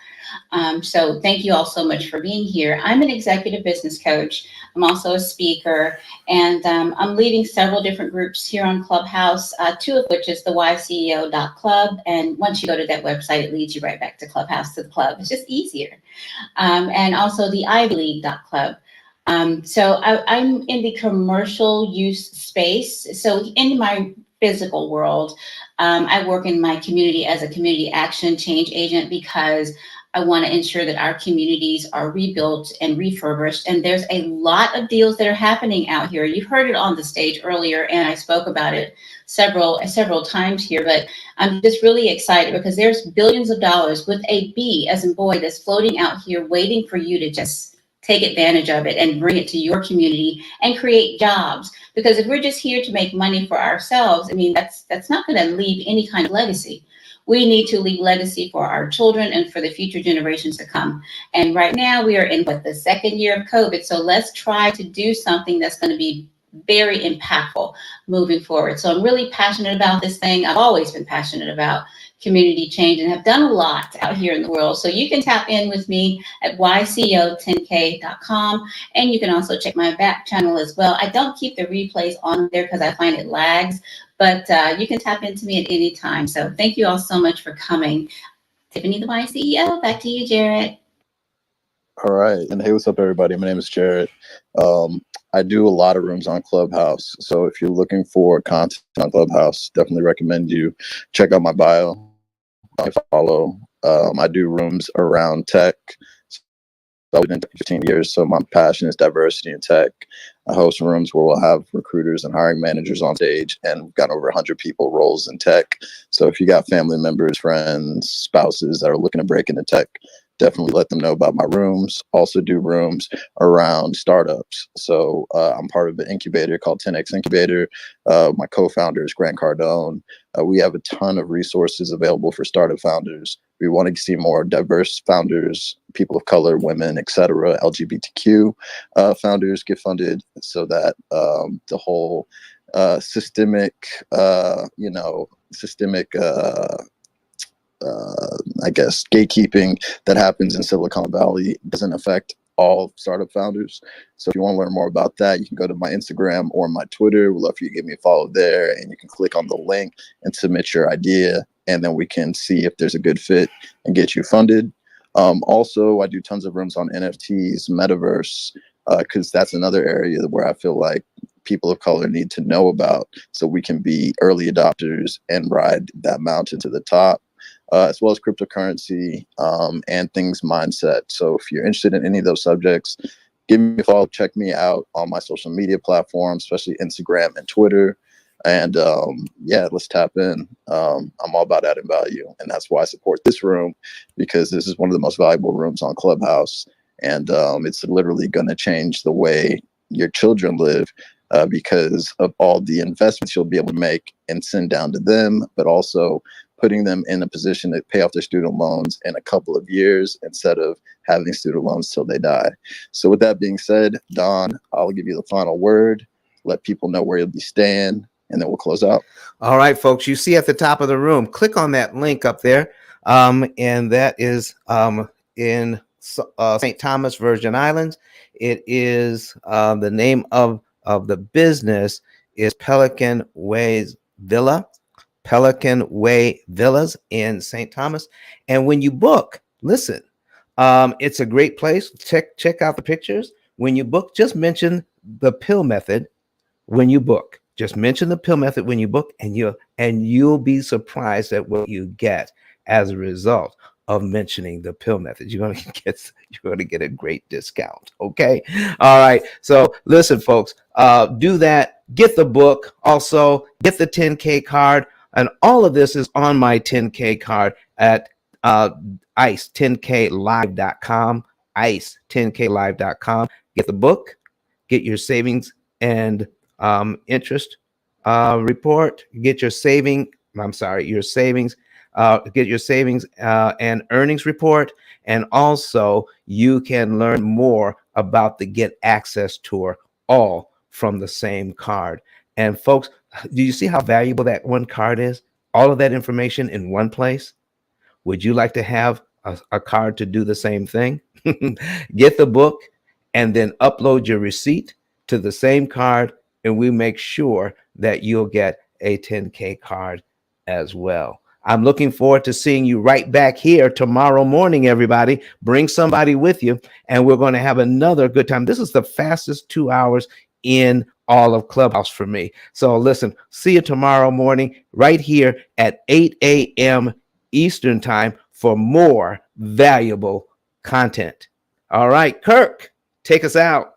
So thank you all so much for being here. I'm an executive business coach. I'm also a speaker, and I'm leading several different groups here on Clubhouse, two of which is the yceo.club. And once you go to that website, it leads you right back to Clubhouse, to the club. It's just easier. And also the iBelieve.club. So I'm in the commercial use space. So in my physical world, I work in my community as a community action change agent, because I want to ensure that our communities are rebuilt and refurbished. And there's a lot of deals that are happening out here. You've heard it on the stage earlier, and I spoke about it several times here, but I'm just really excited because there's billions of dollars with a B as in boy that's floating out here waiting for you to just take advantage of it and bring it to your community and create jobs. Because if we're just here to make money for ourselves, I mean, that's not going to leave any kind of legacy. We need to leave legacy for our children and for the future generations to come. And right now we are in the second year of COVID. So let's try to do something that's going to be very impactful moving forward. So I'm really passionate about this thing. I've always been passionate about community change and have done a lot out here in the world. So you can tap in with me at yco10k.com, and you can also check my back channel as well. I don't keep the replays on there because I find it lags, but you can tap into me at any time. So thank you all so much for coming. Tiffany, the Y CEO, back to you, Jared. All right. And hey, what's up, everybody? My name is Jared. I do a lot of rooms on Clubhouse. So if you're looking for content on Clubhouse, definitely recommend you check out my bio. Follow. I do rooms around tech. I've been in 15 years, so my passion is diversity in tech. I host rooms where we'll have recruiters and hiring managers on stage, and we've got over 100 people roles in tech. So if you got family members, friends, spouses that are looking to break into tech, definitely let them know about my rooms. Also do rooms around startups. So I'm part of an incubator called 10X Incubator. My co-founder is Grant Cardone. We have a ton of resources available for startup founders. We want to see more diverse founders, people of color, women, etc., LGBTQ founders get funded, so that the whole systemic I guess gatekeeping that happens in Silicon Valley doesn't affect all startup founders. So if you want to learn more about that, you can go to my Instagram or my Twitter. We'd love for you to give me a follow there, and you can click on the link and submit your idea, and then we can see if there's a good fit and get you funded. Also, I do tons of rooms on NFTs, metaverse, because that's another area where I feel like people of color need to know about, so we can be early adopters and ride that mountain to the top. As well as cryptocurrency and things mindset. So if you're interested in any of those subjects, give me a follow, check me out on my social media platforms, especially Instagram and Twitter. And yeah, let's tap in. I'm all about adding value. And that's why I support this room, because this is one of the most valuable rooms on Clubhouse. And it's literally going to change the way your children live, because of all the investments you'll be able to make and send down to them, but also putting them in a position to pay off their student loans in a couple of years instead of having student loans till they die. So with that being said, Don, I'll give you the final word, let people know where you'll be staying, and then we'll close out. All right, folks, you see at the top of the room, click on that link up there. And that is in St. Thomas, Virgin Islands. It is the name of the business is Pelican Ways Villa, Pelican Way Villas in St. Thomas. And when you book, listen, it's a great place. Check out the pictures. When you book, just mention the P.I.L.L method when you book. Just mention the P.I.L.L method when you book, and you'll be surprised at what you get as a result of mentioning the P.I.L.L method. You're gonna get a great discount. Okay. All right. So listen, folks, do that. Get the book. Also, get the 10K card. And all of this is on my 10K card at ice10klive.com, ice10klive.com. Get the book, get your savings and interest report, get your savings, get your savings and earnings report. And also you can learn more about the Get Access Tour, all from the same card. And folks, do you see how valuable that one card is? All of that information in one place. Would you like to have a card to do the same thing? Get the book and then upload your receipt to the same card, and we make sure that you'll get a 10K card as well. I'm looking forward to seeing you right back here tomorrow morning, everybody. Bring somebody with you, and we're going to have another good time. This is the fastest 2 hours in all of Clubhouse for me. So listen, see you tomorrow morning right here at 8 a.m. Eastern time for more valuable content. All right, Kirk, take us out.